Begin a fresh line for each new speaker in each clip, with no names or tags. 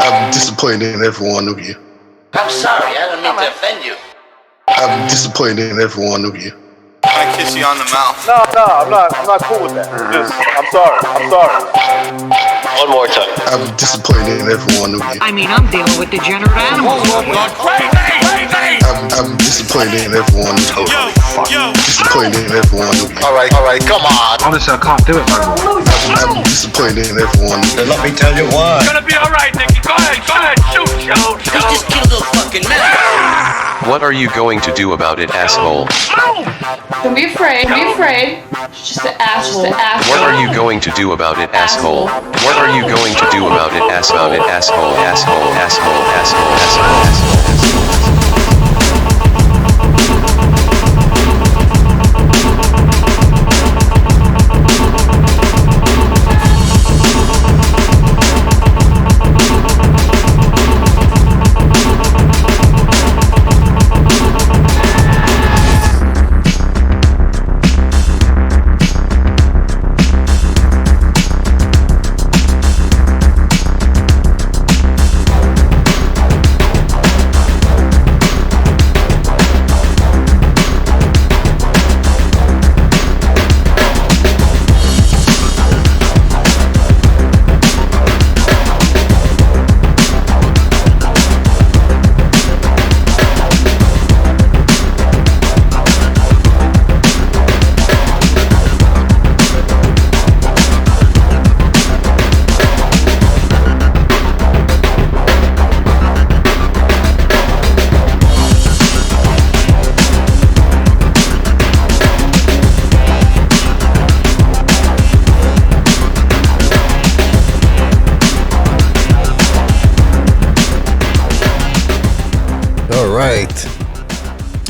I'm disappointed in every one of you.
I'm sorry, I don't mean to offend you.
I'm disappointed in every one of you.
I kiss you on the mouth.
No, I'm not cool with that. I'm sorry.
One more time.
I'm disappointed in every one of you.
I mean, I'm dealing with degenerate animals.
I'm disappointed in every one of you. Disappointed in every one of you.
All right, come on.
Honestly, I can't do it no more.
I'm disappointed in every one of you.
Let me tell you why.
It's gonna be alright, Nicky. Go ahead, shoot.
He just killed those fucking men.
What are you going to do about it, asshole?
Don't be afraid. Just an asshole.
What are you going to do about it, asshole? What are you going to do about it, asshole?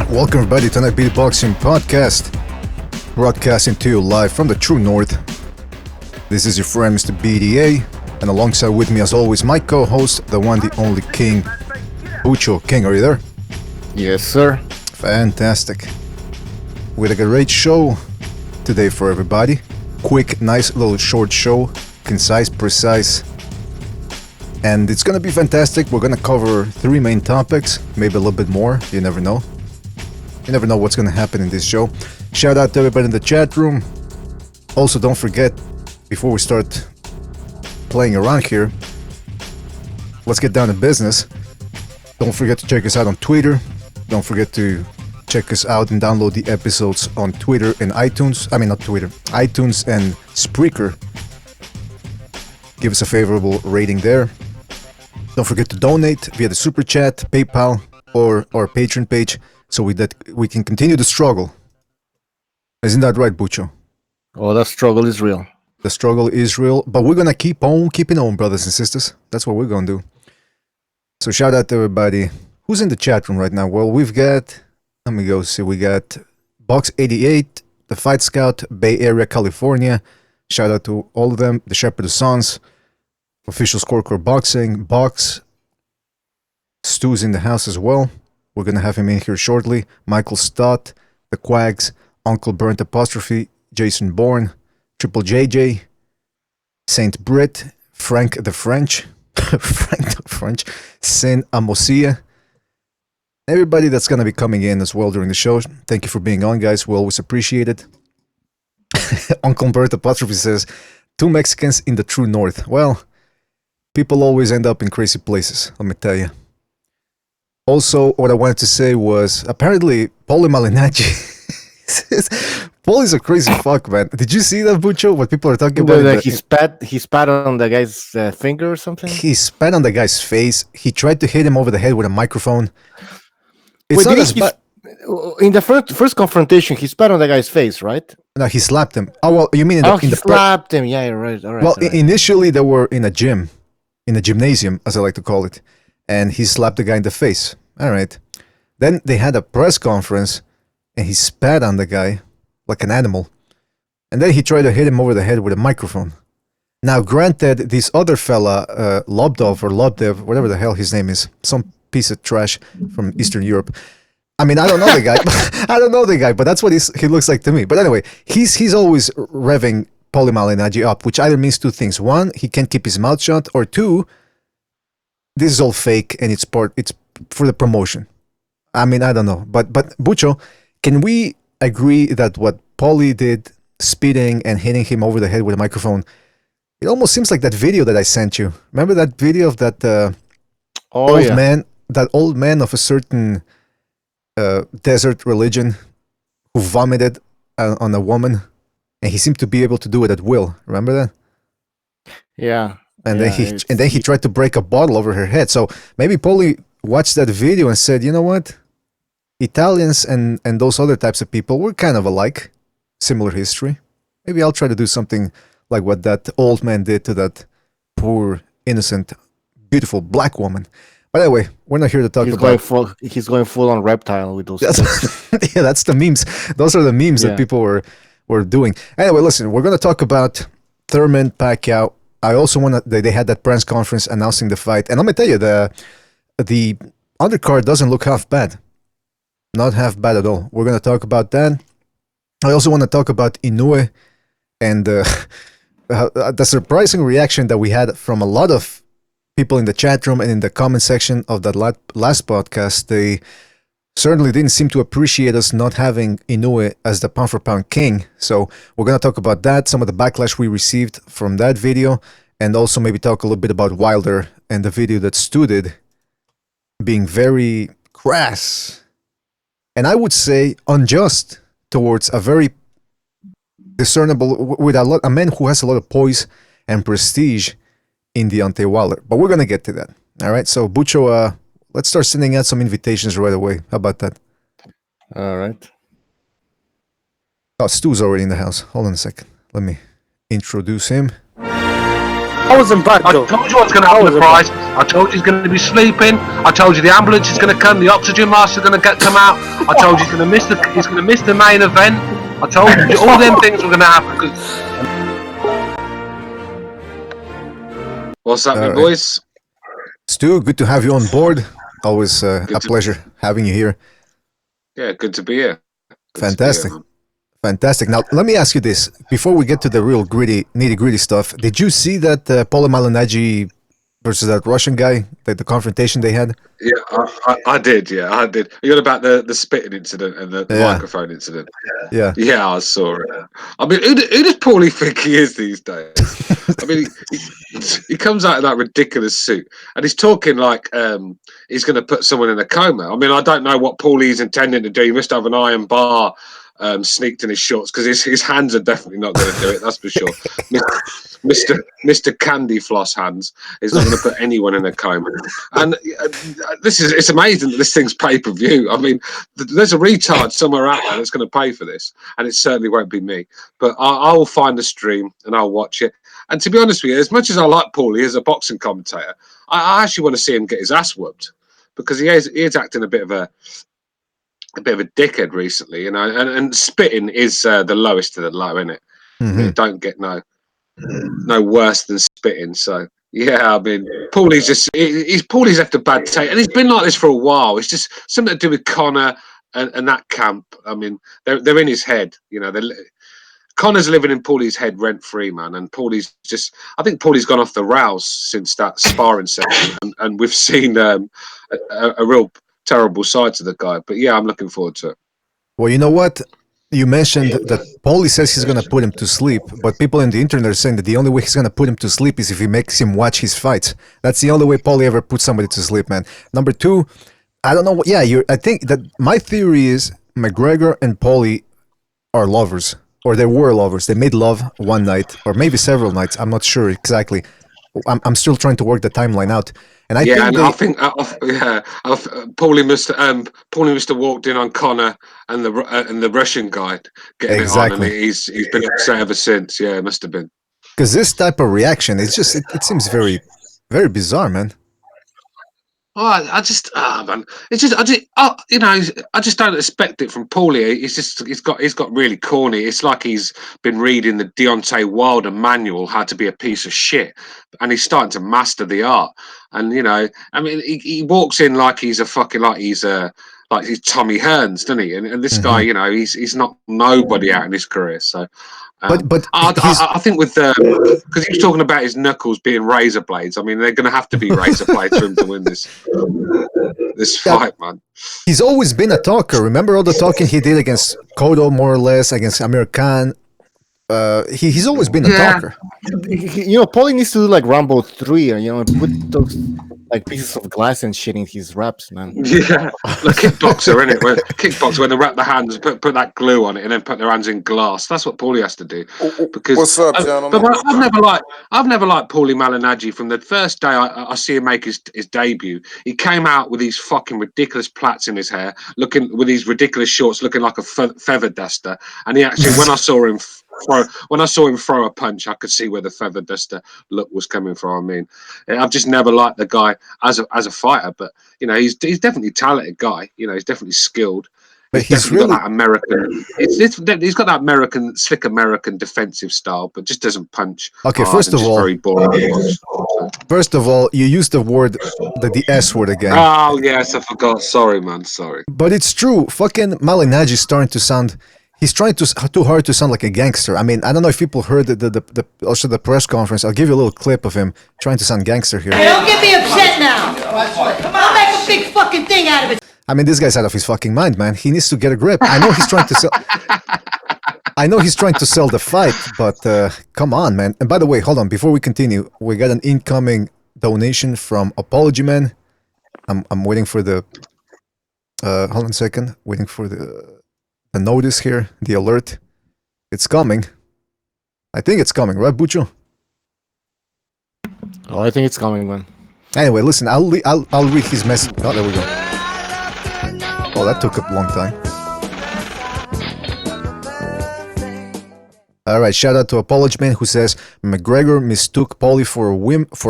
Welcome everybody to another BDA Boxing Podcast, broadcasting to you live from the true north. This is your friend Mr. BDA, and alongside with me as always my co-host, the one, the only King, Ucho. King, are you there?
Yes, sir.
Fantastic. We had a great show today for everybody. Quick, nice little short show, concise, precise, and it's gonna be fantastic. We're gonna cover 3 main topics, maybe a little bit more, you never know. You never know what's going to happen in this show. Shout out to everybody in the chat room. Also, don't forget, before we start playing around here, let's get down to business. Don't forget to check us out on Twitter. Don't forget to check us out and download the episodes on Twitter and iTunes. iTunes and Spreaker. Give us a favorable rating there. Don't forget to donate via the Super Chat, PayPal, or our Patreon page, so that we can continue the struggle. Isn't that right, Bucho?
Oh, the struggle is real.
The struggle is real, but we're gonna keep on keeping on, brothers and sisters. That's what we're gonna do. So shout out to everybody. Who's in the chat room right now? Well, we've got, let me go see, we got Box88, the Fight Scout, Bay Area, California. Shout out to all of them. The Shepherd of Sons, Official Scorecard Boxing, Box. Stu's in the house as well. We're going to have him in here shortly. Michael Stott, The Quags, Uncle Burnt Apostrophe, Jason Bourne, Triple JJ, Saint Brit, Frank the French, Sin Amosia. Everybody that's going to be coming in as well during the show. Thank you for being on, guys. We always appreciate it. Uncle Burnt Apostrophe says, 2 Mexicans in the true north. Well, people always end up in crazy places, let me tell you. Also, what I wanted to say was, apparently, Paulie Malignaggi, Paulie's a crazy fuck, man. Did you see that, Bucho? What people are talking about?
He spat on the guy's finger or something?
He spat on the guy's face. He tried to hit him over the head with a microphone.
In the first confrontation, he spat on the guy's face, right?
No, he slapped him. Oh, well, you mean
he slapped him. Yeah, you're right. All right.
Well, initially, they were in a gymnasium, as I like to call it. And he slapped the guy in the face. All right. Then they had a press conference, and he spat on the guy like an animal. And then he tried to hit him over the head with a microphone. Now, granted, this other fella, Lobdev, whatever the hell his name is, some piece of trash from Eastern Europe. I mean, I don't know the guy, but that's what he looks like to me. But anyway, he's always revving Paulie Malignaggi up, which either means 2 things. 1, he can't keep his mouth shut, or 2, this is all fake and it's for the promotion. I mean, I don't know, but Bucho, can we agree that what Paulie did, spitting and hitting him over the head with a microphone, it almost seems like that video that I sent you. Remember that video of that old man of a certain desert religion who vomited on a woman, and he seemed to be able to do it at will. Remember that?
Yeah.
And then he tried to break a bottle over her head. So maybe Paulie watched that video and said, you know what? Italians and those other types of people were kind of alike, similar history. Maybe I'll try to do something like what that old man did to that poor, innocent, beautiful black woman. By the way, we're not here to talk about...
He's going full on reptile with those...
Yeah, that's the memes. Those are the memes that people were doing. Anyway, listen, we're going to talk about Thurman, Pacquiao. I also want to... They had that press conference announcing the fight. And I'm going to tell you, the undercard doesn't look half bad. Not half bad at all. We're going to talk about that. I also want to talk about Inoue and the surprising reaction that we had from a lot of people in the chat room and in the comment section of that last podcast. They certainly didn't seem to appreciate us not having Inoue as the pound-for-pound king. So we're going to talk about that, some of the backlash we received from that video, and also maybe talk a little bit about Wilder and the video that Stu did being very crass, and I would say unjust towards a very discernible, with a man who has a lot of poise and prestige in Deontay Wilder. But we're going to get to that. All right, so Bucho, let's start sending out some invitations right away. How about that?
All right.
Oh, Stu's already in the house. Hold on a second. Let me introduce him.
I wasn't bad, though. I told you what's going to happen to Price. I told you he's going to be sleeping. I told you the ambulance is going to come. The oxygen mask is going to come out. I told you he's going to miss the main event. I told you all them things were going to happen.
What's happening, boys?
Stu, good to have you on board. Always a pleasure having you here.
Yeah, good to be here.
Fantastic. Fantastic. Now, let me ask you this. Before we get to the real nitty-gritty stuff, did you see that Paulo Malignaggi versus that Russian guy, the confrontation they had?
Yeah, I did. Yeah, I did. You got about the spitting incident and the microphone incident.
Yeah.
Yeah, I saw it. I mean, who does Paulie think he is these days? I mean, he comes out in that ridiculous suit and he's talking like he's going to put someone in a coma. I mean, I don't know what Paulie's intending to do. He must have an iron bar sneaked in his shorts, because his hands are definitely not going to do it, that's for sure. Mr. Candy Floss hands is not going to put anyone in a coma. And it's amazing that this thing's pay-per-view. I mean, there's a retard somewhere out there that's going to pay for this, and it certainly won't be me. But I will find a stream and I'll watch it. And to be honest with you, as much as I like Paulie as a boxing commentator, I actually want to see him get his ass whooped, because he is acting a bit of a dickhead recently, you know, and spitting is the lowest of the low, isn't it?
Mm-hmm.
You don't get no worse than spitting. So yeah, I mean, Paulie's left a bad taste, and he's been like this for a while. It's just something to do with Conor and that camp. I mean, they're in his head, you know. Conor's living in Paulie's head rent free, man, and I think Paulie's gone off the rails since that sparring session, and we've seen a real terrible side to the guy. But yeah, I'm looking forward to it.
Well, you know what? You mentioned that Paulie says he's going to put him to sleep, but people in the internet are saying that the only way he's going to put him to sleep is if he makes him watch his fights. That's the only way Paulie ever put somebody to sleep, man. Number two, I don't know what. Yeah, I think that my theory is McGregor and Paulie are lovers, or they were lovers. They made love one night, or maybe several nights. I'm not sure exactly. I'm still trying to work the timeline out. And I think
Paulie must have walked in on Conor and the Russian guy getting it on, and he's been upset ever since. Yeah, it must have been.
Because this type of reaction, it seems very, very bizarre, man.
Oh, I just don't expect it from Paulie. He's got really corny. It's like he's been reading the Deontay Wilder manual, how to be a piece of shit, and he's starting to master the art. And you know, I mean, he walks in like he's he's Tommy Hearns, doesn't he? And this guy, you know, he's not nobody out in his career. So
But
I think with because he was talking about his knuckles being razor blades. I mean, they're going to have to be razor blades for him to win this fight, man.
He's always been a talker. Remember all the talking he did against Cotto, more or less, against Amir Khan. He's always been a talker.
Paulie needs to do like Rambo 3, or put those like pieces of glass and shit in his reps, man.
Yeah, like kickboxer, isn't it? When they wrap their hands, put that glue on it, and then put their hands in glass. That's what Paulie has to do. Because
what's up, gentlemen?
But I've never liked Paulie Malignaggi. From the first day I see him make his debut, he came out with these fucking ridiculous plaits in his hair, looking with these ridiculous shorts, looking like a feather duster. And he actually, when I saw him throw a punch, I could see where the feather duster look was coming from. I mean, I've just never liked the guy as a fighter, but he's definitely a talented guy. He's definitely skilled.
But
He's really got that American. He's got that slick American defensive style, but just doesn't punch.
Okay, first of all,
very boring.
First of all, you used the S word again.
Oh yes, I forgot. Sorry, man. Sorry.
But it's true. Fucking Malignaggi is starting to sound. He's trying too hard to sound like a gangster. I mean, I don't know if people heard also the press conference. I'll give you a little clip of him trying to sound gangster here.
Hey, don't get me upset now. I'll make a big fucking thing out of it.
I mean, this guy's out of his fucking mind, man. He needs to get a grip. I know he's trying to sell. I know he's trying to sell the fight, but come on, man. And by the way, hold on. Before we continue, we got an incoming donation from Apology Man. I'm waiting for the. Hold on a second. Waiting for the notice here, the alert. It's coming. I think it's coming, right, Bucho?
Oh, I think it's coming, man.
Anyway, listen. I'll read his message. Oh, there we go. Oh, that took a long time. Alright, shout out to Apology Man who says McGregor mistook Paulie for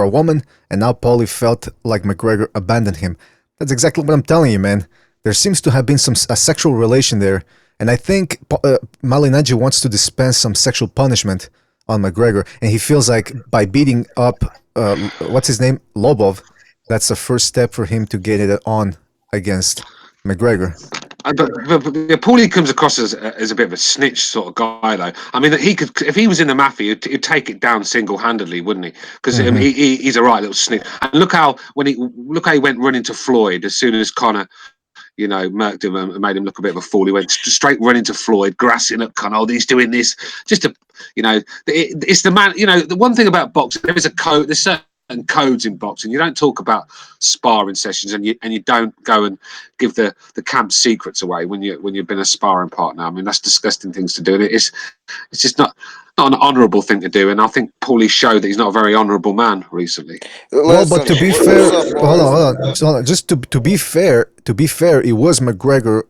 a woman, and now Paulie felt like McGregor abandoned him. That's exactly what I'm telling you, man. There seems to have been a sexual relation there, and I think Malignaggi wants to dispense some sexual punishment on McGregor, and he feels like by beating up, what's his name? Lobov, that's the first step for him to get it on against McGregor.
But Paulie comes across as a bit of a snitch sort of guy, though. I mean, he could, if he was in the mafia, he'd take it down single-handedly, wouldn't he? Because he's a right little snitch. And look how he went running to Floyd as soon as Conor, murked him and made him look a bit of a fool. He went straight running to Floyd, grassing at Conor. Oh, he's doing this just to, it's the man. The one thing about boxing, there is a code. There's certain codes in boxing. You don't talk about sparring sessions, and you don't go and give the camp secrets away when you've been a sparring partner. I mean, that's disgusting things to do, and it's just not an honourable thing to do. And I think Paulie showed that he's not a very honourable man recently.
Well, but to be fair, hold on. Just to be fair, it was McGregor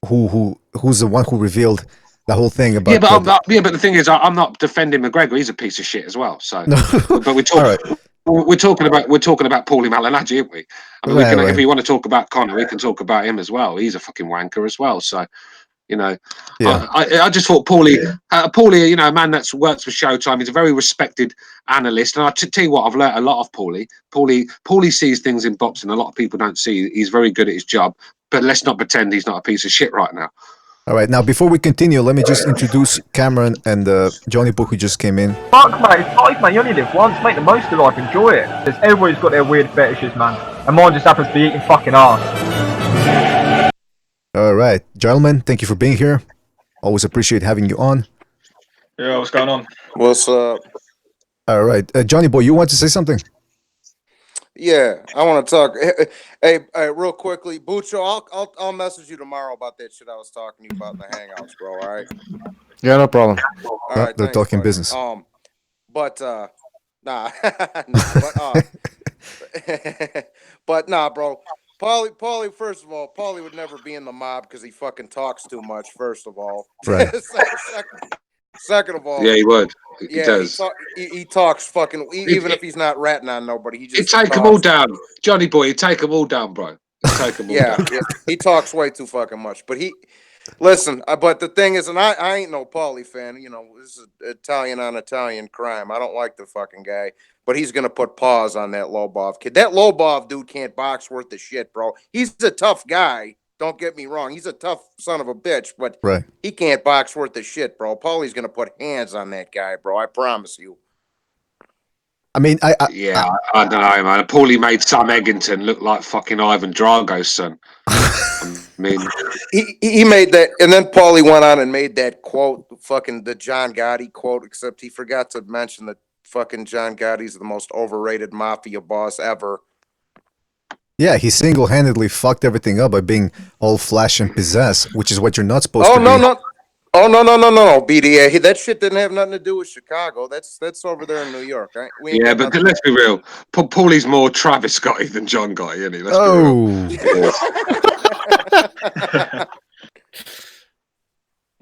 who's the one who revealed the whole thing about.
Yeah, but the thing is, I'm not defending McGregor. He's a piece of shit as well. So, but we talk. All right. We're talking about Paulie Malignaggi, aren't we? I mean, if we want to talk about Conor, we can talk about him as well. He's a fucking wanker as well. So, I just thought Paulie, a man that's works for Showtime, he's a very respected analyst. And I tell you what, I've learnt a lot of Paulie. Paulie sees things in boxing a lot of people don't see. He's very good at his job, but let's not pretend he's not a piece of shit right now.
All right, now before we continue, let me just introduce Cameron and Johnny Book who just came in.
Fuck, mate, it's life, man. You only live once. Make the most of life. Enjoy it. Because everybody's got their weird fetishes, man. And mine just happens to be eating fucking ass.
All right, gentlemen, thank you for being here. Always appreciate having you on.
Yeah, what's going on?
What's up?
All right, Johnny Boy, you want to say something?
Yeah, I want to talk. Hey, real quickly, Bucho, I'll message you tomorrow about that shit I was talking to you about in the Hangouts, bro. All right?
Yeah, no problem.
All right,
they're talking buddy. Business.
But nah, bro. Paulie, first of all, Paulie would never be in the mob because he fucking talks too much. First of all,
right.
Second of all,
yeah, he would. He does.
He talks fucking even if he's not ratting on nobody. He just
take them all down, Johnny Boy. You take them all down, bro. Take them all down.
Yeah, he talks way too fucking much. But listen. But the thing is, and I ain't no Paulie fan. This is Italian on Italian crime. I don't like the fucking guy. But he's gonna put paws on that Lobov kid. That Lobov dude can't box worth the shit, bro. He's a tough guy. Don't get me wrong. He's a tough son of a bitch, but
Right.
he can't box worth a shit, bro. Paulie's gonna put hands on that guy, bro. I promise you.
I mean,
I don't know, man. Paulie made Sam Eggington look like fucking Ivan Drago's son. I mean,
he made that, and then Paulie went on and made that quote, fucking the John Gotti quote, except he forgot to mention that fucking John Gotti's the most overrated mafia boss ever.
yeah, he single-handedly fucked everything up by being all flash and pizzazz, which is what you're not supposed to be.
Oh no, BDA. That shit didn't have nothing to do with Chicago. That's over there in New York, right?
yeah, but let's be real. Paulie's more Travis Gotti than John Gotti, isn't he? Let's
be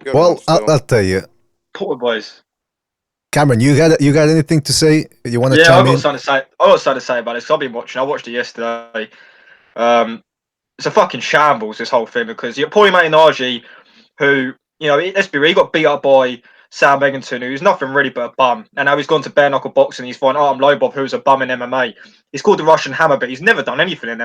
real.
Well, I'll tell you,
Porter boys.
Cameron, you got anything to say? You want to
Yeah,
chime
I've got
in?
something to say. I've got something to say about this. I've been watching. I watched it yesterday. It's a fucking shambles, this whole thing, because you're Paulie Malignaggi, who, you know, let's be real, he got beat up by Sam Eggington, who's nothing really but a bum. And now he's gone to bare knuckle boxing. He's finding Artem Lobov, who's a bum in MMA. He's called the Russian Hammer, but he's never done anything in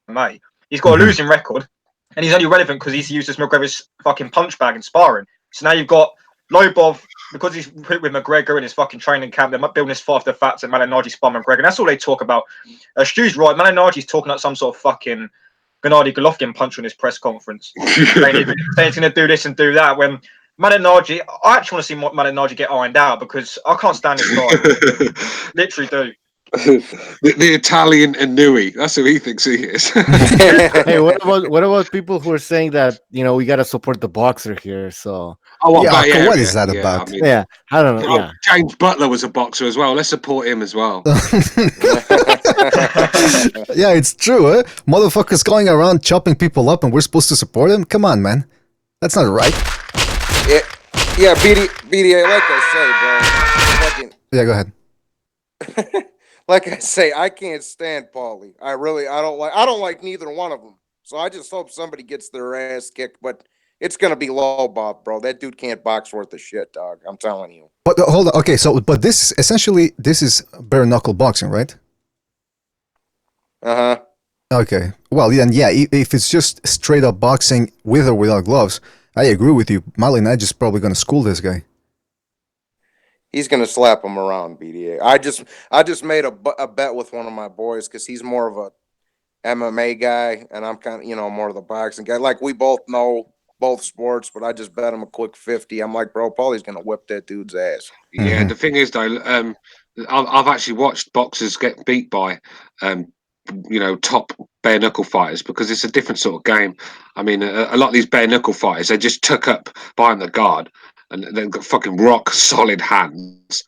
MMA. He's got a losing record, and he's only relevant because he's used as McGregor's fucking punch bag in sparring. So now you've got Lobov, because he's put with McGregor in his fucking training camp, they're building this fight off the facts that Malignaggi spun McGregor. And that's all they talk about. Stu's right. Malignaggi's talking about some sort of fucking Gennady Golovkin punch on his press conference. saying he's going to do this and do that. When Malignaggi, I actually want to see Malignaggi get ironed out because I can't stand this guy. Literally do.
the Italian Inui. That's who he thinks he is.
Hey, what about people who are saying that, you know, we got to support the boxer here? So
What is that about?
I mean,
I don't know. Yeah,
James Butler was a boxer as well. Let's support him as well.
Yeah, it's true, eh? Motherfuckers going around chopping people up and we're supposed to support him? Come on, man. That's not right.
Yeah, BDA, like I say, bro.
Yeah, go ahead.
Like I say, I can't stand Paulie. I don't like neither one of them. So I just hope somebody gets their ass kicked, but it's gonna be Lobov, bro. That dude can't box worth a shit, dog. I'm telling you.
But hold on. Okay, so but this is bare knuckle boxing, right?
Uh-huh.
Okay. Well, then yeah, if it's just straight up boxing with or without gloves, I agree with you. Malignaggi is probably gonna school this guy.
He's gonna slap him around, BDA. I just made a bet with one of my boys because he's more of a MMA guy, and I'm kind of more of the boxing guy. Like, we both know both sports, but I just bet him a quick 50. I'm like, bro, Paulie's gonna whip that dude's ass.
Yeah, the thing is though, I've actually watched boxers get beat by, top bare knuckle fighters because it's a different sort of game. I mean, a lot of these bare knuckle fighters, they just took up behind the guard. And they've got fucking rock solid hands,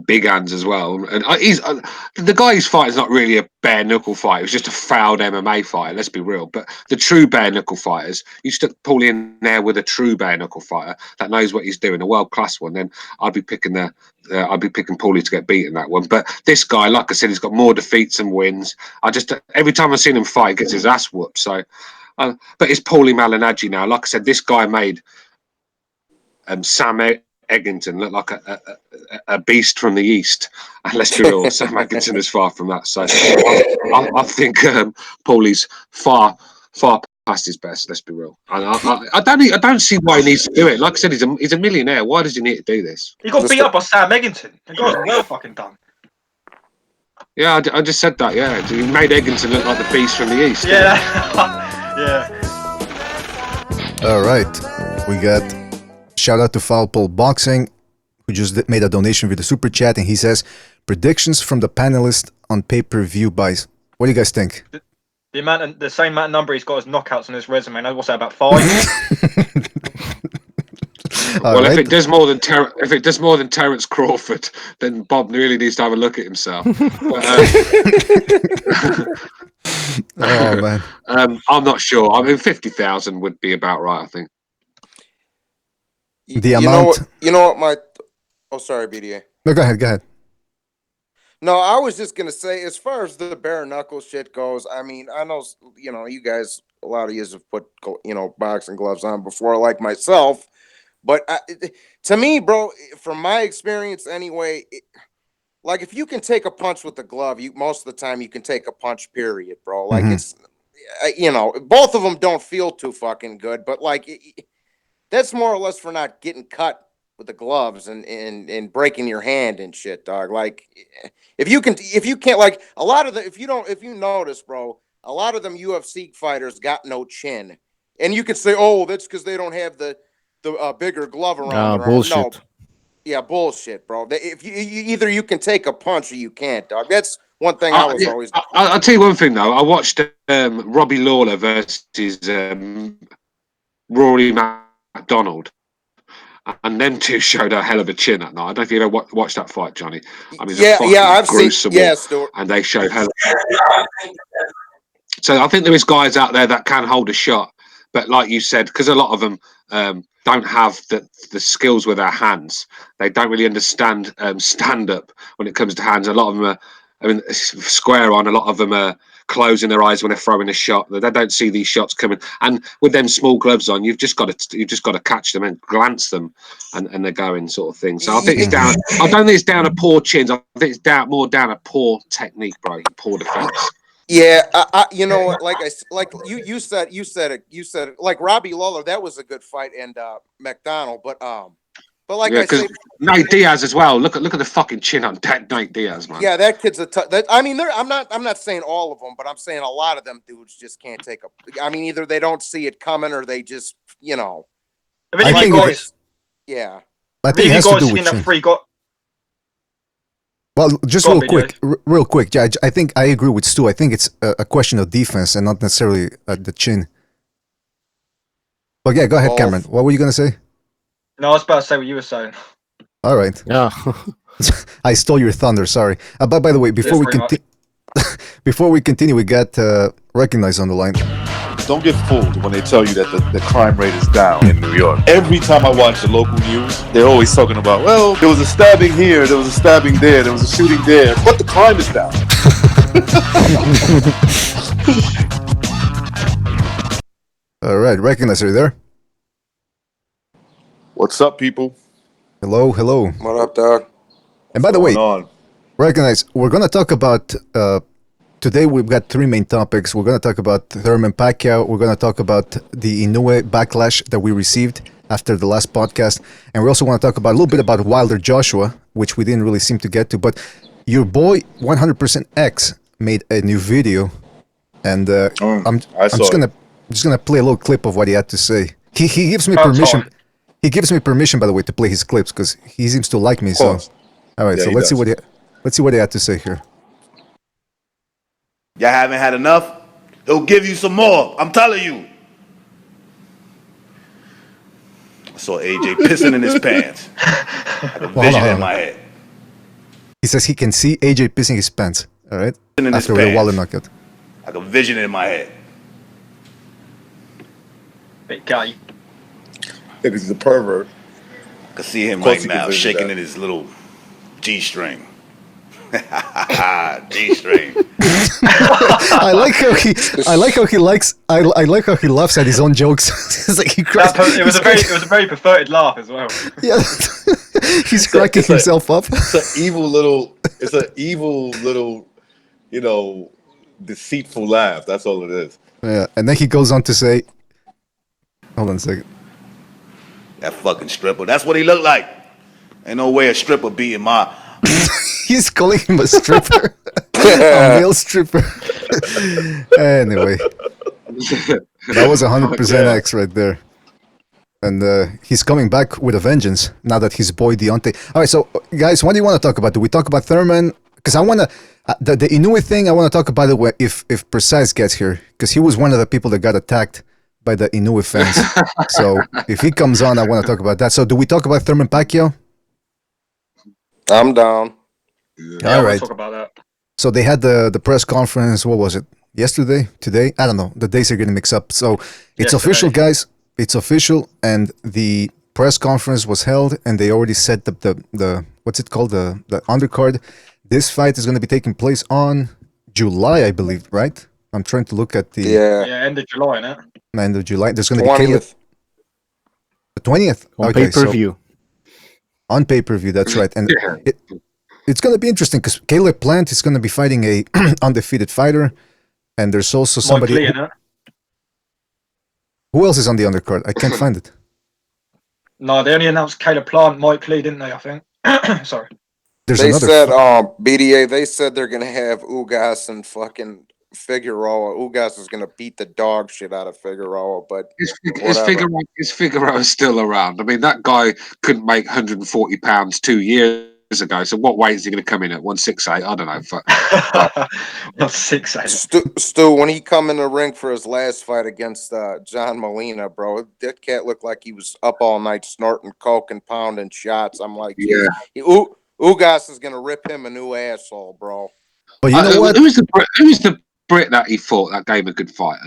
big hands as well. And the guy he's fighting is not really a bare knuckle fighter. It was just a fouled MMA fighter. Let's be real. But the true bare knuckle fighters, you stick Paulie in there with a true bare knuckle fighter that knows what he's doing, a world class one. Then I'd be picking Paulie to get beaten that one. But this guy, like I said, he's got more defeats than wins. Every time I've seen him fight, he gets his ass whooped. So, but it's Paulie Malignaggi now. Like I said, this guy made Sam Eggington looked like a beast from the east, and let's be real, Sam Eggington is far from that. So I think Paulie's far past his best. Let's be real. I don't see why he needs to do it. Like I said, he's a millionaire. Why does he need to do this?
He got beat up by Sam Eggington. The guy's well fucking done.
Yeah, I just said that. Yeah, he made Eggington look like the beast from the east.
Yeah, yeah.
All right, we got. Shout out to Foul Pole Boxing, who just made a donation with the super chat, and he says, predictions from the panelists on pay-per-view buys. What do you guys think?
The same amount of number he's got as knockouts on his resume. And what's that, about 5?
Well, if it does more than Terence Crawford, then Bob really needs to have a look at himself.
Oh man,
I'm not sure. I mean, 50,000 would be about right, I think.
The amount.
You know what? Oh, sorry, BDA.
No, go ahead.
No, I was just gonna say, as far as the bare knuckle shit goes, I mean, I know you guys, a lot of you have put boxing gloves on before, like myself, but to me, bro, from my experience anyway, like if you can take a punch with the glove, most of the time you can take a punch. Period, bro. Like you know, both of them don't feel too fucking good, but like that's more or less for not getting cut with the gloves and breaking your hand and shit, dog. Like if you can't, like a lot of the, if you notice, bro, a lot of them UFC fighters got no chin, and you could say, oh, that's because they don't have the bigger glove around their arm.
Bullshit.
No, yeah, bullshit, bro. If you either you can take a punch or you can't, dog. That's one thing I was always.
I'll tell you one thing though. I watched Robbie Lawler versus Rory McDonald, and them two showed a hell of a chin that night. I don't know if you ever watched that fight, Johnny. I mean,
I've seen.
Yeah, and they showed hell. So I think there is guys out there that can hold a shot, but like you said, because a lot of them don't have the skills with their hands. They don't really understand stand up when it comes to hands. A lot of them are, I mean, square on. A lot of them are closing their eyes when they're throwing a shot. They don't see these shots coming. And with them small gloves on, you've just got to catch them and glance them, and they're going sort of thing. So I think it's down. I don't think it's down to poor chins. I think it's more down to poor technique, bro. Poor defense.
Yeah, you know what? Like you said it. Like Robbie Lawler, that was a good fight, and McDonald, but like I said,
Nate Diaz as well. Look at the fucking chin on Nate Diaz, man.
Yeah, that kid's I mean, I'm not saying all of them, but I'm saying a lot of them dudes just can't take a. I mean, either they don't see it coming or they just, you know.
I mean, you guys,
yeah.
I think it has to do with chin. Well, just real quick, Judge. I think I agree with Stu. I think it's a question of defense and not necessarily the chin. But yeah, go ahead, Cameron. What were you gonna say?
No, I was about to say what you were saying.
All right.
Yeah.
I stole your thunder. Sorry. But by the way, before we continue, we got Recognize on the line.
Don't get fooled when they tell you that the crime rate is down in New York. Every time I watch the local news, they're always talking about, well, there was a stabbing here, there was a stabbing there, there was a shooting there, but the crime is down.
All right, Recognize, are you there?
What's up, people?
Hello.
What up, dog?
And by the way, Recognize, we're going to talk about... today we've got three main topics. We're going to talk about Thurman Pacquiao. We're going to talk about the Inoue backlash that we received after the last podcast. And we also want to talk about a little bit about Wilder Joshua, which we didn't really seem to get to. But your boy 100% X made a new video. And I'm just gonna play a little clip of what he had to say. He gives me permission. He gives me permission, by the way, to play his clips because he seems to like me. So, all right. Yeah, so let's see what he had to say here.
Y'all haven't had enough? He'll give you some more. I'm telling you. I saw AJ pissing in his pants. I had a vision in my head.
He says he can see AJ pissing his pants. All right. After the Wilder knockout.
Like a vision in my head.
Big guy.
Because he's a pervert.
I can see him right now shaking in his little G-string. G-string.
I like how he laughs at his own jokes. It's like he cracks.
It was a very perverted laugh as well.
Yeah, he's cracking himself up.
It's an evil little, you know, deceitful laugh. That's all it is.
Yeah, and then he goes on to say, hold on a second.
That fucking stripper. That's what he looked like. Ain't no way a stripper beating my.
He's calling him a stripper. A male stripper. Anyway. That was 100% X right there. And he's coming back with a vengeance now that his boy Deontay. All right, so guys, what do you want to talk about? Do we talk about Thurman? Because I want to... the Inoue thing, I want to talk about it if Precise gets here. Because he was one of the people that got attacked by the Inoue fans. So if he comes on, I want to talk about that. So do we talk about Thurman Pacquiao?
I'm down.
Yeah,
all right.
Talk about that.
So they had the press conference. What was it? Yesterday? Today? I don't know. The days are getting mixed up. So it's official, guys. It's official, and the press conference was held, and they already set up the what's it called, the undercard. This fight is going to be taking place on July, I believe, right? I'm trying to look at the
end of July, no?
End of July. There's going to
20th.
The 20th
on pay-per-view.
On pay-per-view, that's right, and it's going to be interesting because Caleb Plant is going to be fighting a undefeated fighter. And there's also
Mike
somebody.
Lee in it.
Who else is on the undercard? I can't find it.
No, they only announced Caleb Plant, Mike Lee, didn't they? I think. Sorry.
There's
They
another.
said, BDA. They said they're gonna have Ugas and fucking Figueroa. Ugas is gonna beat the dog shit out of Figueroa, but
Is Figueroa still around? I mean, that guy couldn't make 140 pounds 2 years ago. So what weight is he going to come in at? 168? I don't know.
168.
Stu, when he come in the ring for his last fight against John Molina, bro, that cat looked like he was up all night snorting coke and pounding shots. I'm like,
Yeah.
Ugas is gonna rip him a new asshole, bro.
But you know what?
Who's the Brit that he fought that gave a good fight?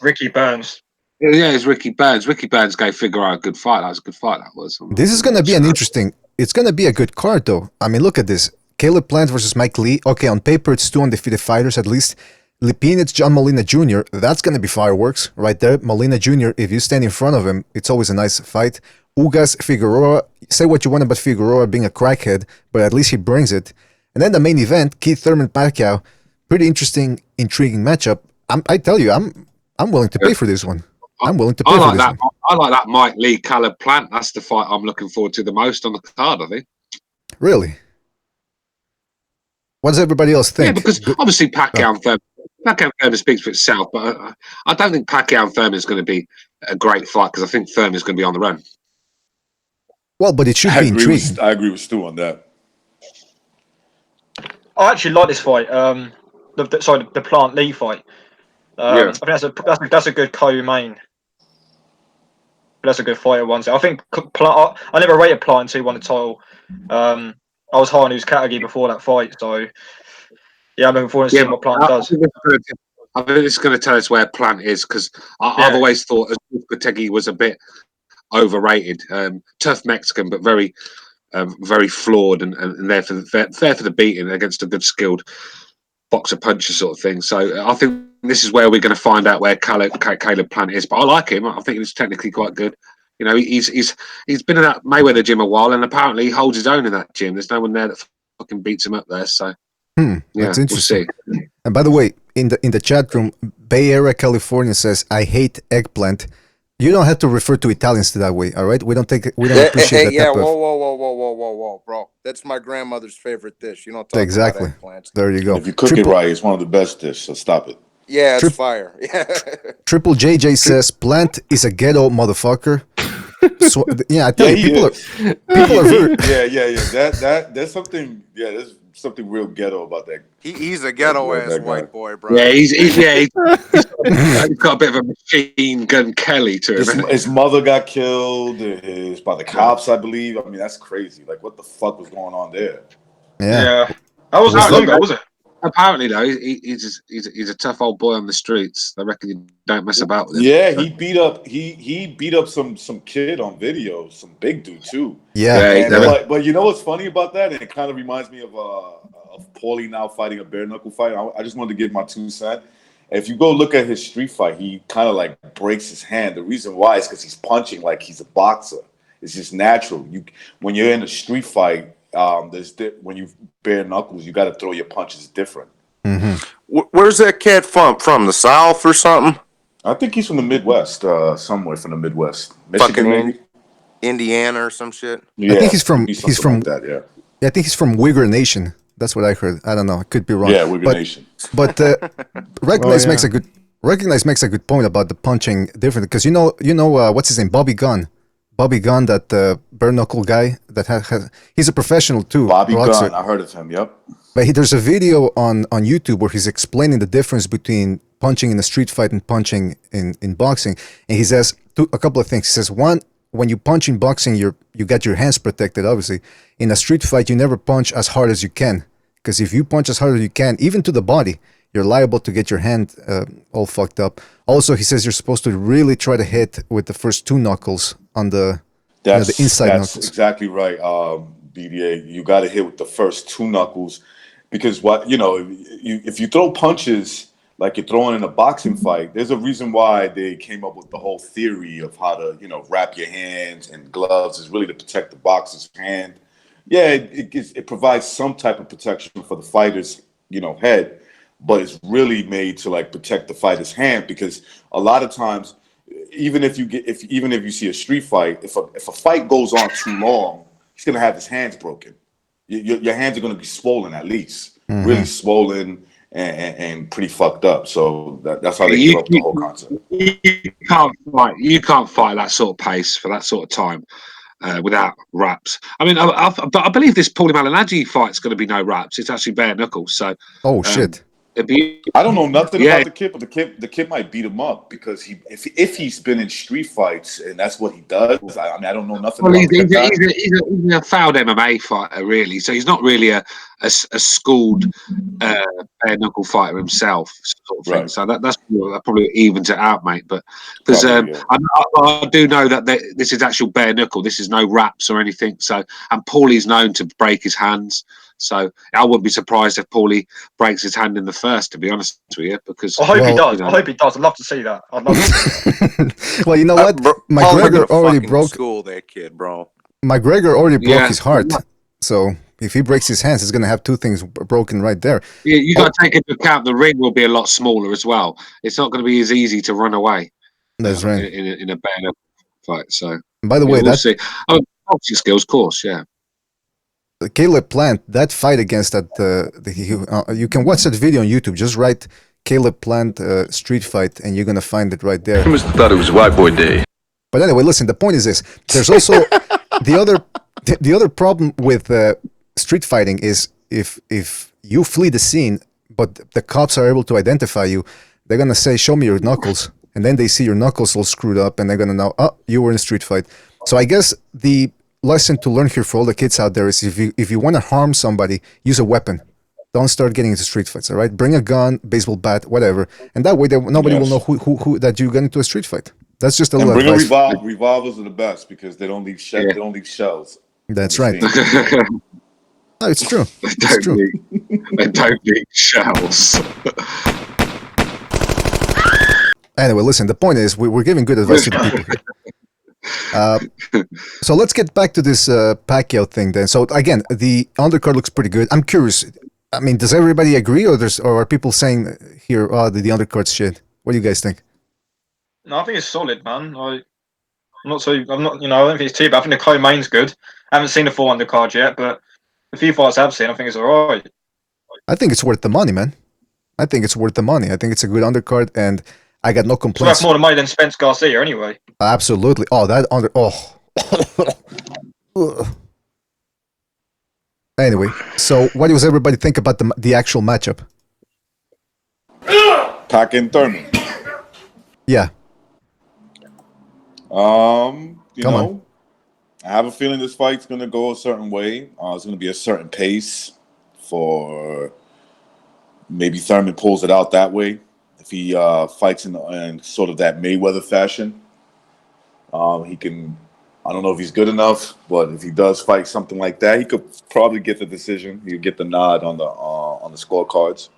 Ricky Burns.
Yeah, it's Ricky Burns. Ricky Burns gave Figueroa a good fight. That was a good fight. That was.
This is going to be an interesting. It's going to be a good card, though. I mean, look at this: Caleb Plant versus Mike Lee. Okay, on paper, it's 2 undefeated fighters at least. Lipinets, John Molina Jr. That's going to be fireworks right there. Molina Jr. If you stand in front of him, it's always a nice fight. Ugas, Figueroa. Say what you want about Figueroa being a crackhead, but at least he brings it. And then the main event: Keith Thurman, Pacquiao. Pretty interesting, intriguing matchup. I tell you, I'm willing to pay for this one. I'm willing to pay for this one.
I like that Mike Lee, Caleb Plant. That's the fight I'm looking forward to the most on the card, I think.
Really? What does everybody else think?
Yeah, because obviously Pacquiao and Thurman speaks for itself, but I don't think Pacquiao and Thurman is going to be a great fight because I think Thurman is going to be on the run.
Well, but it should be intriguing.
I agree with Stu on that.
I actually like this fight. The Plant Lee fight. I think that's a good co-main. That's a good fight at one. I think Plant. I never rated Plant until he won the title. I was high on his category before that fight, so yeah, I'm looking forward to seeing what Plant does.
I think it's going to tell us where Plant is because I've always thought Pategi was a bit overrated. Tough Mexican, but very, very flawed and there for the beating against a good skilled boxer puncher sort of thing. So I think this is where we're going to find out where Caleb Plant is. But I like him. I think he's technically quite good. You know, he's been in that Mayweather gym a while, and apparently he holds his own in that gym. There's no one there that fucking beats him up there. So
that's interesting.
We'll see.
And by the way, in the chat room, Bay Area, California says, "I hate eggplant." You don't have to refer to Italians that way, all right? We don't appreciate that.
Yeah, whoa, bro. That's my grandmother's favorite dish. You don't talk about eggplants.
There you go.
If you cook it right, it's one of the best dishes. So stop it.
Yeah, it's fire.
Triple JJ says Plant is a ghetto motherfucker. So, yeah, I tell you, people are very.
Yeah. There's something. Yeah, there's something real ghetto about that.
He's a ghetto ass white boy, bro.
Yeah, he's got a bit of a machine gun Kelly to him.
His mother got killed by the cops, I believe. I mean, that's crazy. Like, what the fuck was going on there?
Yeah.
That wasn't that long ago, was it?
Apparently, though, he's a tough old boy on the streets. I reckon you don't mess about with him.
Yeah, he beat up some kid on video, some big dude too.
Yeah,
but you know what's funny about that? And it kind of reminds me of Paulie now fighting a bare knuckle fight. I just wanted to give my 2 cents. If you go look at his street fight, he kind of like breaks his hand. The reason why is because he's punching like he's a boxer. It's just natural. When you're in a street fight. When you bare knuckles, you got to throw your punches different.
Mm-hmm.
Where's that cat from? The South or something?
I think he's from the Midwest, somewhere from the Midwest,
Michigan, maybe Indiana or some shit.
Yeah, I think he's from
like that.
Yeah, I think he's from Uyghur Nation. That's what I heard. I don't know. I could be wrong.
Yeah, Uyghur Nation.
But Recognize makes a good point about the punching different because you know what's his name, Bobby Gunn, that bare knuckle guy that he's a professional too.
Bobby Gunn, I heard of him. Yep.
But there's a video on YouTube where he's explaining the difference between punching in a street fight and punching in boxing, and he says a couple of things. He says one, when you punch in boxing, you got your hands protected. Obviously, in a street fight, you never punch as hard as you can because if you punch as hard as you can, even to the body, you're liable to get your hand all fucked up. Also, he says you're supposed to really try to hit with the first 2 knuckles on the inside knuckles.
That's exactly right, BDA. You got to hit with the first 2 knuckles because if you throw punches like you're throwing in a boxing fight, there's a reason why they came up with the whole theory of how to wrap your hands and gloves is really to protect the boxer's hand. Yeah, it provides some type of protection for the fighter's head. but it's really made to like protect the fighter's hand, because a lot of times, even if you see a street fight, if a fight goes on too long, he's gonna have his hands broken. Your hands are gonna be swollen, at least really swollen and pretty fucked up. So that's how they give up the whole concept.
You can't fight that sort of pace for that sort of time without wraps. I mean, but I believe this Paulie Malignaggi fight's going to be no wraps. It's actually bare knuckles. So
shit.
I don't know nothing about the kid, but the kid might beat him up, because if he's been in street fights and that's what he does. I mean, I don't know nothing about the guy.
He's a fouled MMA fighter, really. So he's not really a schooled bare knuckle fighter himself, sort of thing.
Right.
So that probably evens it out, mate. But because I do know that this is actual bare knuckle. This is no wraps or anything. So, and Paulie's known to break his hands. So I wouldn't be surprised if Paulie breaks his hand in the first, to be honest with you, because
I hope he does. I hope he does. I'd love to see that. I'd love to see that.
Well, you know what? McGregor already broke.
School that kid, bro.
McGregor already broke his heart. So if he breaks his hands, he's gonna have two things broken right there.
Yeah, you got to take into account the ring will be a lot smaller as well. It's not going to be as easy to run away.
That's right.
In a bare knuckle fight. So
by the way,
we'll see. Oh, boxing skills, of course, yeah.
Caleb Plant, that fight against that, you can watch that video on YouTube. Just write Caleb Plant street fight, and you're gonna find it right there.
I must have thought it was White Boy Day.
But anyway, listen. The point is this: there's also the other problem with street fighting is if you flee the scene, but the cops are able to identify you, they're gonna say, "Show me your knuckles," and then they see your knuckles all screwed up, and they're gonna know, "Oh, you were in a street fight." So I guess the lesson to learn here for all the kids out there is if you want to harm somebody, use a weapon. Don't start getting into street fights. All right, bring a gun, baseball bat, whatever, and that way nobody will know who that you got into a street fight. That's just a little advice.
Bring revolvers are the best, because they don't leave shells. They don't leave shells.
That's right. No, it's true. It's true.
They don't leave shells.
Anyway, listen. The point is we're giving good advice to the people here. So let's get back to this Pacquiao thing then. So again, the undercard looks pretty good. I'm curious. I mean, does everybody agree, or are people saying here, "Oh, the undercard's shit"? What do you guys think?
No, I think it's solid, man. I don't think it's too bad. I think the co-main's good. I haven't seen the full undercard yet, but the few fights I've seen, I think it's all right.
I think it's worth the money, man. I think it's worth the money. I think it's a good undercard, and I got no complaints.
It's worth more money than Spence Garcia, anyway.
Absolutely. Oh, that under. Oh. Anyway, so what does everybody think about the actual matchup?
Pac and Thurman.
Yeah.
Come on. I have a feeling this fight's gonna go a certain way. It's gonna be a certain pace for maybe Thurman pulls it out that way. If he fights in sort of that Mayweather fashion, he can. I don't know if he's good enough, but if he does fight something like that, he could probably get the decision. He could get the nod on the scorecards.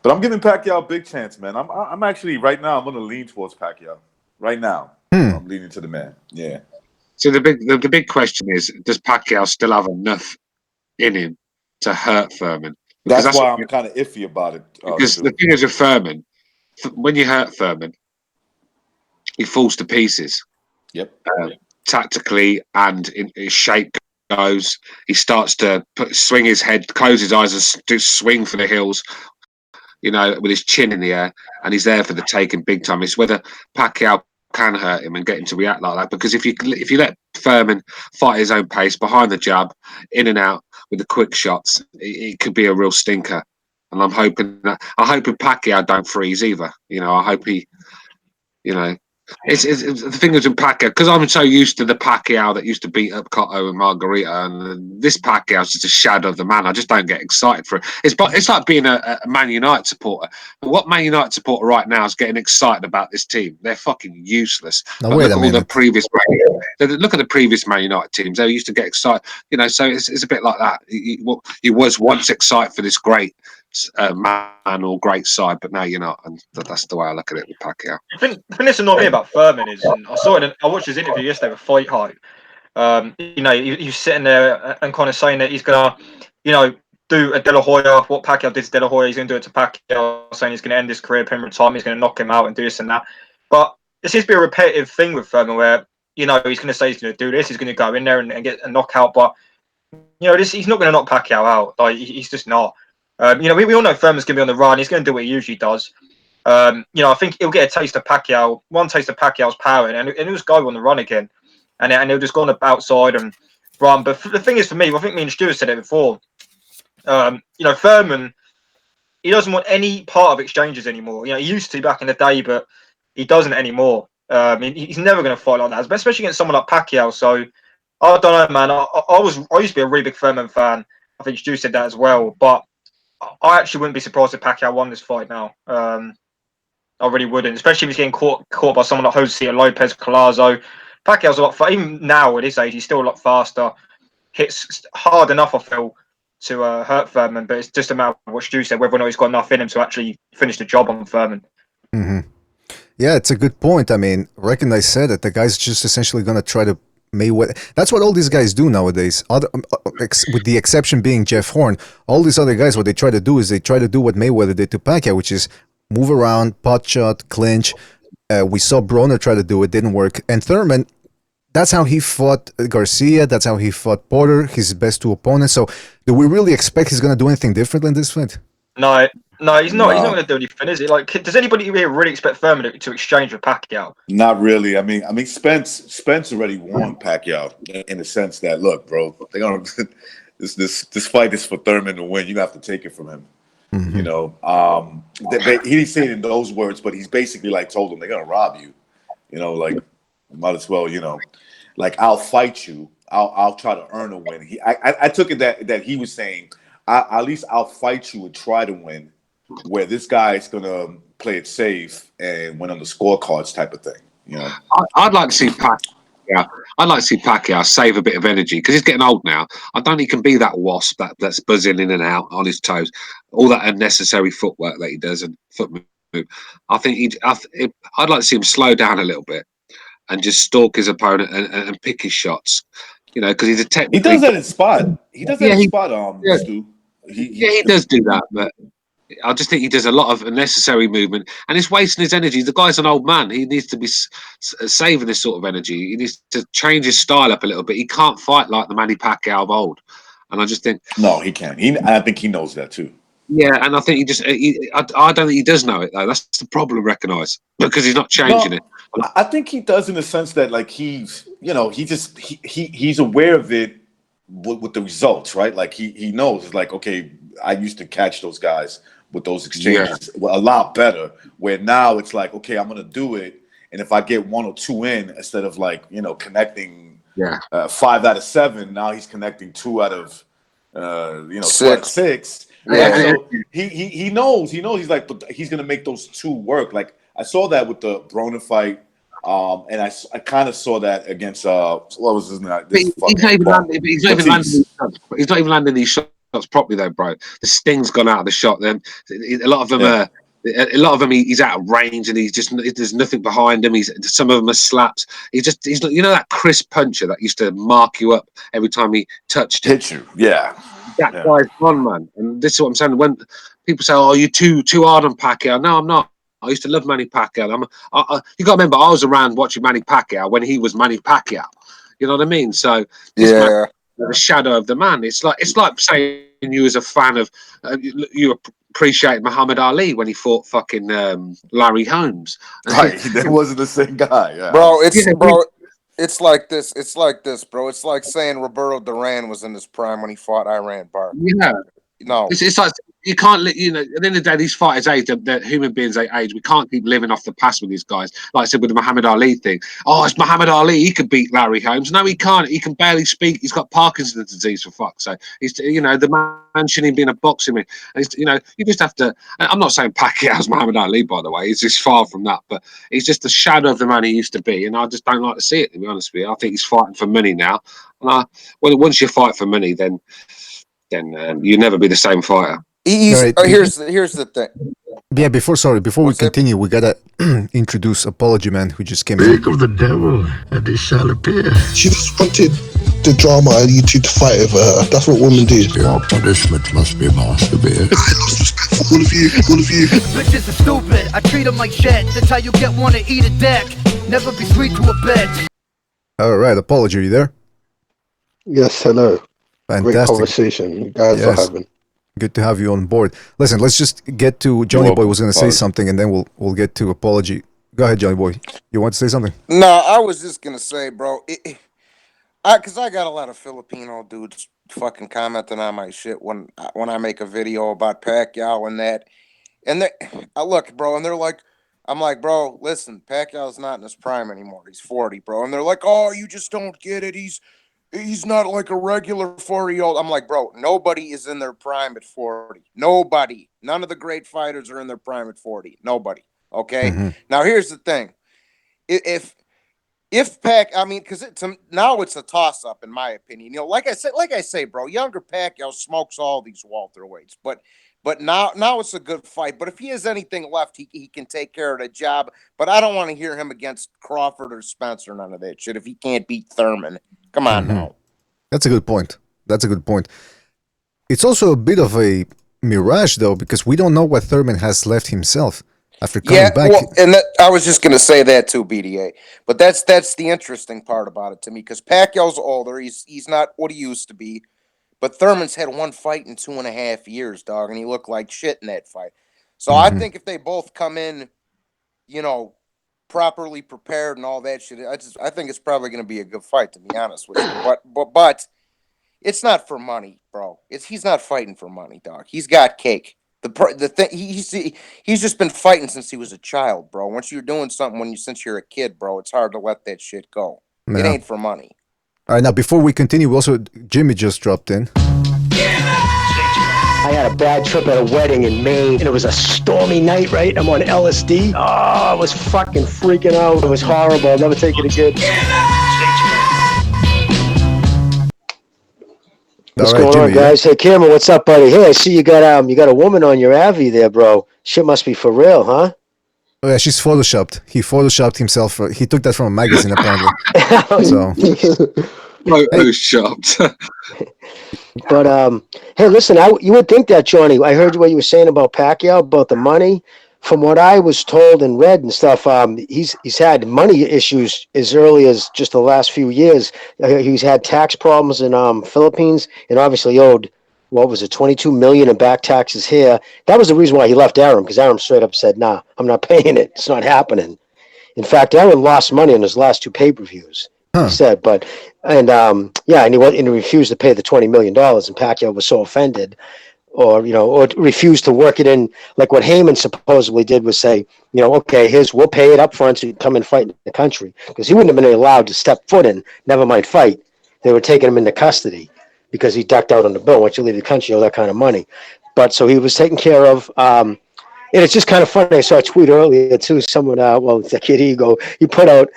But I'm giving Pacquiao a big chance, man. I'm actually right now. I'm going to lean towards Pacquiao. Right now, I'm leaning to the man. Yeah.
So the big question is: does Pacquiao still have enough in him to hurt Thurman?
That's why I'm kind of iffy about it.
Because the thing is with Thurman, when you hurt Thurman, he falls to pieces.
Yep.
Tactically and in his shape goes. He starts to swing his head, close his eyes, and do swing for the hills. With his chin in the air, and he's there for the taking big time. It's whether Pacquiao can hurt him and get him to react like that. Because if you let Thurman fight his own pace behind the jab, in and out with the quick shots, it could be a real stinker. And I'm hoping Pacquiao don't freeze either. I hope he, It's the thing is in Pacquiao, because I'm so used to the Pacquiao that used to beat up Cotto and Margarita, and this Pacquiao is just a shadow of the man. I just don't get excited for it. It's like being a Man United supporter. But what Man United supporter right now is getting excited about this team? They're fucking useless.
Now, wait a minute.
Look at the previous Man United teams. They used to get excited. So it's a bit like that. He was once excited for this great man or great side, but now you're not, and that's the way I look at it with Pacquiao.
I think the thing that's annoyed me about Thurman is, and I watched his interview yesterday with Fight Hype. He was sitting there and kind of saying that he's gonna, do a De La Hoya, what Pacquiao did to De La Hoya, he's going to do it to Pacquiao, saying he's going to end his career, pin retirement, he's going to knock him out and do this and that. But there seems to be a repetitive thing with Thurman where, you know, he's going to say he's going to do this, he's going to go in there and get a knockout, but, you know, he's not going to knock Pacquiao out. Like, he's just not. You know, we all know Thurman's going to be on the run. He's going to do what he usually does. You know, I think he'll get a taste of Pacquiao, one taste of Pacquiao's power, and he'll just go on the run again. And he'll just go on the outside and run. But the thing is, for me, I think me and Stu said it before, you know, Thurman, he doesn't want any part of exchanges anymore. You know, he used to back in the day, but he doesn't anymore. He's never going to fight like that, especially against someone like Pacquiao. So, I don't know, man. I used to be a really big Thurman fan. I think Stu said that as well. But I actually wouldn't be surprised if Pacquiao won this fight now. I really wouldn't, especially if he's getting caught by someone like Jose Lopez Collazo. Pacquiao's a lot faster. Even now at his age, he's still a lot faster. Hits hard enough, I feel, to hurt Thurman. But it's just a matter of what Stu said, whether or not he's got enough in him to actually finish the job on Thurman.
Mm-hmm. Yeah, it's a good point. I mean, Recognize said that the guy's just essentially going to try to Mayweather. That's what all these guys do nowadays. With the exception being Jeff Horn, all these other guys, what they try to do is they try to do what Mayweather did to Pacquiao, which is move around, pot shot, clinch. We saw Broner try to do it, didn't work. And Thurman, that's how he fought Garcia. That's how he fought Porter, his best two opponents. So, do we really expect he's going to do anything different in this fight?
No, he's not. He's not going to do anything, is he? Like, does anybody here really expect Thurman to exchange with Pacquiao?
Not really. I mean, Spence already won Pacquiao in the sense that, look, bro, they're gonna this fight is for Thurman to win. You have to take it from him. Mm-hmm. You know, he didn't say it in those words, but he's basically like told them they're gonna rob you. You know, like might as well. You know, like I'll fight you. I'll try to earn a win. I took it that he was saying, at least I'll fight you and try to win. Where this guy is gonna play it safe and win on the scorecards type of thing. You know,
I'd like to see Pacquiao. Yeah, I'd like to see Pacquiao save a bit of energy because he's getting old now. I don't think he can be that wasp that's buzzing in and out on his toes, all that unnecessary footwork that he does and foot move. I think I'd like to see him slow down a little bit and just stalk his opponent and pick his shots. You know, because he's a technical.
He does that in spot. He does that in spot. Stu.
He does do that, but I just think he does a lot of unnecessary movement and he's wasting his energy. The guy's an old man. He needs to be saving this sort of energy. He needs to change his style up a little bit. He can't fight like the Manny Pacquiao of old. And I just think...
No, he can't. I think he knows that too.
Yeah, and I think I don't think he does know it, though. That's the problem, recognise, because he's not changing it.
I think he does in the sense that, like, he's aware of it with the results, right? Like, he knows, like, okay, I used to catch those guys with those exchanges a lot better, where now it's like, okay, I'm going to do it. And if I get 1 or 2 in, instead of like, you know, connecting 5 out of 7, now he's connecting 2 out of, 6. Yeah. So he knows, he's like, but he's going to make those 2 work. Like I saw that with the Broner fight. And I kind of saw that against, what was his name?
He's not even landing these shots properly though, bro. The sting's gone out of the shot. Then a lot of them he's out of range and there's nothing behind him. Some of them are slaps. He's you know that crisp puncher that used to mark you up every time he touched
hit you. Yeah,
that guy's gone, man. And this is what I'm saying. When people say, "Oh, you're too hard on Pacquiao," no, I'm not. I used to love Manny Pacquiao. You got to remember, I was around watching Manny Pacquiao when he was Manny Pacquiao. You know what I mean? So the shadow of the man. It's like saying you as a fan of you appreciate Muhammad Ali when he fought fucking Larry Holmes.
Right, that wasn't the same guy. Yeah.
Bro, it's like this. It's like this, bro. It's like saying Roberto Duran was in his prime when he fought Iran Barr.
Yeah.
No,
it's like you can't. At the end of the day, these fighters' age, they're human beings' age. We can't keep living off the past with these guys. Like I said with the Muhammad Ali thing. Oh, it's Muhammad Ali. He could beat Larry Holmes. No, he can't. He can barely speak. He's got Parkinson's disease, for fuck's sake. He's, the man shouldn't be in a boxing ring. You just have to. I'm not saying Pacquiao's Muhammad Ali, by the way. He's just far from that. But he's just the shadow of the man he used to be, and I just don't like to see it. To be honest with you, I think he's fighting for money now. And once you fight for money, then you'll never be the same fighter.
Here's the thing.
Yeah, before we continue, we gotta introduce Apology Man, who just came in.
Speak of the devil, and it shall appear.
She just wanted the drama and you two to fight over her. That's what women do.
Your punishment must be more severe.
All of you.
Bitches are stupid, I treat them like shit. That's how you get one to eat a dick. Never be sweet to a bitch.
Alright, Apology, are you there?
Yes, hello.
Fantastic.
Great conversation you guys are having.
Good to have you on board. Listen, let's just get to Johnny Boy was going to say something, and then we'll get to Apology. Go ahead, Johnny Boy. You want to say something?
No, I was just gonna say, bro, because I got a lot of Filipino dudes fucking commenting on my shit when I make a video about Pacquiao and that, and they, I look, bro, and they're like, I'm like, bro, listen, Pacquiao's not in his prime anymore. He's 40, bro, and they're like, oh, you just don't get it. He's not like a regular 40-year-old. I'm like, bro, nobody is in their prime at 40. Nobody. None of the great fighters are in their prime at 40. Nobody. Okay. Now here's the thing: if I mean, because now it's a toss up in my opinion. You know, like I say, bro, younger Pacquiao smokes all these welterweights, but now it's a good fight. But if he has anything left, he can take care of the job. But I don't want to hear him against Crawford or Spencer, none of that shit. If he can't beat Thurman, come on now.
That's a good point. It's also a bit of a mirage though, because we don't know what Thurman has left himself. After coming back.
Well, and I was just going to say that too, BDA. But that's the interesting part about it to me, because Pacquiao's older. He's not what he used to be. But Thurman's had one fight in 2.5 years, dog, and he looked like shit in that fight. So I think if they both come in, you know, properly prepared and all that shit, I think it's probably going to be a good fight, to be honest with you. But it's not for money, bro. He's not fighting for money, dog. He's got cake. The thing he's just been fighting since he was a child, bro. Once you're doing something since you're a kid, bro, it's hard to let that shit go. Yeah. It ain't for money.
All right, now before we continue, also Jimmy just dropped in.
I had a bad trip at a wedding in Maine, and it was a stormy night, right? I'm on LSD. Oh, I was fucking freaking out. It was horrible. I'll never take it again. What's going on, guys? Hey, Cameron, what's up, buddy? Hey, I see you got a woman on your Avi there, bro. Shit must be for real, huh?
Oh yeah, she's photoshopped. He photoshopped himself. He took that from a magazine, apparently. So,
photoshopped.
But hey, listen, you would think that, Johnny. I heard what you were saying about Pacquiao, about the money. From what I was told and read and stuff, he's had money issues as early as just the last few years. He's had tax problems in Philippines, and obviously owed, what was it, $22 million in back taxes here. That was the reason why he left Arum, because Arum straight up said, "Nah, I'm not paying it. It's not happening." In fact, Arum lost money on his last 2 pay-per-views. He said, and he refused to pay the $20 million, and Pacquiao was so offended. Or refused to work it in, like what Heyman supposedly did was say, okay, we'll pay it up front so you can come and fight in the country, because he wouldn't have been allowed to step foot in, never mind fight. They were taking him into custody because he ducked out on the bill. Once you leave the country, you owe that kind of money. But so he was taken care of. And it's just kind of funny. I saw a tweet earlier too. Someone, the kid Ego, he put out,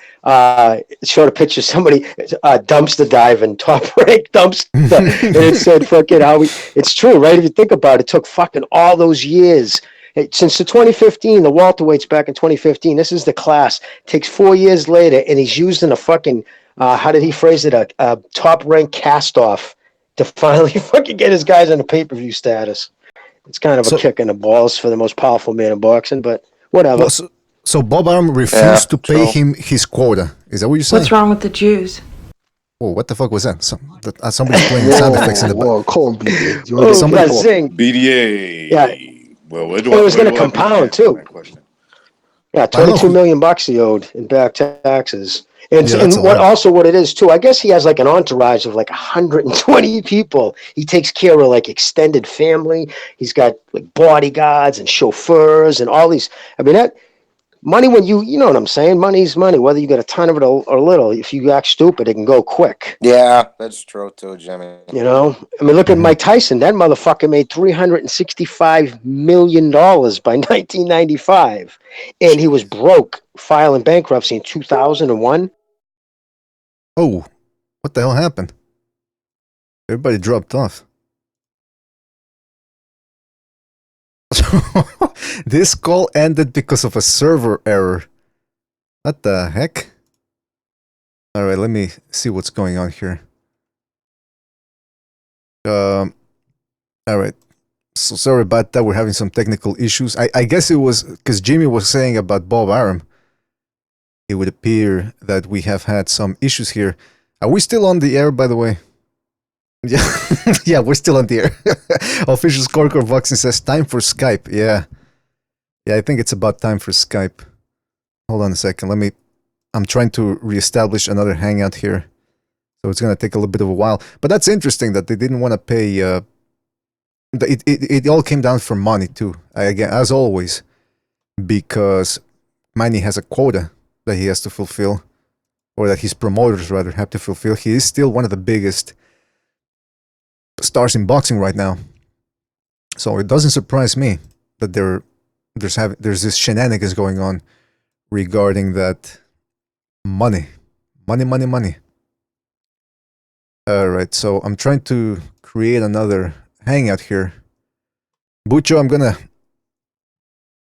showed a picture of somebody dumpster diving, top rank dumpster, and it said, "Fucking how we." It's true, right? If you think about it, it took fucking all those years since the 2015, the welterweights back in 2015. This is the class. It takes 4 years later, and he's using a fucking how did he phrase it? A top rank cast off to finally fucking get his guys on a pay-per-view status. It's kind of a kick in the balls for the most powerful man in boxing, but whatever.
Well, so Bob Arum refused to pay him his quota. Is that what you're saying?
What's wrong with the Jews?
Oh, what the fuck was that? Somebody's playing sound effects in the back.
Whoa, call him BDA.
You want somebody
sing?
BDA.
Yeah.
Well,
it was going to compound too. Yeah, $22 million he owed in back taxes. And what it is too, I guess he has like an entourage of like 120 people. He takes care of like extended family. He's got like bodyguards and chauffeurs and all these. I mean, that money, when you know what I'm saying? Money's money, whether you get a ton of it or little. If you act stupid, it can go quick.
Yeah, that's true too, Jimmy.
I mean, look at Mike Tyson. That motherfucker made $365 million by 1995. And he was broke, filing bankruptcy in 2001.
Oh, what the hell happened? Everybody dropped off. This call ended because of a server error. What the heck? Alright, let me see what's going on here. All right. So sorry about that. We're having some technical issues. I guess it was because Jimmy was saying about Bob Arum. It would appear that we have had some issues here. Are we still on the air, by the way? Yeah, yeah, we're still on the air. Official Scorecard Boxing says time for Skype. Yeah, I think it's about time for Skype. Hold on a second. I'm trying to reestablish another hangout here, so it's gonna take a little bit of a while. But that's interesting that they didn't want to pay. It all came down for money too. Again, as always, because Manny has a quota that he has to fulfill, or that his promoters rather have to fulfill. He is still one of the biggest stars in boxing right now, so it doesn't surprise me that there's this shenanigans going on regarding that money. All right, so I'm trying to create another hangout here. Bucho,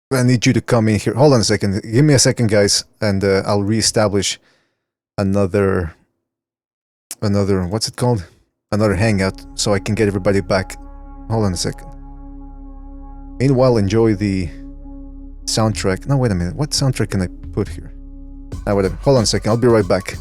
I need you to come in here. Hold on a second. Give me a second, guys, and I'll reestablish another what's it called? Another hangout, so I can get everybody back. Hold on a second. Meanwhile, enjoy the soundtrack. No, wait a minute. What soundtrack can I put here? Whatever. Hold on a second. I'll be right back.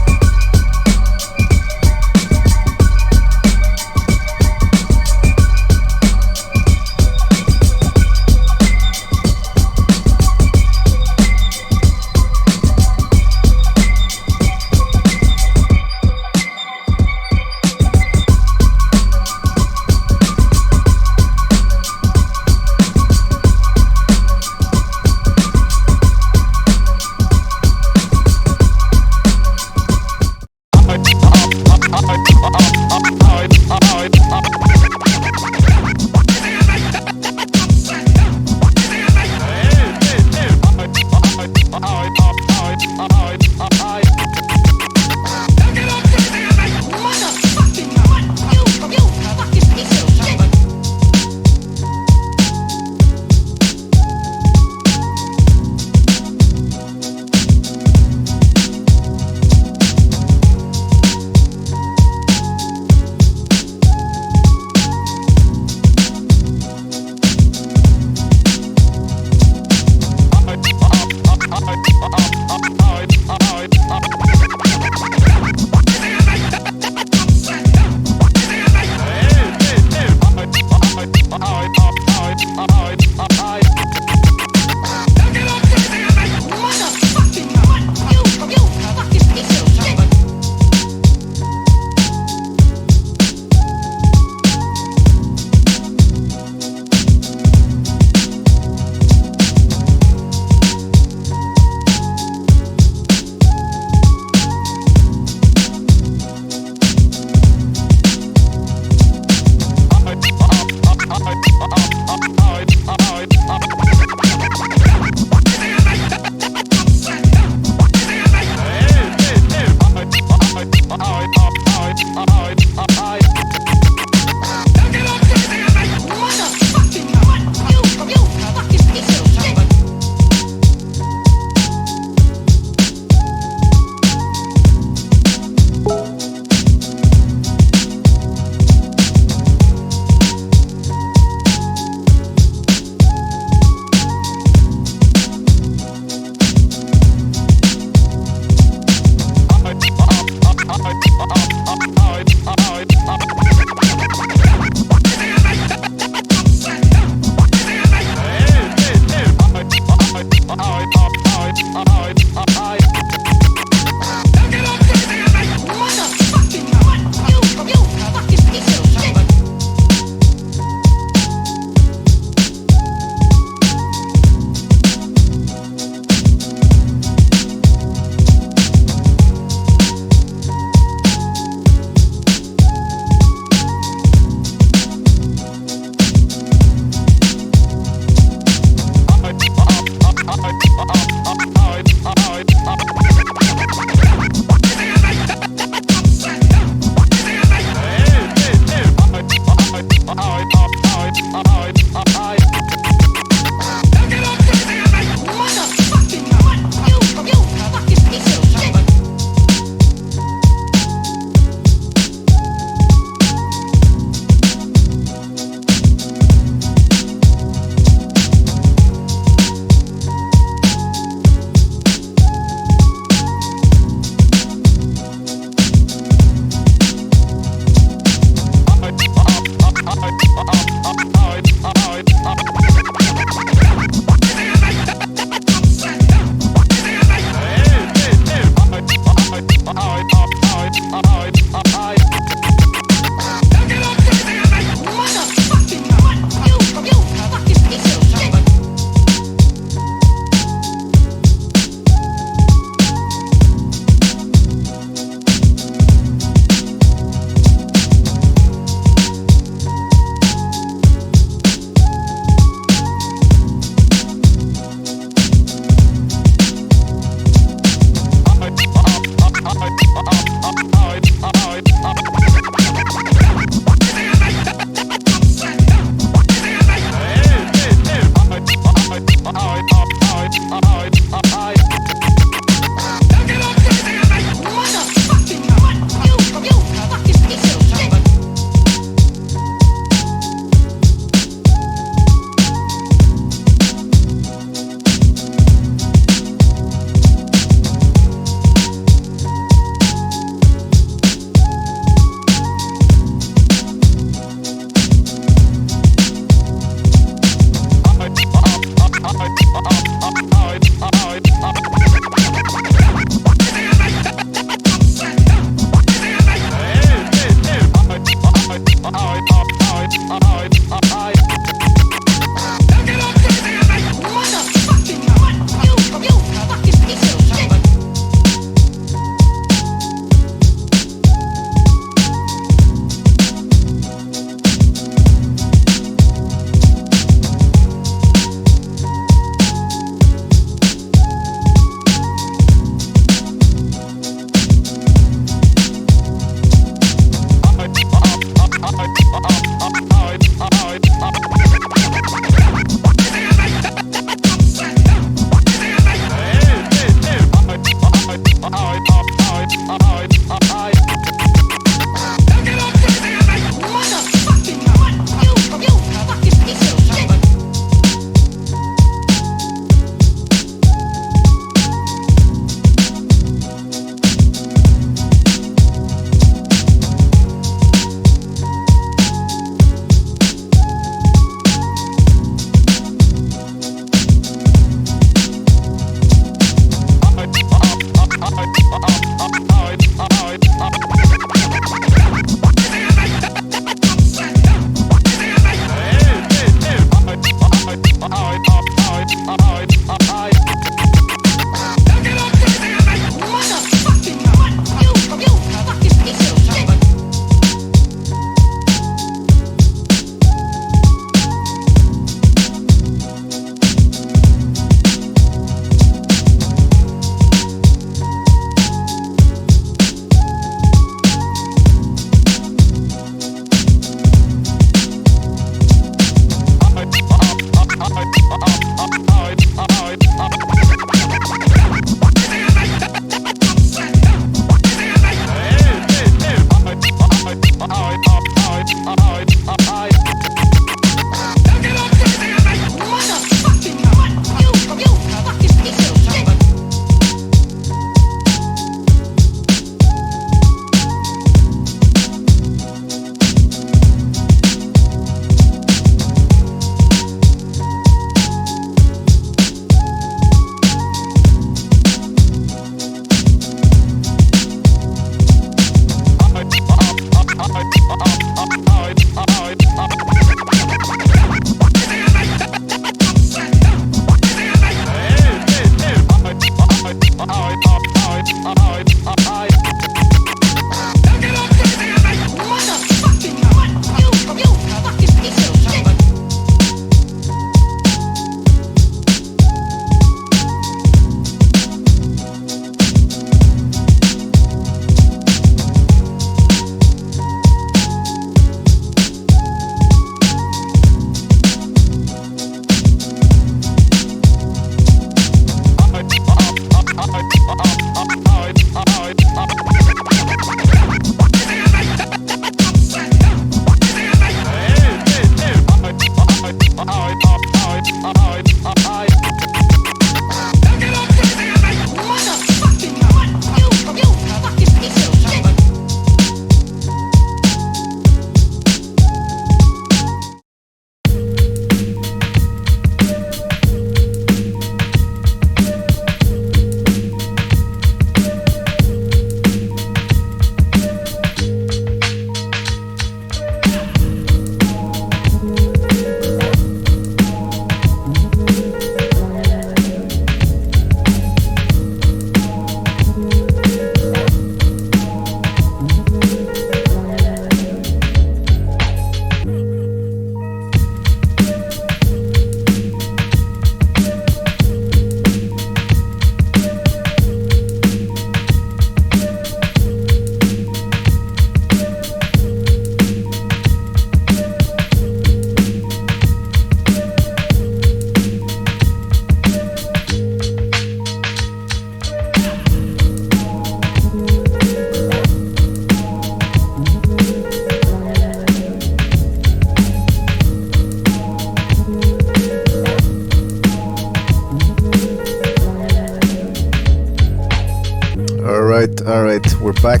All right, we're back.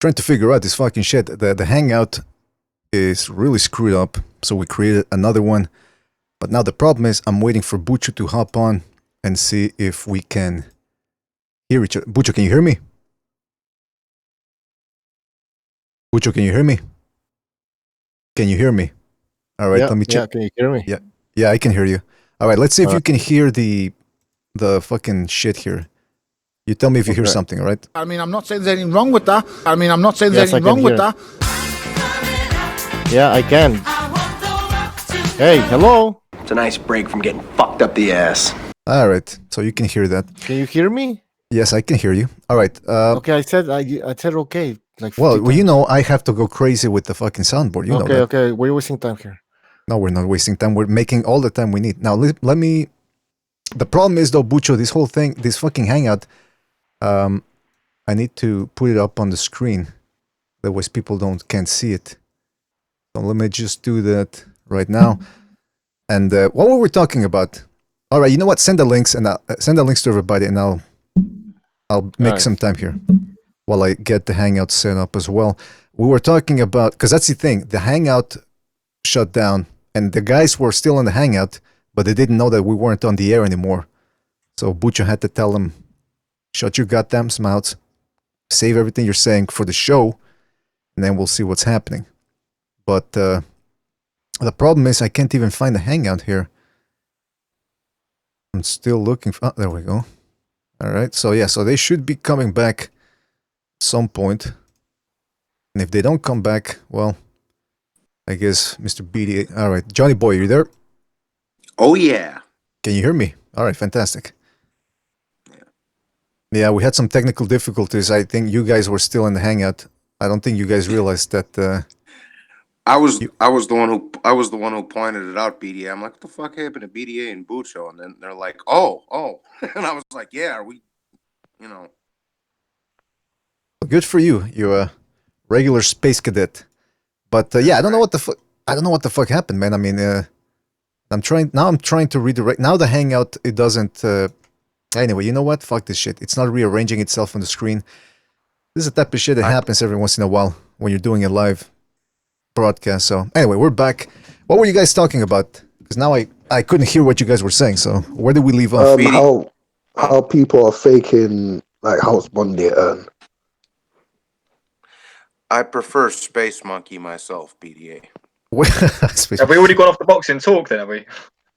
Trying to figure out this fucking shit. The hangout is really screwed up, so we created another one. But now the problem is I'm waiting for Bucho to hop on and see if we can hear each other. Bucho, can you hear me? Bucho, can you hear me? Can you hear me? All right, let me check.
Yeah, can you hear me?
Yeah, I can hear you. All right, let's see if you can hear the fucking shit here. You tell me if you hear something, all right?
I mean, I'm not saying there's anything wrong with that.
Yes, I can hear. Yeah, I can. Hey, hello.
It's a nice break from getting fucked up the ass.
All right, so you can hear that.
Can you hear me?
Yes, I can hear you. All right.
Okay, I said okay. Like
well, you know, I have to go crazy with the fucking soundboard. You know that.
Okay. We're wasting time here.
No, we're not wasting time. We're making all the time we need. Now, let me... The problem is, though, Bucho, this whole thing, this fucking hangout, I need to put it up on the screen. Otherwise, people can't see it. So let me just do that right now. And what were we talking about? All right, you know what? Send the links and send the links to everybody, and I'll make some time here while I get the hangout set up as well. We were talking about, because that's the thing, the hangout shut down, and the guys were still in the hangout, but they didn't know that we weren't on the air anymore. So Bucho had to tell them, shut your goddamn mouths, save everything you're saying for the show, and then we'll see what's happening. But the problem is I can't even find the hangout here. I'm still looking for... Oh, there we go. All right, so yeah, so they should be coming back at some point. And if they don't come back, well, I guess Mr. BDA... All right, Johnny Boy, are you there?
Oh, yeah.
Can you hear me? All right, fantastic. Yeah, we had some technical difficulties. I think you guys were still in the hangout. I don't think you guys realized that...
I was the one who pointed it out, BDA. I'm like, what the fuck happened to BDA and Bucho? And then they're like, oh. And I was like, yeah, are we, you know.
Good for you. You're a regular space cadet. But yeah, I don't know what the fuck... I don't know what the fuck happened, man. I mean, I'm trying to redirect. Now the hangout, it doesn't... Anyway, you know what? Fuck this shit. It's not rearranging itself on the screen. This is the type of shit that happens every once in a while when you're doing a live broadcast. So anyway, we're back. What were you guys talking about? Because now I couldn't hear what you guys were saying. So where did we leave off?
How people are faking like house money they earn.
I prefer Space Monkey myself, BDA.
Have we already gone off the boxing talk then, have we?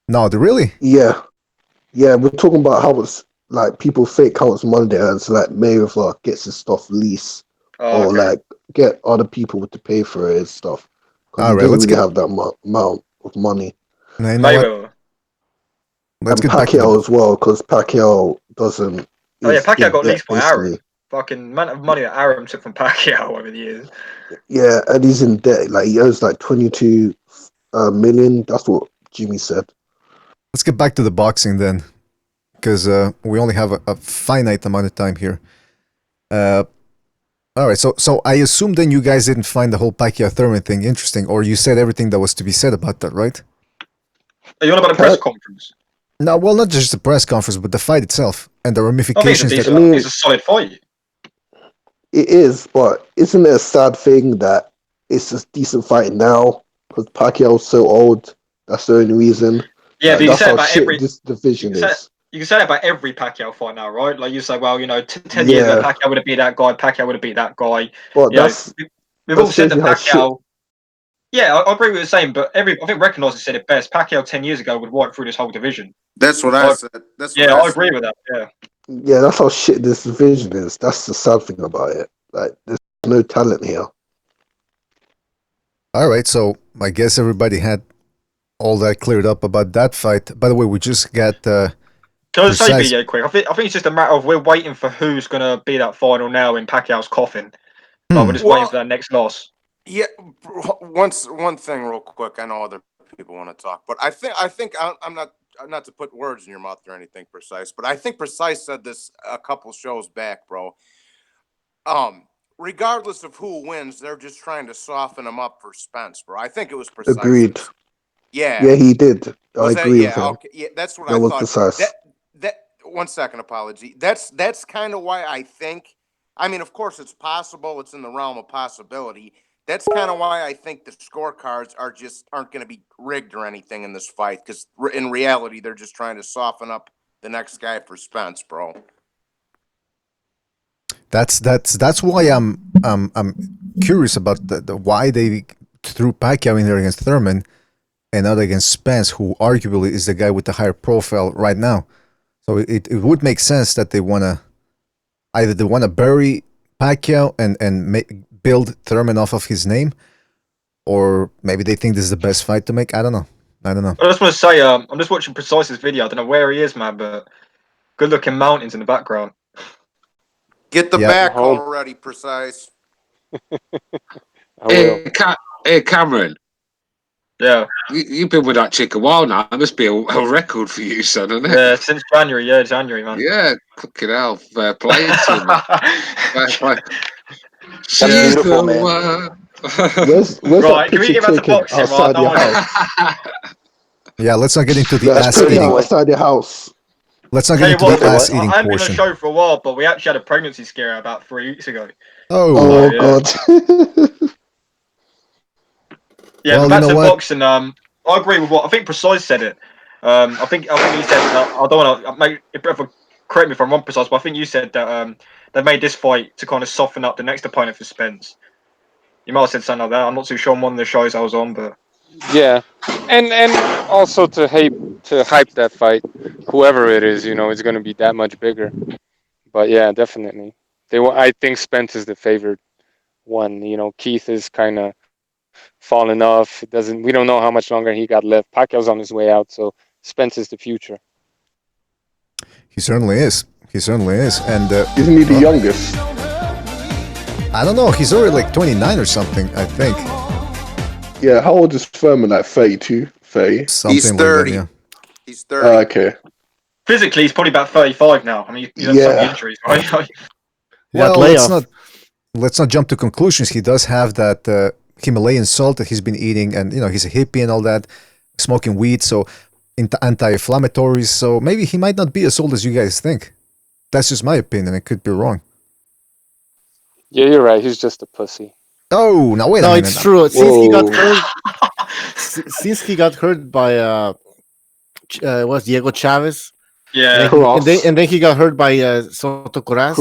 No, really?
Yeah, we're talking about how it's like people fake how much money they earn. So like Mayweather gets his stuff leased, or like get other people to pay for it and stuff.
All right, let's
have that amount of money.
Mayweather.
Let's
and
get back
Pacquiao as well, because Pacquiao doesn't.
Oh yeah, Pacquiao got leased by
basically.
Aram. Fucking amount of money that Aram took from Pacquiao over the years.
Yeah, and he's in debt. Like he owes like 22 million. That's what Jimmy said.
Let's get back to the boxing then, because we only have a finite amount of time here. All right, so I assume then you guys didn't find the whole Pacquiao Thurman thing interesting, or you said everything that was to be said about that, right?
Are you on about the press conference?
No, well, not just the press conference, but the fight itself and the
I think
ramifications.
it's
that
a solid fight.
It is, but isn't it a sad thing that it's a decent fight now because Pacquiao's so old? That's the only reason.
Yeah, but you can
that's
say
how
about
shit
every
this division is.
You can say that about every Pacquiao fight now, right? Like you say, well, 10 years ago, Pacquiao would have beat that guy. Pacquiao would have beat that guy.
But
We've all said that Pacquiao. Yeah, I agree with the same, but I think Recognizer said it best. Pacquiao 10 years ago would wipe through this whole division.
That's what I said.
I agree with that. Yeah.
Yeah, that's how shit this division is. That's the sad thing about it. Like, there's no talent here.
All right, so I guess everybody had all that cleared up about that fight. By the way, we just got.
Can I say BDA quick? I think it's just a matter of we're waiting for who's gonna be that final now in Pacquiao's coffin. Like, we're just waiting for that next loss.
Yeah, one thing real quick. I know other people want to talk, but I think I'm not to put words in your mouth or anything precise, but I think Precise said this a couple shows back, bro. Regardless of who wins, they're just trying to soften him up for Spence, bro. I think it was Precise.
Agreed.
Yeah.
Yeah, he did. I agree with him.
Okay. Yeah, that's what
that
I
was
thought.
Precise.
That 1 second apology. That's kind of why I think. I mean, of course, it's possible. It's in the realm of possibility. That's kind of why I think the scorecards aren't going to be rigged or anything in this fight, because in reality, they're just trying to soften up the next guy for Spence, bro.
That's why I'm curious about the why they threw Pacquiao in there against Thurman and not against Spence, who arguably is the guy with the higher profile right now. So it would make sense that they wanna bury Pacquiao and build Thurman off of his name, or maybe they think this is the best fight to make. I don't know.
I just want to say, I'm just watching Precise's video. I don't know where he is, man, but good looking mountains in the background.
Get the back already, Precise.
Hey, Cameron.
Yeah.
You've been with that chick a while now. It must be a record for you, son, isn't it?
Yeah, since January. Yeah, January, man.
Yeah, fucking hell. Fair play to me. Fair play.
She's beautiful, man. Where's
right, can we get back to boxing
outside your house?
Yeah, let's not get into the ass eating.
Outside your house.
Let's not get into the ass eating
I haven't been on
portion.
a show for a while, but we actually had a pregnancy scare about 3 weeks ago.
Oh
God.
Yeah, well, back to boxing. I agree with what I think Precise said it. I think he said. I don't want to make. Correct me if I'm wrong, Precise, but I think you said that they made this fight to kind of soften up the next opponent for Spence. You might have said something like that. I'm not too sure on one of the shows I was on, but
yeah, and also to hype that fight, whoever it is, it's going to be that much bigger. But yeah, definitely. I think Spence is the favored one. Keith is kind of falling off. We don't know how much longer he got left. Pacquiao's on his way out, so Spence is the future.
He certainly is. And
isn't he the youngest?
I don't know. He's already like 29 or something, I think.
Yeah, how old is Thurman? Like 32, 30?
He's 30.
Like that, yeah.
He's 30.
Okay.
Physically, he's probably about 35 now. I mean, he's had some injuries, right?
Well, let's not jump to conclusions. He does have that Himalayan salt that he's been eating, and he's a hippie and all that, smoking weed, so anti-inflammatories. So maybe he might not be as old as you guys think. That's just my opinion. I could be wrong.
Yeah, you're right. He's just a pussy.
Oh, now wait a minute.
No, it's true. Since he got hurt by was Diego Chavez.
Yeah,
and then he got hurt by Soto Coraz.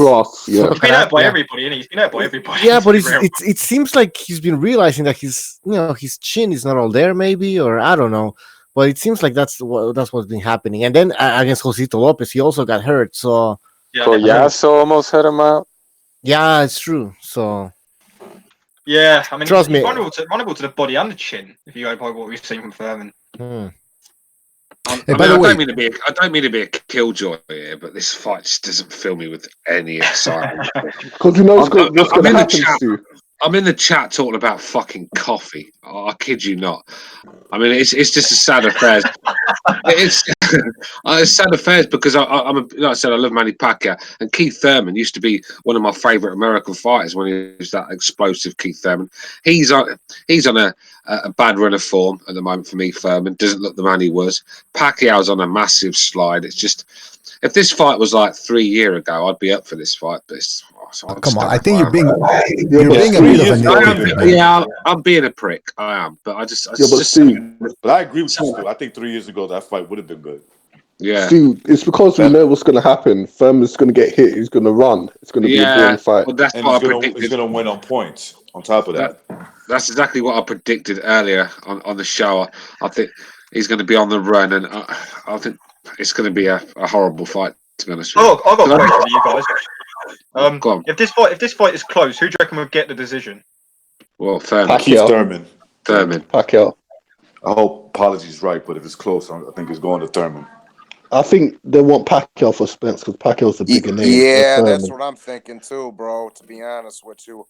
Yeah.
He's been hurt by everybody, isn't he? He's been hurt by everybody.
Yeah, but it seems like he's been realizing that his chin is not all there, maybe, or I don't know. But it seems like that's what's been happening. And then against Josito Lopez, he also got hurt. So
Collazo almost had him out.
Yeah, it's true. So
yeah, I mean,
trust me,
vulnerable to the body and the chin. If you go by what we've seen from Thurman.
I don't mean to be a killjoy here, but this fight just doesn't fill me with any excitement.
Because what's going to happen.
I'm in the chat talking about fucking coffee. I kid you not. I mean, it's just a sad affair. it's it's sad affairs because I'm like I said, I love Manny Pacquiao, and Keith Thurman used to be one of my favourite American fighters when he was that explosive. Keith Thurman, he's on a bad run of form at the moment for me. Thurman doesn't look the man he was. Pacquiao's on a massive slide. It's just, if this fight was like 3 years ago, I'd be up for this fight. But it's,
Come on, I think you're being a bit of a nitpicker, man.
yeah, I'm being a prick. I am, but I just,
but I agree with you, Stu. I think 3 years ago that fight would have been good.
Yeah.
See, it's because we know what's going to happen. Thurman's going to get hit. He's going to run. It's going to be a boring fight.
Well, that's
And
what
he's going to win on points. On top of that,
that's exactly what I predicted earlier on the show. I think he's going to be on the run, and I think it's going to be a horrible fight. To be honest with you.
I've got a question for you guys. Go on. If this fight is close, who do you reckon will get the decision?
Well, Thurman.
Keith Thurman.
Pacquiao.
I hope Apology's right, but if it's close, I think it's going to Thurman.
I think they want Pacquiao for Spence because Pacquiao's a bigger name.
Yeah, that's what I'm thinking too, bro. To be honest with you,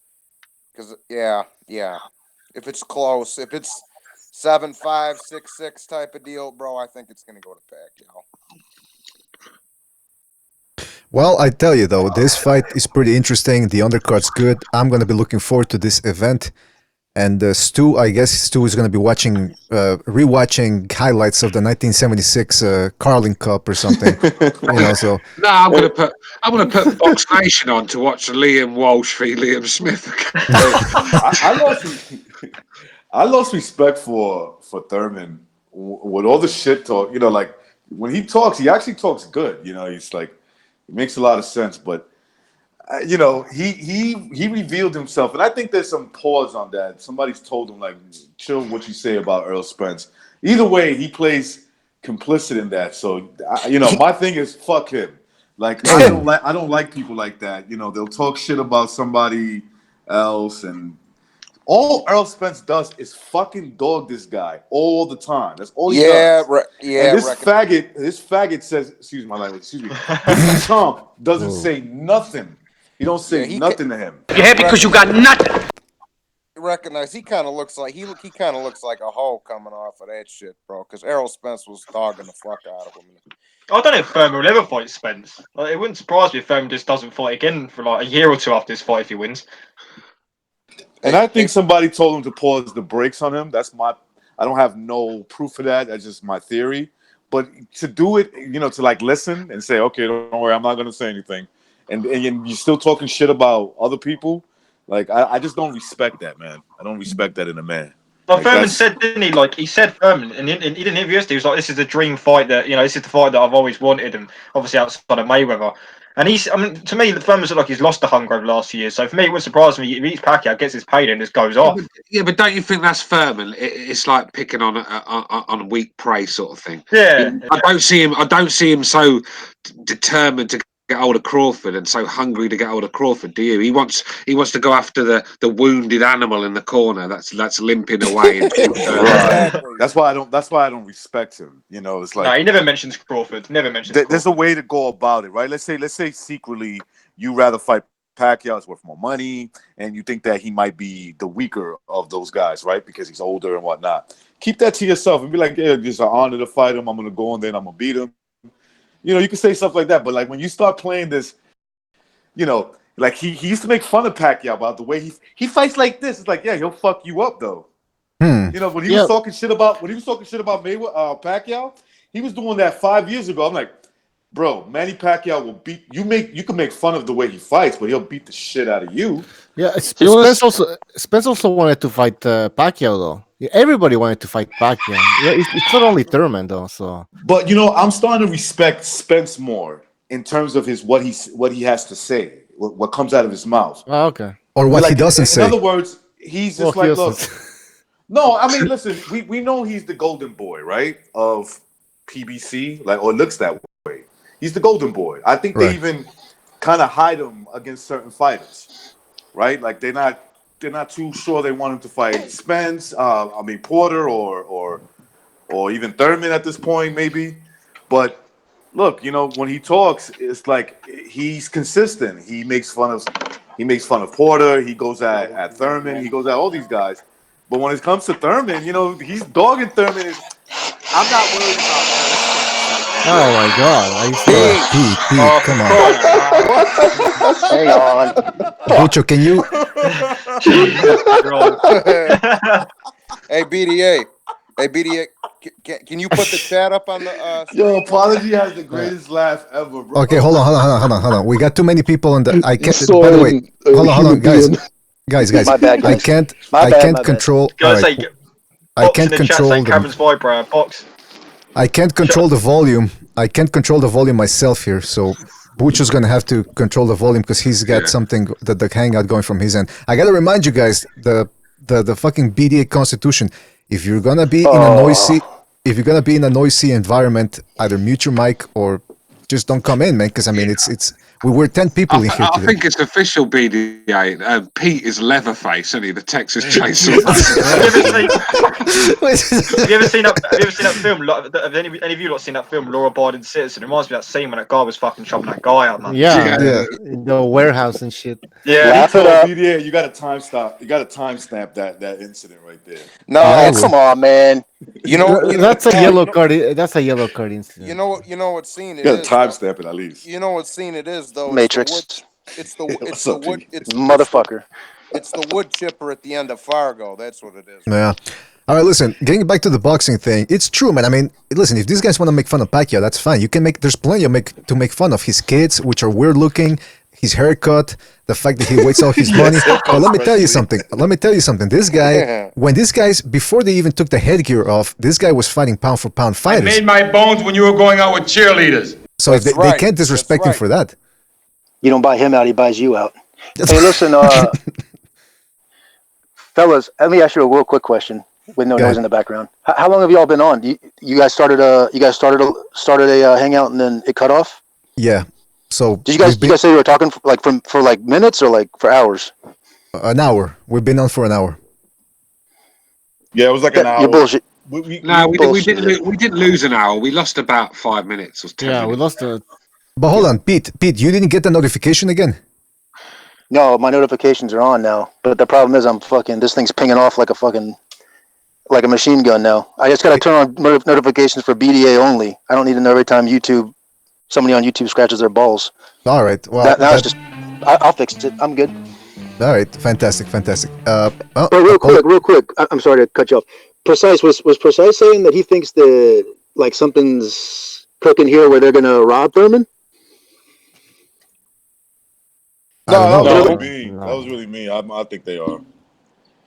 because yeah, if it's close, if it's 7-5, 6-6 type of deal, bro, I think it's gonna go to Pacquiao.
Well, I tell you though, this fight is pretty interesting. The undercard's good. I'm gonna be looking forward to this event. And Stu, I guess Stu is going to be watching, rewatching highlights of the 1976 Carling Cup or something. So
no, I'm gonna put Box Nation on to watch Liam Walsh v Liam Smith.
I lost respect for Thurman with all the shit talk. Like when he talks, he actually talks good. He's like, it makes a lot of sense, but. He revealed himself, and I think there's some pause on that. Somebody's told him like, chill what you say about Earl Spence. Either way, he plays complicit in that. So my thing is fuck him. Like I don't like people like that. They'll talk shit about somebody else, and all Earl Spence does is fucking dog this guy all the time. That's all he does. And this faggot says, excuse my language, excuse me. This chump doesn't say nothing. You don't say nothing to him.
You're happy because you got nothing.
Recognize he kind of looks like he kind of looks like a hoe coming off of that shit, bro. Because Errol Spence was dogging the fuck out of him.
I don't know if Thurman will ever fight Spence. Like, it wouldn't surprise me if Thurman just doesn't fight again for like a year or two after this fight if he wins.
And I think somebody told him to pause the brakes on him. I don't have no proof of that. That's just my theory. But to do it, to like listen and say, okay, don't worry, I'm not going to say anything. And you're still talking shit about other people. Like, I just don't respect that, man. I don't respect that in a man.
Well, Thurman said, didn't he? Like, he said, Thurman, and he didn't interview us. He was like, this is the dream fight that, this is the fight that I've always wanted. And obviously outside of Mayweather. And to me, Thurman's looked like he's lost the hunger over the last few years. So for me, it wouldn't surprise me. He beats Pacquiao, gets his paid, and just goes off.
Yeah, but don't you think that's Thurman? It's like picking on weak prey sort of thing.
Yeah.
I don't see him so determined to get hold of Crawford and so hungry to get hold of Crawford. Do you? He wants to go after the wounded animal in the corner that's limping away.
Right. That's why I don't respect him. It's like,
no, he never mentions Crawford. Never mentions.
There's a way to go about it, right? Let's say secretly you rather fight Pacquiao, it's worth more money, and you think that he might be the weaker of those guys, right? Because he's older and whatnot. Keep that to yourself and be like, yeah, it's an honor to fight him. I'm gonna go in there and I'm gonna beat him. You can say stuff like that, but like when you start playing this, like he used to make fun of Pacquiao about the way he fights like this. It's like, yeah, he'll fuck you up though. When he was talking shit about Mayweather, Pacquiao, he was doing that 5 years ago. I'm like, bro, Manny Pacquiao will beat you. You can make fun of the way he fights, but he'll beat the shit out of you.
Yeah, Spence also wanted to fight Pacquiao though. Everybody wanted to fight Pacquiao. It's not only Thurman though. So,
but I'm starting to respect Spence more in terms of what he has to say, what comes out of his mouth.
Oh, okay.
Or what he doesn't say.
In other words, he's just look. No, I mean, listen, we know he's the golden boy, right? Of PBC, or it looks that way. He's the golden boy. I think they even kind of hide him against certain fighters, right? Like they're not too sure they want him to fight Spence. Porter or even Thurman at this point, maybe. But look, when he talks, it's like he's consistent. He makes fun of Porter. He goes at Thurman. He goes at all these guys. But when it comes to Thurman, he's dogging Thurman.
I'm not worried about
Oh my God! Are you
Oh,
serious?
Pete, come on.
Hang on.
Bucho, can you?
Hey BDA, hey BDA, can you put the chat up on the
Yo,
screen?
Apology has the greatest laugh ever, bro.
Okay, hold on. We got too many people on the. I can't.
saw
By the way,
him,
hold on,
human
guys,
being.
guys.
My bad,
I
guys.
can't.
My
I
bad,
can't
my bad.
control.
Go
All
and
right.
say,
I
box in
can't
the chat
control
saying
the.
Cameron's vibrator. Box.
I can't control the volume. I can't control the volume myself here. So Bucho's gonna have to control the volume because he's got something that the hangout going from his end. I gotta remind you guys the fucking BDA constitution. If you're gonna be in a noisy environment, either mute your mic or just don't come in, man. Because I mean, it's we were 10 people in here
I
today.
think it's official BDA. Pete is Leatherface, isn't he? The Texas Chainsaw.
Have you ever seen that? Have you ever seen that film? Have any of you lot seen that film, Law Abiding Citizen? It reminds me of that scene when that guy was fucking chopping that guy out, man.
Yeah, in the warehouse and shit.
Yeah.
Laugh it up.
BDA, you got to timestamp. You got to timestamp that incident right there.
No,
Oh,
it's,
come on, man.
you know,
That's a yellow card. That's a yellow card incident.
You know what scene it
You got
is.
to timestamp it at least.
You know what scene it is though.
Matrix.
It's the
What's up,
wood.
Pete?
Motherfucker.
It's the wood chipper at the end of Fargo. That's what it is.
Yeah. All right, listen, getting back to the boxing thing, it's true, man. I mean, listen, if these guys want to make fun of Pacquiao, that's fine. You can there's plenty to make fun of his kids, which are weird looking, his haircut, the fact that he wastes all his money. But let me tell you something. This guy, before they even took the headgear off, this guy was fighting pound for pound fighters.
I made my bones when you were going out with cheerleaders.
So they can't disrespect him for that.
You don't buy him out, he buys you out. Hey, listen, fellas, let me ask you a real quick question with no noise in the background. How long have y'all been on? You guys started a hangout and then it cut off?
Yeah. So
did you guys say you were talking for minutes or like for hours?
An hour. We've been on for an hour.
Yeah, it was like an hour.
You're bullshit.
We didn't lose an hour. We lost about 5 minutes or 10 minutes.
We lost a.
But hold on, Pete, you didn't get the notification again?
No, my notifications are on now. But the problem is this thing's pinging off like a machine gun now. I just gotta turn on notifications for BDA only. I don't need to know every time somebody on YouTube scratches their balls.
All right. Well,
it's just I'll fix it. I'm good.
All right. Fantastic.
But real quick. I'm sorry to cut you off. Precise was Precise saying that he thinks something's cooking here where they're gonna rob Thurman?
No, that was really me. I think they are.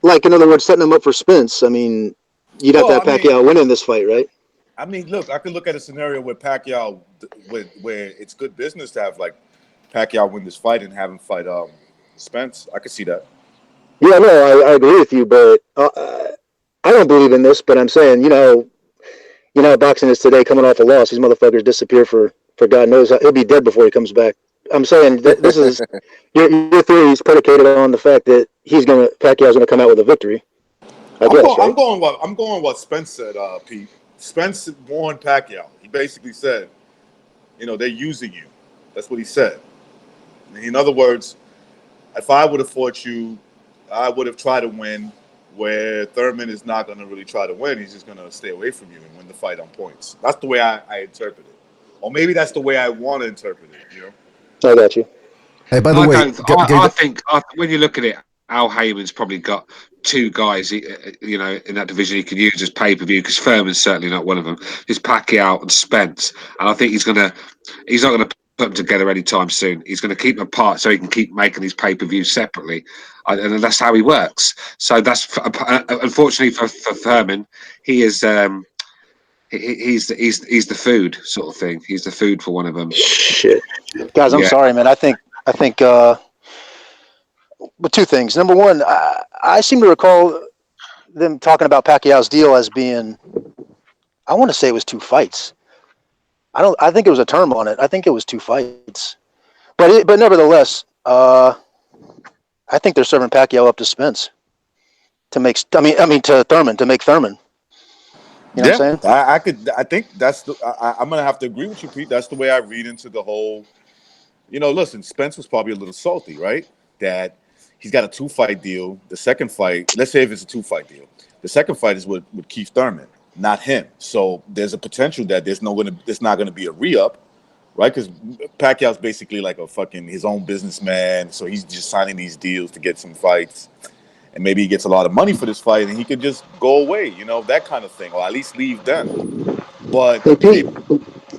Like, in other words, setting him up for Spence. I mean, you'd have to have Pacquiao winning this fight, right?
I mean, look, I could look at a scenario where Pacquiao, where it's good business to have like Pacquiao win this fight and have him fight Spence. I could see that.
Yeah, no, I agree with you, but I don't believe in this. But I'm saying, you know how boxing is today. Coming off a loss, these motherfuckers disappear for God knows he'll be dead before he comes back. I'm saying that this is your theory is predicated on the fact that Pacquiao's gonna come out with a victory. I'm
going what Spence said, Pete. Spence warned Pacquiao. He basically said, they're using you. That's what he said. In other words, if I would have fought you, I would have tried to win. Where Thurman is not going to really try to win, he's just going to stay away from you and win the fight on points. That's the way I interpret it, or maybe that's the way I want to interpret it.
I got you.
Hey, by the way,
I think when you look at it, Al Heyman's probably got two guys, in that division he can use as pay-per-view, because Thurman's certainly not one of them. It's Pacquiao and Spence, and I think he's not going to put them together anytime soon. He's going to keep them apart so he can keep making these pay-per-views separately, and that's how he works. So that's unfortunately for Thurman, he is. He's the food sort of thing. He's the food for one of them.
Shit, guys, I'm sorry, man. I think. But two things. Number one, I seem to recall them talking about Pacquiao's deal as being, I want to say it was 2 fights. I think it was a term on it. I think it was 2 fights. But nevertheless, I think they're serving Pacquiao up to Spence to Thurman to make Thurman. You know what I'm saying?
I think that's I'm gonna have to agree with you, Pete. That's the way I read into the whole. Listen, Spence was probably a little salty, right? That he's got a 2-fight deal. The second fight, let's say if it's a 2-fight deal, the second fight is with Keith Thurman. not him. So there's a potential that there's not going to be a re-up, right? Because Pacquiao's basically like a fucking his own businessman, so he's just signing these deals to get some fights, and maybe he gets a lot of money for this fight, and he could just go away, that kind of thing, or at least leave then. But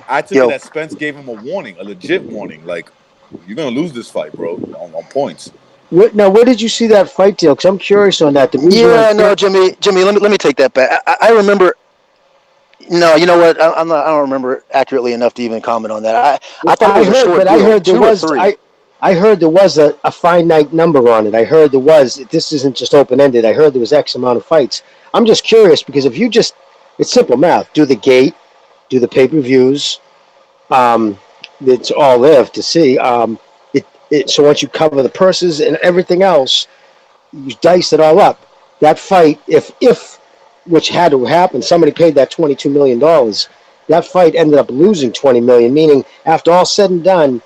I took it that Spence gave him a warning, a legit warning, like you're gonna lose this fight, bro, on points.
Now, where did you see that fight deal? Because I'm curious on that.
Jimmy, let me take that back. I remember. No, you know what? I don't remember accurately enough to even comment on that. I thought it was a short deal.
I heard there
2
was.
or 3.
I heard there was a finite number on it. I heard there was. This isn't just open ended. I heard there was X amount of fights. I'm just curious because if you just, it's simple math. Do the gate, do the pay-per-views. It's all there to see. So once you cover the purses and everything else, you dice it all up. That fight, if which had to happen, somebody paid that $22 million. That fight ended up losing $20 million, meaning after all said and done,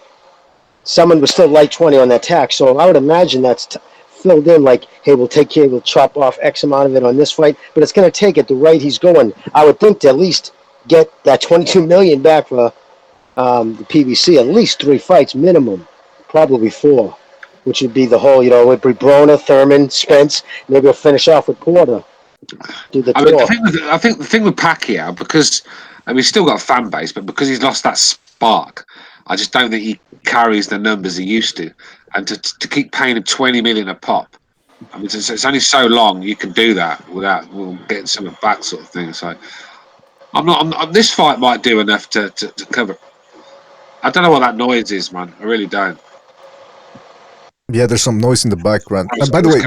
someone was still light 20 on that tax. So I would imagine that's filled in like, hey, we'll chop off X amount of it on this fight, but it's going to take at the rate he's going. I would think to at least get that $22 million back for the PBC, at least 3 fights minimum, probably 4, which would be the whole, would be Broner, Thurman, Spence. Maybe we'll finish off with Porter.
I think the thing with Pacquiao, because he's still got a fan base, but because he's lost that spark, I just don't think he carries the numbers he used to. And to keep paying him $20 million a pop, it's only so long you can do that without getting something back, sort of thing. So this fight might do enough to cover. I don't know what that noise is, man. I really don't.
Yeah, there's some noise in the background. By the way,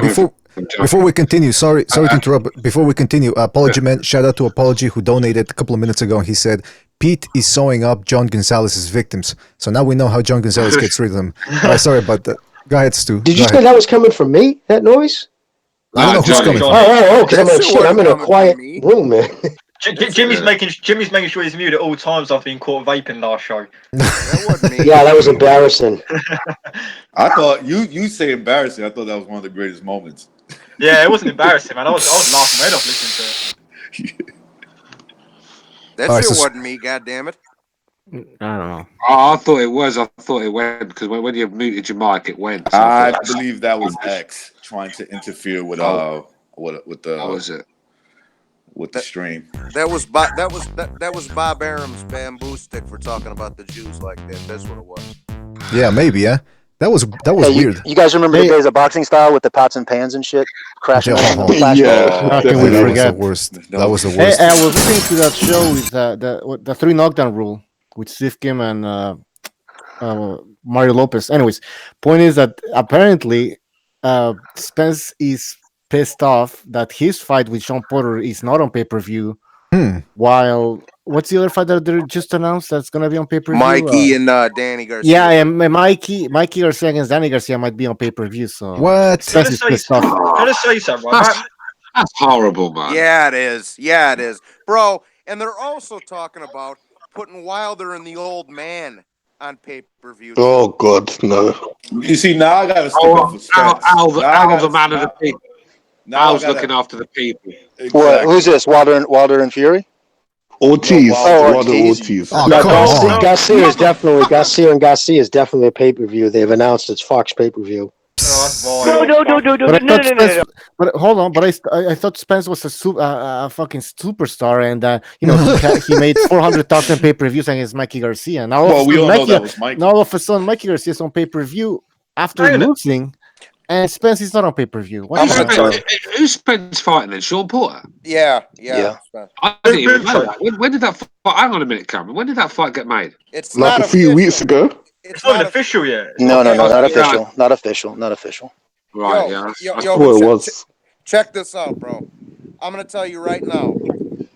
before we continue, sorry to interrupt. Before we continue, Apology Man, shout out to Apology who donated a couple of minutes ago. He said Pete is sewing up John Gonzalez's victims. So now we know how John Gonzalez gets rid of them. Sorry about that. Go ahead, Stu.
Did you say that was coming from me? That noise?
I don't know who's coming from.
Because I'm like, shit, I'm in a quiet room, man.
Jimmy's making sure he's muted at all times after being caught vaping last show.
Yeah, that was embarrassing.
I thought you say embarrassing. I thought that was one of the greatest moments.
Yeah, it wasn't embarrassing, man. I was laughing my head off listening to it.
That shit wasn't me, goddammit.
I don't know.
Oh, I thought it was. I thought it went because when you muted your mic, it went. So
I believe that was X trying to interfere with with the.
How was it?
With the stream.
That was Bob Arum's bamboo stick for talking about the Jews like that. That's what it was.
Yeah, maybe. Yeah, that was weird.
You guys remember the days of Boxing Style with the pots and pans and shit crashing?
How can we forget? That was the worst.
Hey, I was listening to that show with the 3 knockdown rule with Steve Kim and Mario Lopez. Anyways, point is that apparently Spence is pissed off that his fight with Sean Porter is not on pay-per-view. While what's the other fight that they just announced that's gonna be on pay-per-view?
Mikey and Danny Garcia.
Yeah, and Mikey Garcia against Danny Garcia might be on pay-per-view. So
what?
Spence is pissed off.
Can I say something? Right?
That's horrible, man.
Yeah, it is. Yeah, it is, bro. And they're also talking about putting Wilder and the Old Man on pay-per-view.
Oh God, no.
You see, now I gotta stick up for Spence.
Al the man of the people. Al's looking after the people.
Exactly.
What? Who's this? Wilder and Fury?
Ortiz.
Ortiz.
Garcia and Garcia is definitely a pay-per-view. They've announced it's Fox pay-per-view.
No. But hold on, but I thought Spence was a fucking superstar, and he made 400,000 pay-per-views against Mikey Garcia. Now,
we all know that was Mikey.
Now all of a sudden, Mikey Garcia is on pay-per-view after losing, and Spence is not on pay-per-view.
Who's Spence fighting then? Sean Porter?
Yeah.
I didn't even know that. When did that fight? Hang on a minute, Cameron. When did that fight get made?
It's
like a few weeks ago.
It's not official yet.
No, not official. Not official.
Right,
Yo, check this out, bro. I'm gonna tell you right now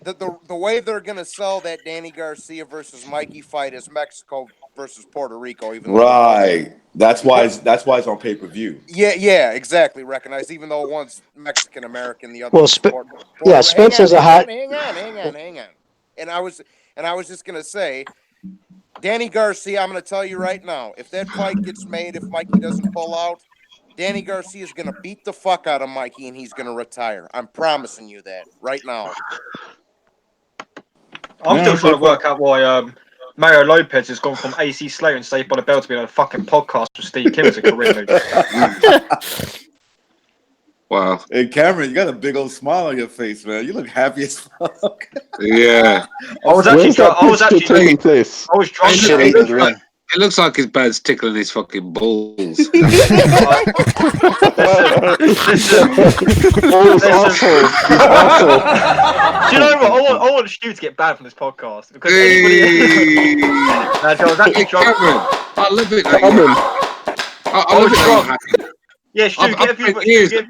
that the way they're gonna sell that Danny Garcia versus Mikey fight is Mexico versus Puerto Rico.
Right. That's why it's on pay-per-view.
Yeah, exactly. Recognized, even though one's Mexican American, the other.
Well, Spencer's a hot.
Hang on. And I was just gonna say, Danny Garcia. I'm gonna tell you right now, if that fight gets made, if Mikey doesn't pull out, Danny Garcia is gonna beat the fuck out of Mikey, and he's gonna retire. I'm promising you that right now.
I'm still trying to work out why Mario Lopez has gone from AC Slater and Saved by the Bell to being on a fucking podcast with Steve Kim as a career move.
Wow.
Hey, Cameron, you got a big old smile on your face, man. You look happy as fuck.
Yeah.
I was actually
taking place?
I was drunk.
It looks like his bad's tickling his fucking balls.
Listen, do you know what? I want Stu to get banned from this podcast because anybody. Nah, Joe, I was actually drunk.
I love it.
I was drunk. Yeah, Stu, get a few.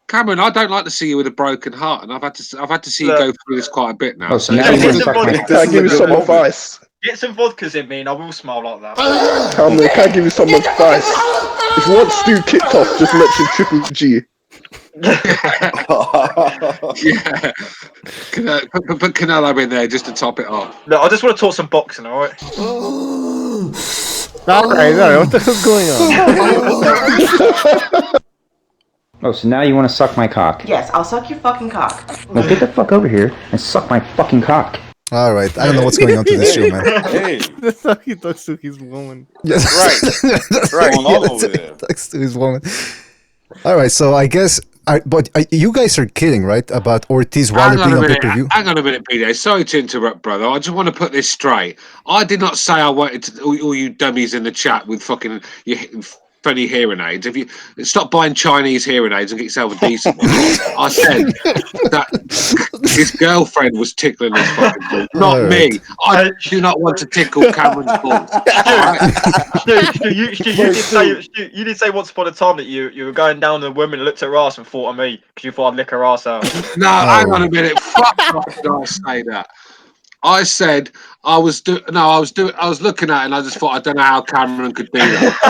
Cameron, I don't like to see you with a broken heart, and I've had to see you go through this quite a bit now.
Oh, so now can I give you some advice?
Get some vodkas in me, and I will smile like that.
Cameron, can I give you some advice? If you want Stu kicked off, just mention Triple G.
Yeah. Put Canelo in there just to top it off.
No, I just want to talk some boxing, all right?
All right. What the hell's going on?
Oh, so now you want to suck my cock?
Yes, I'll suck your fucking cock.
Well, get the fuck over here and suck my fucking cock.
All right, I don't know what's going on to this show, man.
Hey,
That's how he talks to his woman.
Yes.
right. Going on over there.
Talks to his woman. All right, so I guess, but you guys are kidding, right? About Ortiz Wilder being on pay-per-view?
Hang on a minute, BDA. Sorry to interrupt, brother. I just want to put this straight. I did not say I wanted to, all you dummies in the chat with fucking your funny hearing aids. If you stop buying Chinese hearing aids and get yourself a decent one. I said that his girlfriend was tickling his fucking balls, not me. I do not want to tickle Cameron's balls.
You did say once upon a time that you were going down the woman and looked at her ass and thought of me because you thought I'd lick her ass out.
No, hang on a minute. Fuck, did I say that? I said I was looking at it and I just thought I don't know how Cameron could do that.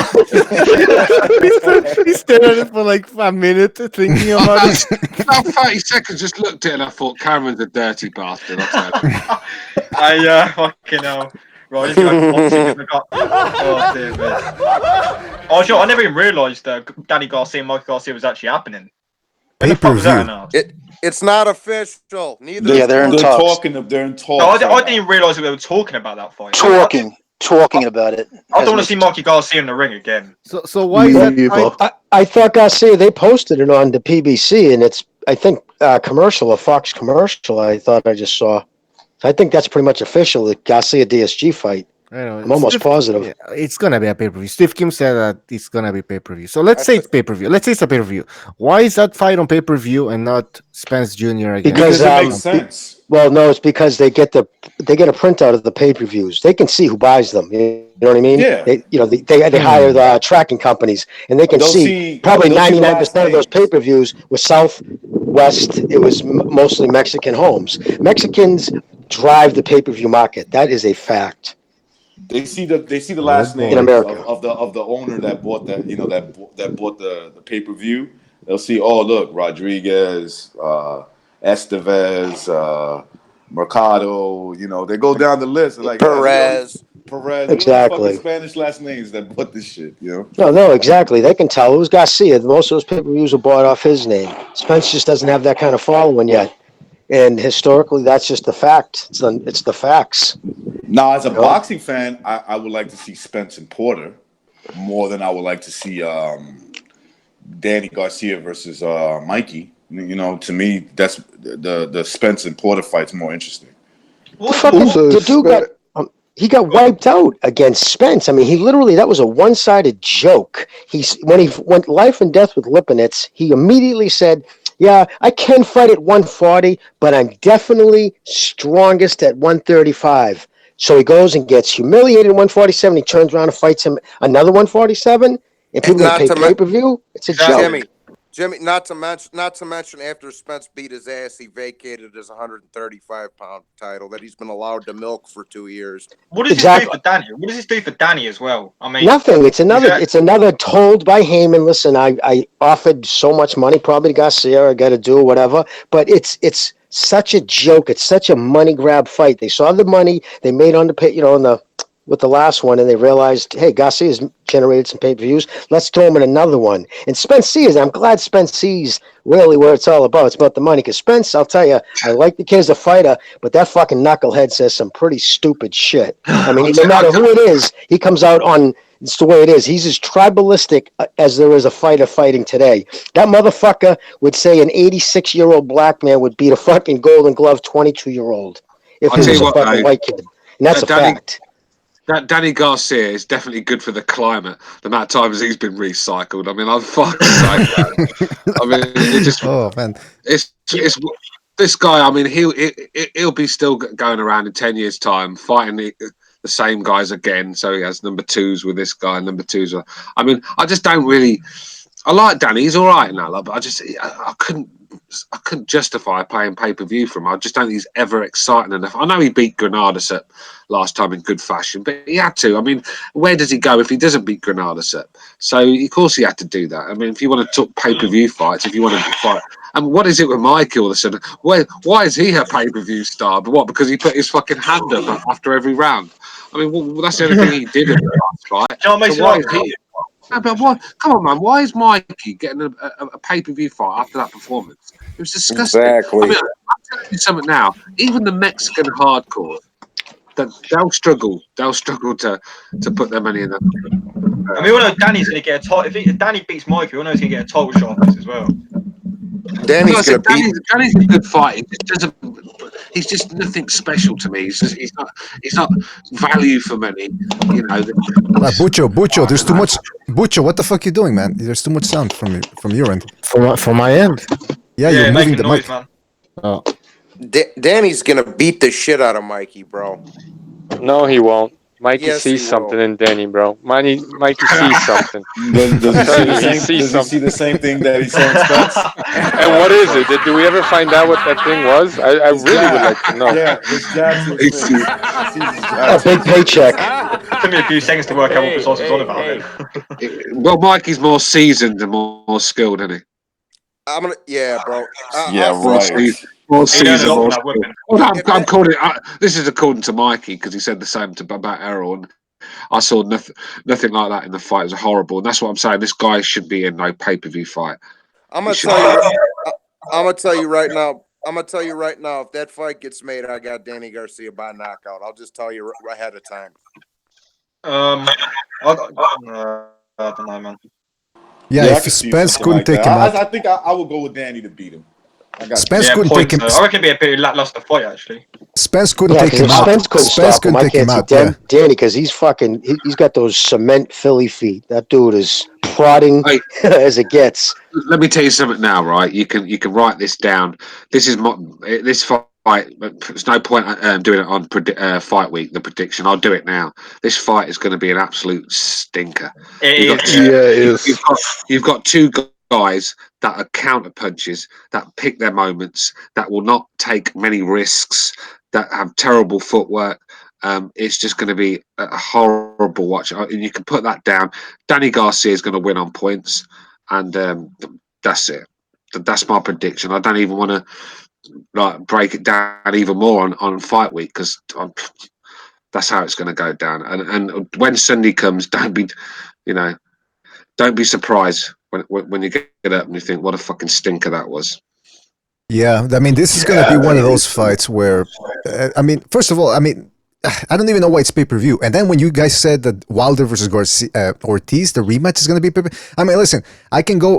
He stared at it for like a minute thinking about it.
About 30 seconds, just looked at it and I thought Cameron's a dirty bastard.
I fucking hell. Right, oh dear me. Oh sure, I never even realised Danny Garcia and Michael Garcia was actually happening.
Pay-per-view.
It's not official. Neither.
Yeah, they're in talks.
They're in talks.
No, I didn't even realise that they were talking about that fight.
Talking about it.
I don't want to see Mikey Garcia in the ring again.
So why is that?
I thought Garcia, they posted it on the PBC, and it's, I think, a Fox commercial I thought I just saw. So I think that's pretty much official, the Garcia DSG fight. I'm almost positive.
Yeah, it's going to be a pay-per-view. Steve Kim said that it's going to be pay-per-view. So let's say it's pay-per-view. Let's say it's a pay-per-view. Why is that fight on pay-per-view and not Spence Jr. again?
Because it makes sense.
Well, no, it's because they get a printout of the pay-per-views. They can see who buys them. You know what I mean?
Yeah.
They hire the tracking companies, and they can see probably 99% of those pay-per-views were Southwest. It was mostly Mexican homes. Mexicans drive the pay-per-view market. That is a fact.
They see the last name
in America
of the owner that bought that that bought the pay-per-view. They'll see, oh look, Rodriguez, Estevez, Mercado. They go down the list like
Perez.
Exactly.
Spanish last names that bought this shit.
No, exactly. They can tell who's Garcia. Most of those pay-per-views are bought off his name. Spence just doesn't have that kind of following yet. And historically, that's just the fact. It's the facts.
Now, as a boxing fan, I would like to see Spence and Porter more than I would like to see Danny Garcia versus Mikey. To me, that's the Spence and Porter fight's more interesting.
The dude got wiped out against Spence. I mean, that was a one-sided joke. When he went life and death with Lipinets, he immediately said, yeah, I can fight at 140, but I'm definitely strongest at 135. So he goes and gets humiliated at 147. He turns around and fights him another 147, and people pay pay-per-view. It's a joke.
Jimmy, not to mention, after Spence beat his ass, he vacated his 135-pound title that he's been allowed to milk for 2 years.
What does this do for Danny? What does this do for Danny as well? I mean,
nothing. It's another told by Heyman. Listen, I offered so much money, probably to Garcia. I got to do whatever, but it's such a joke. It's such a money grab fight. They saw the money they made on the pay, on the with the last one, and they realized, hey, Garcia's generated some pay-per-views. Let's throw him in another one. And Spence sees. I'm glad Spence sees really where it's all about. It's about the money. Because Spence, I'll tell you, I like the kid as a fighter, but that fucking knucklehead says some pretty stupid shit. I mean, no matter who it is, he comes out on. It's the way it is. He's as tribalistic as there is a fighter fighting today. That motherfucker would say an 86-year-old black man would beat a fucking Golden Glove 22-year-old if he was a fucking white kid. And that's a fact.
That Danny Garcia is definitely good for the climate. The amount of times he's been recycled. I mean, I'm fucking saying. I mean, it just.
Oh man,
it's this guy. I mean, he'll be still going around in 10 years' time fighting the same guys again. So he has number twos with this guy, number twos. I mean, I just don't really. I like Danny. He's all right now, but I couldn't justify paying pay-per-view for him. I just don't think he's ever exciting enough. I know he beat Granadas at last time in good fashion, but he had to. I mean, where does he go if he doesn't beat Granadas at? So of course he had to do that. I mean, if you want to talk pay-per-view fights, if you want to fight, and what is it with Mikey all of a sudden? Why is he a pay-per-view star? But what? Because he put his fucking hand up after every round. I mean, well, that's the only thing he did in the last fight.
John makes
so why is he? No, but why? Come on, man. Why is Mikey getting a pay-per-view fight after that performance? It was disgusting.
Exactly.
I mean, I'm telling you something now. Even the Mexican hardcore, they'll struggle. They'll struggle to put their money in that.
I mean, we all know Danny's going to get a title. If Danny beats Mikey, we all know he's going to get a title shot on this as well.
Danny's a good fight. He's just nothing special to me. He's not value for money. You know.
Bucho, there's too much. Bucho, what the fuck you doing, man? There's too much sound from your end.
From my end.
Yeah, you're moving the
noise,
mic.
Man.
Oh.
Danny's gonna beat the shit out of Mikey, bro.
No, he won't. Mikey
Yes, he
sees something
will.
in Danny, bro. Mikey sees something.
Does he see the same thing that he saw in Spence?
And what is it? Do we ever find out what that thing was? I really would like to know.
Yeah, his jab to his face.
A big paycheck.
It took me a few seconds to work out what Precis was on about it.
Well, Mikey's more seasoned and more skilled, isn't he?
Bro.
More seasoned, more skilled. Well, I'm calling it. This is according to Mikey because he said the same about Errol. And I saw nothing like that in the fight. It was horrible, and that's what I'm saying. This guy should be in no pay-per-view fight.
I'm gonna tell you right now. If that fight gets made, I got Danny Garcia by knockout. I'll just tell you ahead of time.
I don't know, man.
Yeah, if Spence couldn't take him out,
I think I would go with Danny to beat him.
Spence couldn't take him.
I reckon it'd be a pretty lackluster fight, actually.
Spence couldn't take him out.
Spence couldn't take him out. Danny, because he's fucking. He's got those cement Philly feet. That dude is prodding as it gets.
Let me tell you something now, right? You can write this down. This fight. There's no point doing it on fight week. The prediction. I'll do it now. This fight is going to be an absolute stinker.
It is.
You've got two guys that are counter punches, that pick their moments, that will not take many risks, that have terrible footwork. It's just going to be a horrible watch. And you can put that down. Danny Garcia is going to win on points, and that's it. That's my prediction. I don't even want to break it down even more on fight week because that's how it's going to go down. And when Sunday comes, don't be surprised when you get up and you think, what a fucking stinker that was.
Yeah, I mean, this is going to be one of those fights where, I mean, first of all, I mean, I don't even know why it's pay-per-view. And then when you guys said that Wilder versus Ortiz, the rematch is going to be pay-per-view. I mean, listen, I can go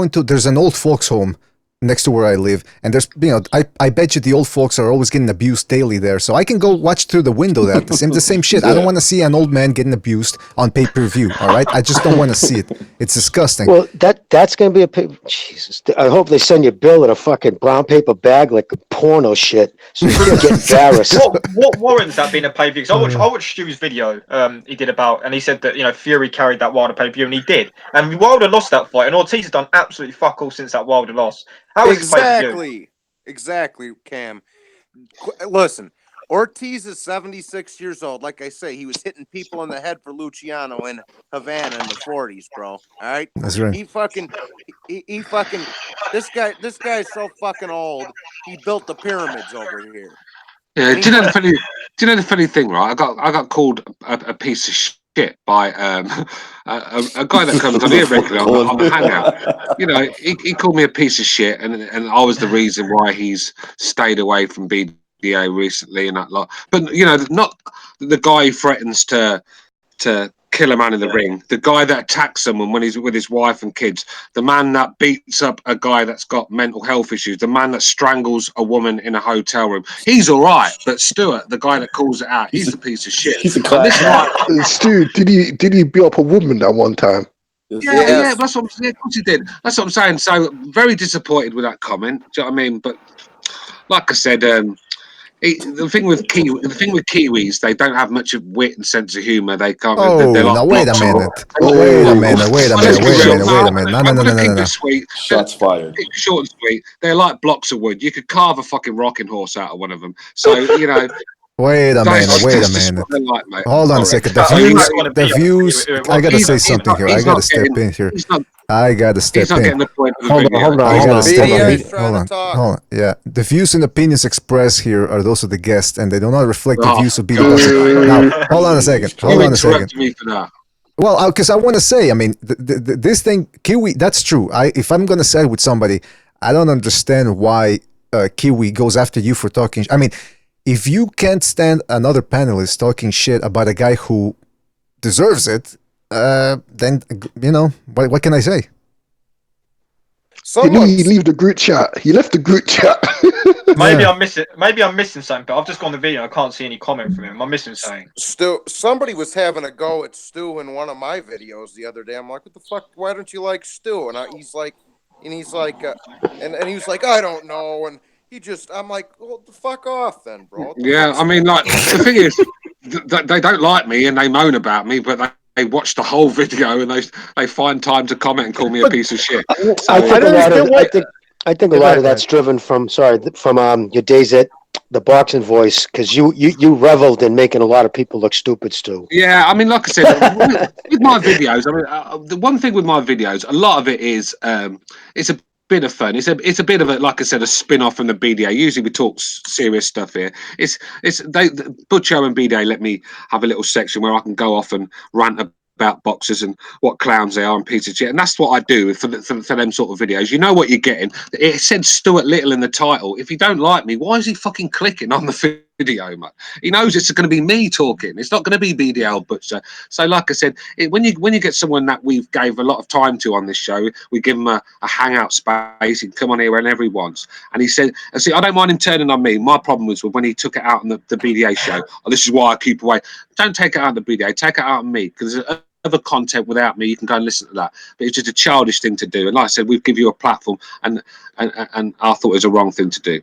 into, there's an old folks home next to where I live, and there's, I bet you the old folks are always getting abused daily there, so I can go watch through the window there. The same shit. I don't want to see an old man getting abused on pay-per-view, all right? I just don't want to see it. It's disgusting.
Well, that's going to be Jesus. I hope they send you a bill in a fucking brown paper bag like porno shit, so you can get embarrassed.
What warrants that being a pay-per-view? Because I watched Stu's video he did about, and he said that, Fury carried that Wilder pay-per-view, and he did. And Wilder lost that fight, and Ortiz has done absolutely fuck all since that Wilder loss.
Exactly, Cam. Listen, Ortiz is 76 years old. Like I say, he was hitting people in the head for Luciano in Havana in the 40s, bro. All right,
that's right.
He fucking. This guy is so fucking old. He built the pyramids over here.
Yeah, do you know the Do you know the funny thing, right? I got called a piece of shit by a guy that comes on here regularly on the Hangout. You know, he called me a piece of shit, and I was the reason why he's stayed away from BDA recently and that lot. But you know, not the guy who threatens to kill a man in the ring, the guy that attacks someone when he's with his wife and kids, the man that beats up a guy that's got mental health issues, the man that strangles a woman in a hotel room. He's all right, but Stuart, the guy that calls it out, he's a piece of shit.
He's a class.
Stu, did he beat up a woman that one time?
Yeah, that's what I'm saying. Of course he did. That's what I'm saying. So very disappointed with that comment. Do you know what I mean? But like I said, the thing with Kiwis, they don't have much of wit and sense of humour. They can't.
Oh,
they're like
now wait a
blocks.
minute. Wait a minute. No.
Sweet.
Shots fired.
Short and sweet. They're like blocks of wood. You could carve a fucking rocking horse out of one of them. So you know.
Wait a minute.
Like,
Hold on a second. The views. I gotta say something here. I gotta step in here. I gotta step in.
Hold
on. Yeah, the views and opinions expressed here are those of the guest, and they do not reflect the views of BDA. Now, hold on a second. Well, because I want to say, I mean, this thing, Kiwi, that's true. If I'm gonna side with somebody, I don't understand why Kiwi goes after you for talking. I mean, if you can't stand another panelist talking shit about a guy who deserves it, then, you know, what can I say?
Did he leave the group chat? He left the group chat.
Maybe I'm missing something, but I've just gone to the video and I can't see any comment from him. Am I missing something?
Stu, somebody was having a go at Stu in one of my videos the other day. I'm like, what the fuck? Why don't you like Stu? And he's like, and he was like, I don't know. And I'm like, well, the fuck off then, bro.
Yeah, I mean, like, the thing is, they don't like me and they moan about me, but they watch the whole video and they find time to comment and call me a piece of shit.
I think a lot of that's driven from your days at the Boxing Voice, because you reveled in making a lot of people look stupid, Stu.
Yeah, I mean, like I said, with my videos, I mean, the one thing with my videos, a lot of it is it's a bit of fun. It's a bit of a, like I said, a spin-off from the BDA. Usually we talk serious stuff here. Butcho and BDA let me have a little section where I can go off and rant about boxers and what clowns they are and pieces of shit, and that's what I do for them sort of videos. You know what you're getting. It said Stuart Little in the title. If you don't like me, why is he fucking clicking on the video, mate? He knows it's going to be me talking. It's not going to be BDL Butcher. So like I said, when you get someone that we've gave a lot of time to on this show, we give him a hangout space. He can come on here whenever he wants. And he said, see, I don't mind him turning on me. My problem was when he took it out on the BDA show. Oh, this is why I keep away. Don't take it out on the BDA. Take it out on me, because other content without me, you can go and listen to that. But it's just a childish thing to do. And like I said, we give you a platform, and I thought it was a wrong thing to do.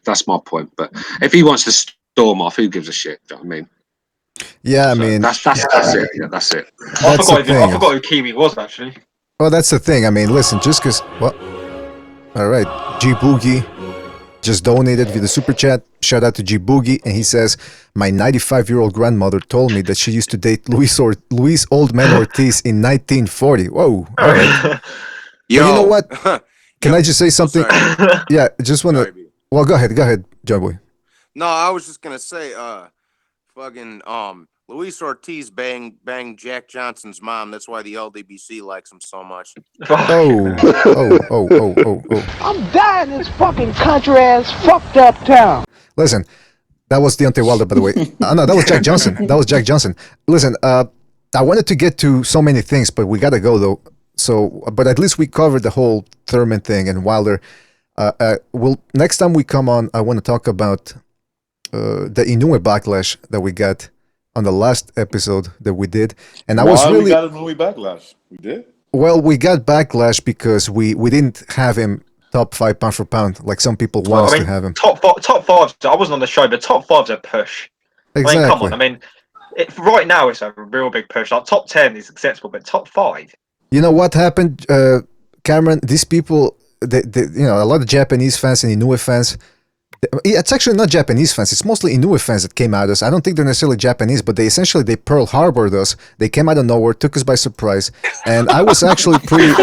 That's my point. But if he wants to storm off, who gives a shit? Do you know what I mean?
Yeah, I mean,
that's it. Yeah, that's it.
I forgot who Kiwi was actually.
Well, that's the thing. I mean, listen, just because. Well, all right, G Boogie just donated with the super chat. Shout out to G Boogie, and he says, "My 95-year-old grandmother told me that she used to date Luis Old Man Ortiz in 1940." Whoa! All right. You know what? Can I just say something? Yeah, just want to. Well, go ahead, John Boy.
No, I was just gonna say, fucking, Luis Ortiz banged Jack Johnson's mom. That's why the LDBC likes him so much.
Oh.
I'm dying in this fucking country ass fucked up town.
Listen, that was Deontay Wilder, by the way. No, that was Jack Johnson. Listen, I wanted to get to so many things, but we gotta go though. So, but at least we covered the whole Thurman thing and Wilder. Next time we come on, I want to talk about the Inoue backlash that we got on the last episode that we did, and I was really.
We got Inoue backlash. We did.
Well, we got backlash because we didn't have him top 5 pound for pound like some people want us to have him.
Top five. I wasn't on the show, but top 5's a push.
Exactly.
I mean, come on. I mean, right now it's a real big push. Like top 10 is acceptable, but top 5.
You know what happened, Cameron? These people, they a lot of Japanese fans and Inoue fans. It's actually not Japanese fans. It's mostly Inoue fans that came at us. I don't think they're necessarily Japanese, but they Pearl Harbored us. They came out of nowhere, took us by surprise, and I was actually pretty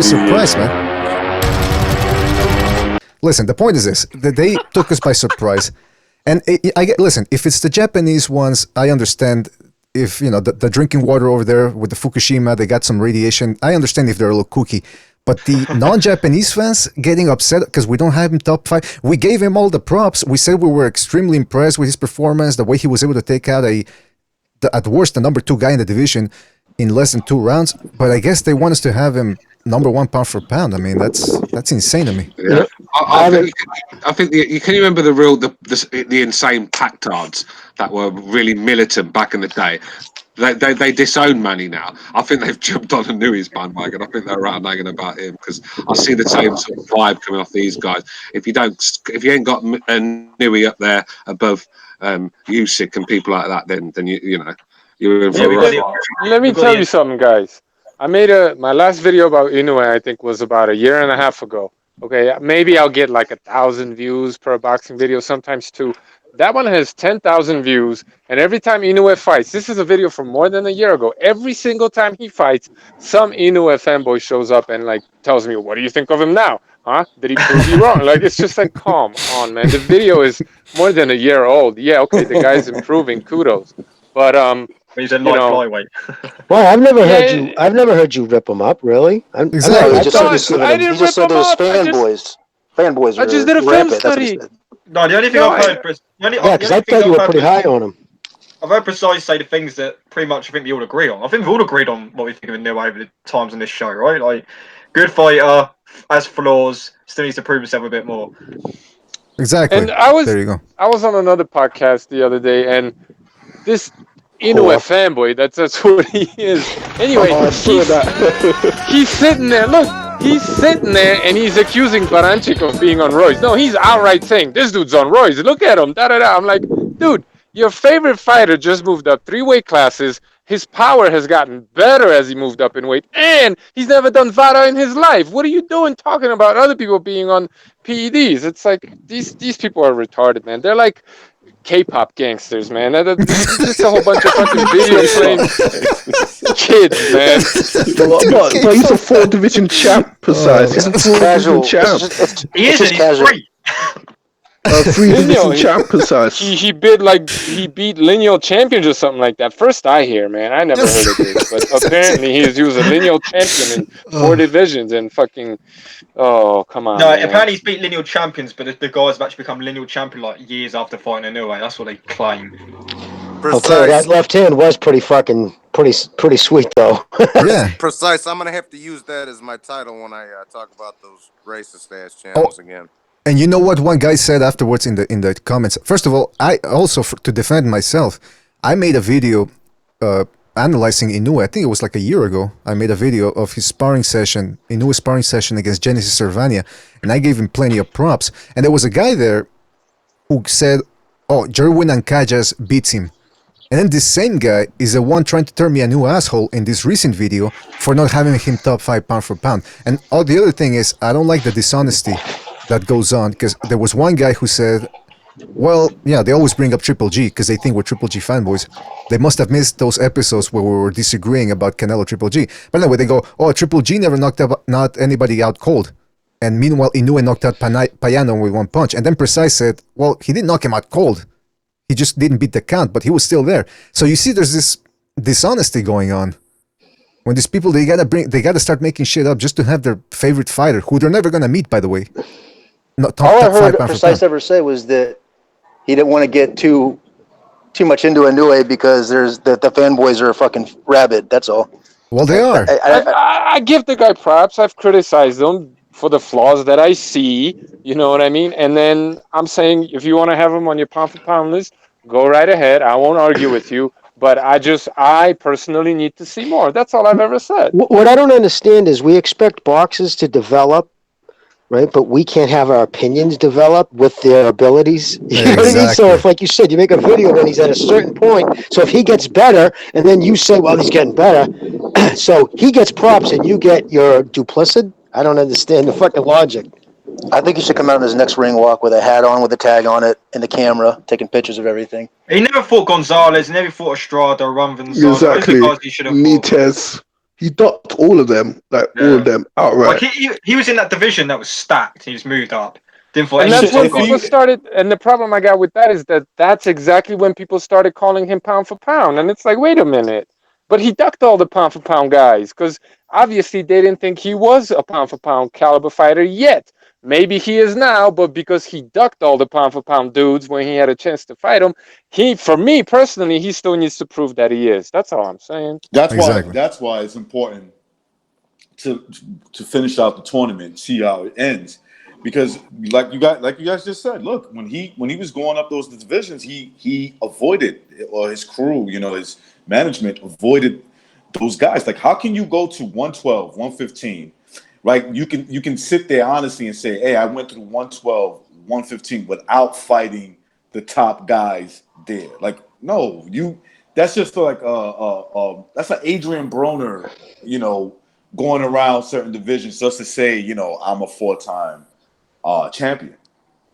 surprised, man. listen, the point is this: that they took us by surprise. And listen, if it's the Japanese ones, I understand. If the drinking water over there with the Fukushima, they got some radiation. I understand if they're a little kooky. But the non-Japanese fans getting upset because we don't have him top 5. We gave him all the props. We said we were extremely impressed with his performance, the way he was able to take out at worst, the number 2 guy in the division in less than 2 rounds. But I guess they want us to have him number 1 pound for pound. I mean, that's insane to me.
Yeah. I think you can remember the insane Pactards that were really militant back in the day. They disown Manny now. I think they've jumped on Anui's bandwagon. I think they're nagging about him because I see the same sort of vibe coming off these guys. If you ain't got Nui up there above Usyk and people like that, then you're in for a ride.
Let me tell you something, guys. I made my last video about Inoue, I think, was about 1.5 years ago. Okay, maybe I'll get like 1,000 views per boxing video, sometimes 2. That one has 10,000 views, and every time Inoue fights, this is a video from more than 1 year ago. Every single time he fights, some Inoue fanboy shows up and like tells me, "What do you think of him now? Huh? Did he prove you wrong?" Like, it's just like, come on, man. The video is more than 1 year old. Yeah, okay, the guy's improving. Kudos, but
he's a light flyweight.
Well, I've never heard you rip him up, really.
Exactly.
I
He just said there's fanboys. Fanboys.
I just did a film study.
No, the only thing I've heard,
because I thought you were pretty high on him.
I've heard Precise say the things that pretty much I think we all agree on. I think we've all agreed on what we think of Inoue over the times on this show, right? Like, good fighter, has flaws, still needs to prove himself a bit more.
Exactly.
And there you go. I was on another podcast the other day, and this Inoue fanboy, that's what he is. Anyway, he's sitting there. Look, he's sitting there and he's accusing Baranchik of being on roids. No, he's outright saying this dude's on roids. Look at him. Da da da. I'm like, dude, your favorite fighter just moved up 3 weight classes. His power has gotten better as he moved up in weight, and he's never done VADA in his life. What are you doing talking about other people being on PEDs? It's like these people are retarded, man. They're like K-pop gangsters, man. It's just a whole bunch of fucking video playing kids, man.
But he's a 4th division champ, Precise. He's a 4th division champ.
He is, he's great.
3 division champ, Precise.
He beat lineal champions or something like that. First I hear, man. I never heard of this, but apparently he was a lineal champion in 4 divisions and fucking. Oh, come on.
No,
man.
apparently he's beat lineal champions, but the guys have actually become lineal champion like years after fighting Inoue. That's what they claim.
Okay, that left hand was pretty sweet though.
Yeah.
Precise. I'm gonna have to use that as my title when I talk about those racist ass channels again.
And you know what one guy said afterwards in the comments? First of all, I also, to defend myself, I made a video analyzing Inoue. I think it was like 1 year ago. I made a video of his Inoue's sparring session against Genesis Servania, and I gave him plenty of props. And there was a guy there who said, "Oh, Jerwin Ancajas beats him." And then this same guy is the one trying to turn me a new asshole in this recent video for not having him top 5 pound for pound. And the other thing is, I don't like the dishonesty that goes on, because there was one guy who said, well, yeah, they always bring up Triple G because they think we're Triple G fanboys. They must have missed those episodes where we were disagreeing about Canelo Triple G. But anyway, they go, oh, Triple G never knocked anybody out cold. And meanwhile, Inoue knocked out Payano with 1 punch. And then Precise said, well, he didn't knock him out cold. He just didn't beat the count, but he was still there. So you see, there's this dishonesty going on. When these people, they gotta start making shit up just to have their favorite fighter, who they're never gonna meet, by the way.
All I heard Precise ever say was that he didn't want to get too much into Inoue because the fanboys are fucking rabid. That's all.
Well, they are.
I give the guy props. I've criticized him for the flaws that I see. You know what I mean? And then I'm saying, if you want to have him on your pound for pound list, go right ahead. I won't argue with you. But I personally need to see more. That's all I've ever said.
What I don't understand is we expect boxers to develop, right? But we can't have our opinions develop with their abilities. You know what I mean? So if, like you said, you make a video when he's at a certain point, so if he gets better, and then you say, well, he's getting better, so he gets props and you get your duplicit? I don't understand the fucking logic.
I think he should come out on his next ring walk with a hat on, with a tag on it, and the camera, taking pictures of everything.
He never fought Gonzalez, he never fought Estrada, Rumvan.
Exactly. Nites. He docked all of them, all of them outright.
Like he was in that division that was stacked. He was moved up. Didn't fight
And
any
that's when
top guy.
people started. And the problem I got with that is that that's exactly when people started calling him pound for pound. And it's like, wait a minute. But he ducked all the pound for pound guys because obviously they didn't think he was a pound for pound caliber fighter yet. Maybe he is now, but because he ducked all the pound for pound dudes when he had a chance to fight them, for me personally, he still needs to prove that he is. That's all I'm saying.
That's why it's important to finish out the tournament, see how it ends. Because like you guys just said, look, when he was going up those divisions, he avoided, or his crew, his management avoided those guys. Like, how can you go to 112, 115, right? You can sit there honestly and say, hey, I went through 112, 115 without fighting the top guys there. Like, no, that's just like that's an Adrian Broner, going around certain divisions just to say, I'm a 4-time champion.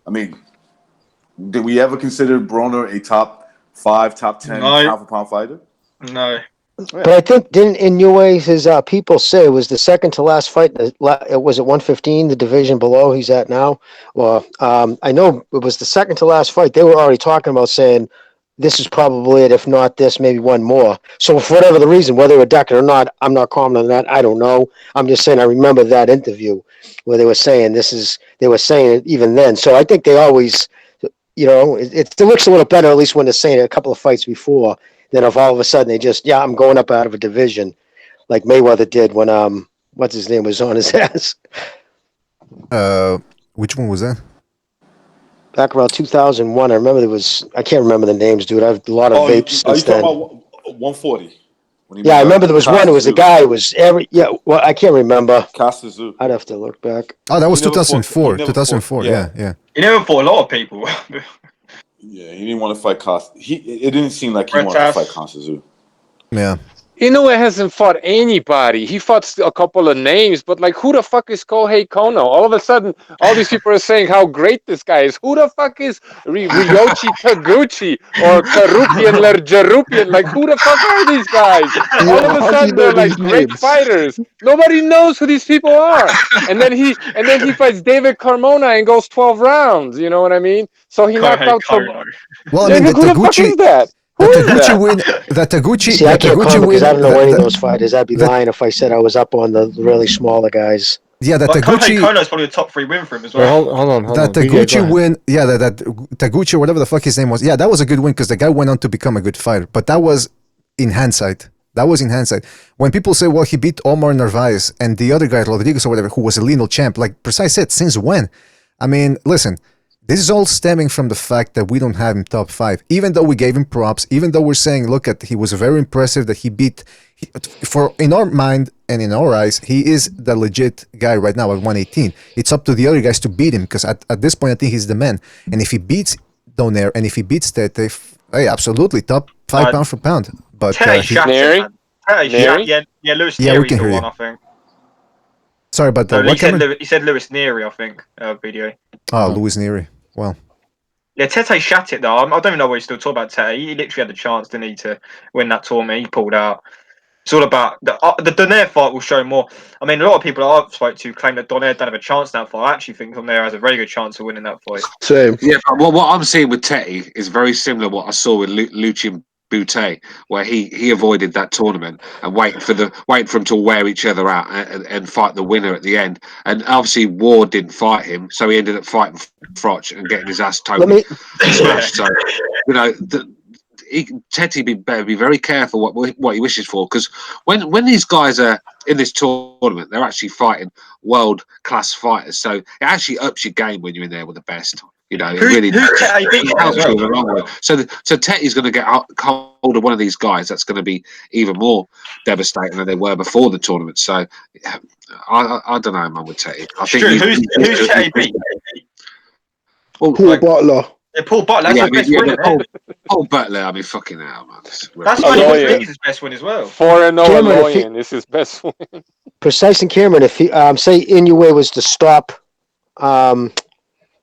I mean, did we ever consider Broner a top 5, top 10 pound for pound fighter?
No.
But I think didn't Inoue, his people say it was the second to last fight. It was at 115, the division below he's at now. Well, I know it was the second to last fight. They were already talking about saying this is probably it. If not this, maybe one more. So for whatever the reason, whether it ducked or not, I'm not commenting on that. I don't know. I'm just saying I remember that interview where they were saying they were saying it even then. So I think they always, it looks a little better, at least when they're saying it a couple of fights before, than if all of a sudden they just, I'm going up out of a division, like Mayweather did when what's his name was on his ass.
Which one was that?
Back around 2001, I remember I can't remember the names, dude. I have a lot of vapes
Are you
since then.
talking about 140?
Yeah, I remember there was one. It was a guy who was well, I can't remember.
Kasazu.
I'd have to look back.
Oh, that was 2004. 2004. Yeah.
He never fought a lot of people.
Yeah, he didn't want to fight It didn't seem like he wanted to fight Kasazu.
Yeah.
Inoue hasn't fought anybody. He fought a couple of names, but like, who the fuck is Kohei Kono? All of a sudden, all these people are saying how great this guy is. Who the fuck is Ryochi Taguchi or Karupian Lerjarupian? Like, who the fuck are these guys? All of a sudden, they're like great fighters. Nobody knows who these people are. And then he fights David Carmona and goes 12 rounds. You know what I mean? So he knocked out.
Well, I mean,
who the fuck is that?
The Taguchi
See, I can't
Taguchi
comment because I don't know any of
the-
those fighters. I'd be lying if I said I was up on the really smaller guys.
Yeah, the
Kohei
Taguchi.
Kono's probably a top 3 win for him as well.
Hold on.
That Taguchi win, that Taguchi, whatever the fuck his name was, that was a good win because the guy went on to become a good fighter. But that was in hindsight. When people say, well, he beat Omar Narvaez and the other guy, Rodriguez or whatever, who was a lineal champ, like Precise said, since when? I mean, listen, this is all stemming from the fact that we don't have him top 5. Even though we gave him props, even though we're saying, look, he was very impressive that he beat, in our mind and in our eyes, he is the legit guy right now at 118. It's up to the other guys to beat him because at this point, I think he's the man. And if he beats Donaire and if he beats Tete, hey, absolutely, top 5 pound for pound. But
Neri?
Yeah, Lewis
Yeah, we
Neri's
can
the
hear
one,
you.
I think.
Sorry, but
He said Lewis Neri, I think, BDA.
Oh, Louis Neri. Well.
Yeah, Tete shat it though. I don't even know why he's still talking about Tete. He literally had the chance, didn't he, to win that tournament. He pulled out. It's all about the Donaire fight will show more. I mean, a lot of people I've spoke to claim that Donaire don't have a chance in that fight. I actually think Donaire has a very good chance of winning that fight.
Same.
Yeah, but what I'm seeing with Tete is very similar to what I saw with Lucien Boutte, where he avoided that tournament and waiting for him to wear each other out and fight the winner at the end. And obviously Ward didn't fight him, so he ended up fighting Froch and getting his ass totally smashed. So Tete better be very careful what he wishes for, because when these guys are in this tournament, they're actually fighting world class fighters. So it actually ups your game when you're in there with the best. You know, it really helps you in the long run. So Tetty's going to get hold of one of these guys that's going to be even more devastating than they were before the tournament. So I don't know, man, with Tetty. I think
who's Tetty beat?
Paul
Butler.
Yeah, Paul Butler. That's his best win, isn't it?
Paul Butler. I mean, fucking hell, man.
That's why his best win as well.
4-0 Aloyan is his best win.
Precise and Cameron, if he say Inoue was to stop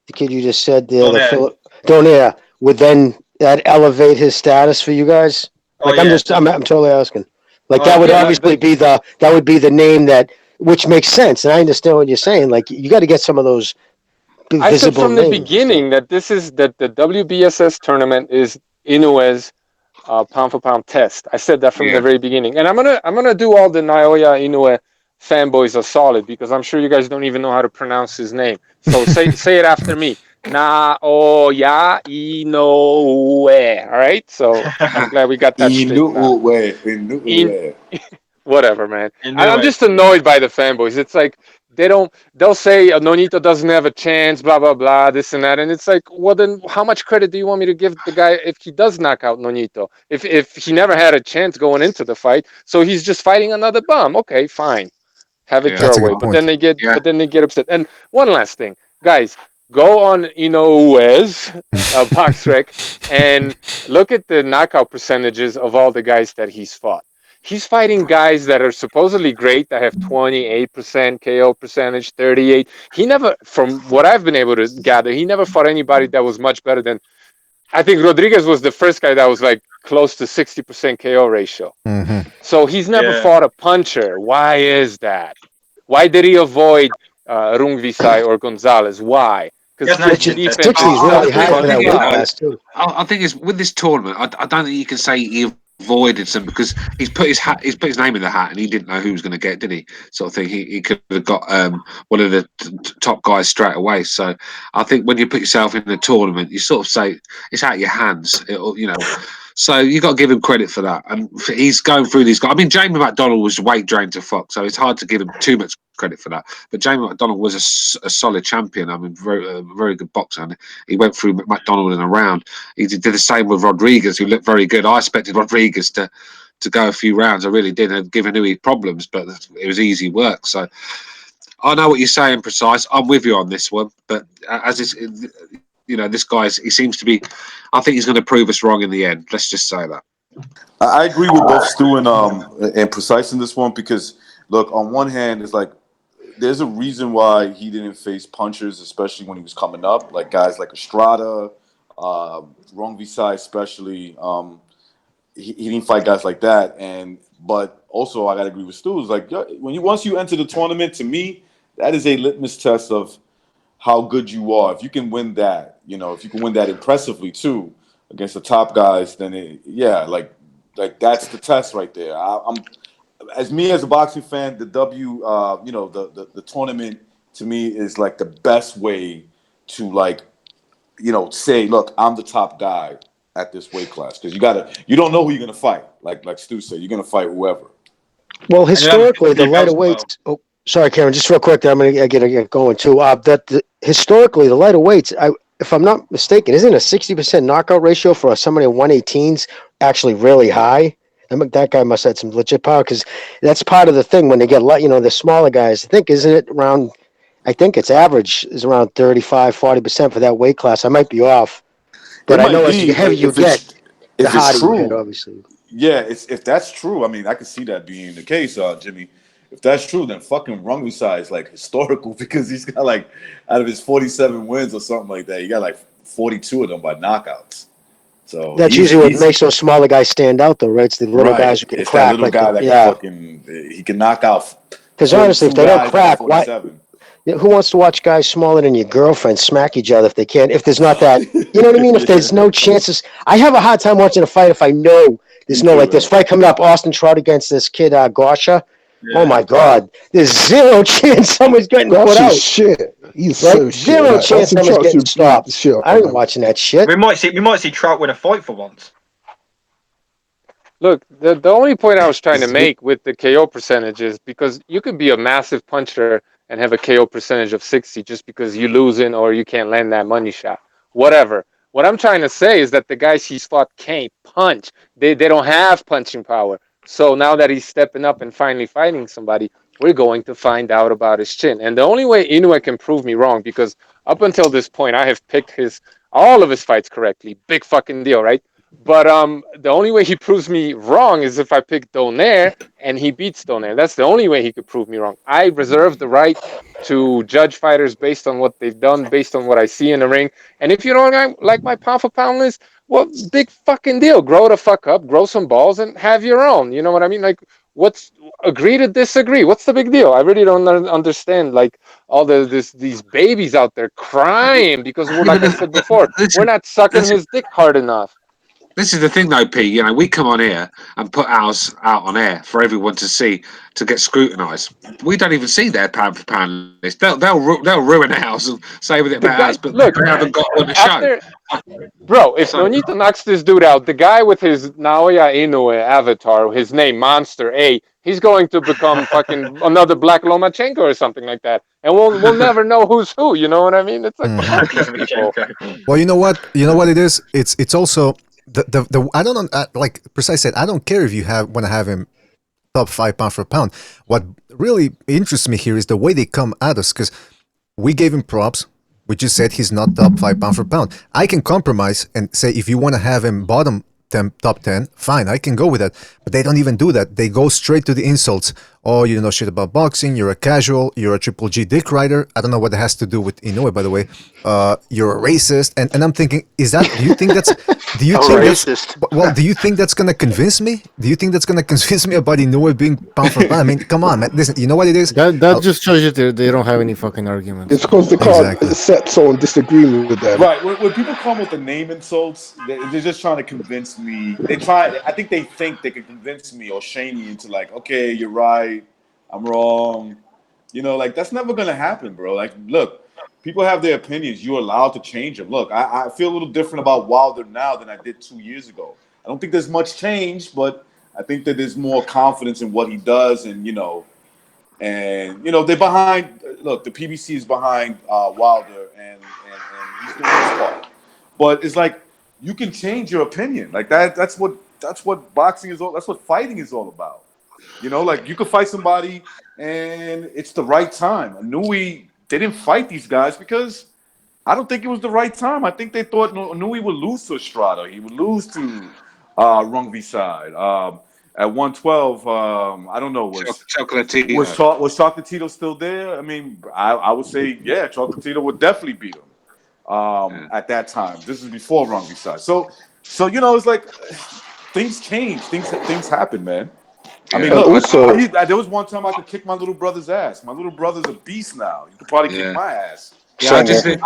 the kid you just said there, Donaire, would then that elevate his status for you guys? Like I'm totally asking. Like that would obviously be the name which makes sense, and I understand what you're saying. Like you got to get some of those
I said
visible
from the
names and stuff.
beginning that the WBSS tournament is Inoue's pound for pound test. I said that from the very beginning, and I'm gonna do all the Naoya Inoue fanboys are solid because I'm sure you guys don't even know how to pronounce his name. So say it after me. Naoya Inoue. All right. So I'm glad we got that straightened out. In whatever, man. I'm just annoyed by the fanboys. It's like they'll say Nonito doesn't have a chance, blah blah blah, this and that, and it's like, well then, how much credit do you want me to give the guy if he does knock out Nonito? If he never had a chance going into the fight, so he's just fighting another bum. Okay, fine, have it your way. But then they get upset. And one last thing, guys, go on Inoue's BoxRec and look at the knockout percentages of all the guys that he's fought. He's fighting guys that are supposedly great that have 28% KO percentage, 38. He never, from what I've been able to gather, he never fought anybody that was much better than. I think Rodriguez was the first guy that was like close to 60% KO ratio. So he's never fought a puncher. Why is that? Why did he avoid Rungvisai or Gonzalez? Why? Because defense is
really high for that weight class too.
I think it's with this tournament. I don't think you can say he avoided some because he's put his name in the hat and he didn't know who was going to get, did he? Sort of thing. He could have got one of the top guys straight away. So I think when you put yourself in the tournament, you sort of say it's out of your hands. So you got to give him credit for that. And he's going through these guys. I mean, Jamie McDonald was weight drained to fuck, so it's hard to give him too much credit for that. But Jamie McDonald was a solid champion. I mean, very good boxer. And he went through McDonald in a round. He did the same with Rodriguez, who looked very good. I expected Rodriguez to go a few rounds. I really did, and given who he problems, but it was easy work. So I know what you're saying, Precise. I'm with you on this one. But as it's, this he seems to be. I think he's going to prove us wrong in the end. Let's just say that.
I agree with both Stu and Precise in this one because, look, on one hand, it's like there's a reason why he didn't face punchers, especially when he was coming up, like guys like Estrada, Rungvisai especially. He didn't fight guys like that, but also I gotta agree with Stu. It's like once you enter the tournament, to me, that is a litmus test of how good you are. If you can win that, if you can win that impressively too against the top guys, then that's the test right there. I'm as a boxing fan, the the tournament to me is like the best way to say, look, I'm the top guy at this weight class because you don't know who you're gonna fight. Like Stu said, you're gonna fight whoever.
Well, historically, the lighter weights. Oh, sorry, Karen. Just real quick, I'm gonna get going too. Historically, the lighter weights. If I'm not mistaken, isn't a 60% knockout ratio for somebody at 118s actually really high? That guy must have had some legit power because that's part of the thing when they get the smaller guys. Isn't it around? I think its average is around 35-40% for that weight class. I might be off, but I know as the heavier you get, the harder you hit, obviously.
Yeah, if that's true, I mean, I can see that being the case, Jimmy. If that's true, then fucking Rungvisai is like historical because he's got like out of his 47 wins or something like that, he got like 42 of them by knockouts. So
that's usually what makes those smaller guys stand out, though, right? It's the little guys who can crack.
That little guy that he can knock out.
Because honestly, if they don't crack, why? Who wants to watch guys smaller than your girlfriend smack each other if they can't? If there's not that, you know what I mean? If there's no chances, I have a hard time watching a fight if I know there's no this fight coming up, Austin Trout against this kid Gosha. Yeah. Oh my God! There's zero chance someone's getting put out.
Shit. He's
zero chance someone's getting stopped. I ain't watching that shit.
We might see Trout win a fight for once.
Look, the only point I was trying to make with the KO percentage is because you could be a massive puncher and have a KO percentage of 60 just because you're losing or you can't land that money shot. Whatever. What I'm trying to say is that the guys he's fought can't punch. They don't have punching power. So now that he's stepping up and finally fighting somebody, we're going to find out about his chin. And the only way Inoue can prove me wrong, because up until this point, I have picked all of his fights correctly. Big fucking deal, right? But the only way he proves me wrong is if I pick Donaire and he beats Donaire. That's the only way he could prove me wrong. I reserve the right to judge fighters based on what they've done, based on what I see in the ring. And if you don't like my pound for pound list, well, big fucking deal. Grow the fuck up, grow some balls, and have your own. You know what I mean? Like, What's agree to disagree? What's the big deal? I really don't understand. Like all these babies out there crying because, like I said before, we're not sucking his dick hard enough.
This is the thing, though, P. You know, we come on here and put ours out on air for everyone to see, to get scrutinised. We don't even see their pound for pound list. They'll ruin ours and say everything about ours, but
look,
they haven't got on the show.
Bro, if Nonito knocks this dude out, the guy with his Naoya Inoue avatar, his name Monster A, he's going to become fucking another Black Lomachenko or something like that, and we'll never know who's who. You know what I mean? It's like fuck these people.
Well, you know what? You know what it is? It's also the I don't know. Like Precise said, I don't care if you want to have him top 5 pound for pound. What really interests me here is the way they come at us, because we gave him props. We just said he's not top 5 pound for pound. I can compromise and say if you want to have him bottom 10, top 10, fine, I can go with that. But they don't even do that. They go straight to the insults. Oh, you know shit about boxing. You're a casual. You're a Triple G dick rider. I don't know what that has to do with Inoue, by the way. You're a racist. And I'm thinking, is that? Do you think that's? Do you think that's? Well, do you think that's gonna convince me? Do you think that's gonna convince me about Inoue being pound for pound? I mean, come on, man. Listen, you know what it is?
That just shows you they don't have any fucking arguments.
It's because they can't set someone disagreeing with them.
Right. When people come with the name insults, they're just trying to convince me. I think they think they can convince me or shame me into like, okay, you're right, I'm wrong. You know, like that's never gonna happen, bro. Like, look, people have their opinions. You're allowed to change them. Look, I feel a little different about Wilder now than I did 2 years ago. I don't think there's much change, but I think that there's more confidence in what he does, and they're behind. Look, the PBC is behind Wilder, and he's doing his part. But it's like you can change your opinion. Like that's what boxing is all. That's what fighting is all about. You know, like you could fight somebody, and it's the right time. Nui, they didn't fight these guys because I don't think it was the right time. I think they thought Nui would lose to Estrada. He would lose to Rung Viside. At 112, I don't know. Was Chocolatito still there? I mean, I would say, yeah, Chocolatito would definitely beat him at that time. This is before Rung Viside. So it's like things change. Things happen, man. I mean, look, there was one time I could kick my little brother's ass. My little brother's a beast now. You could probably kick my ass.
Yeah, I just think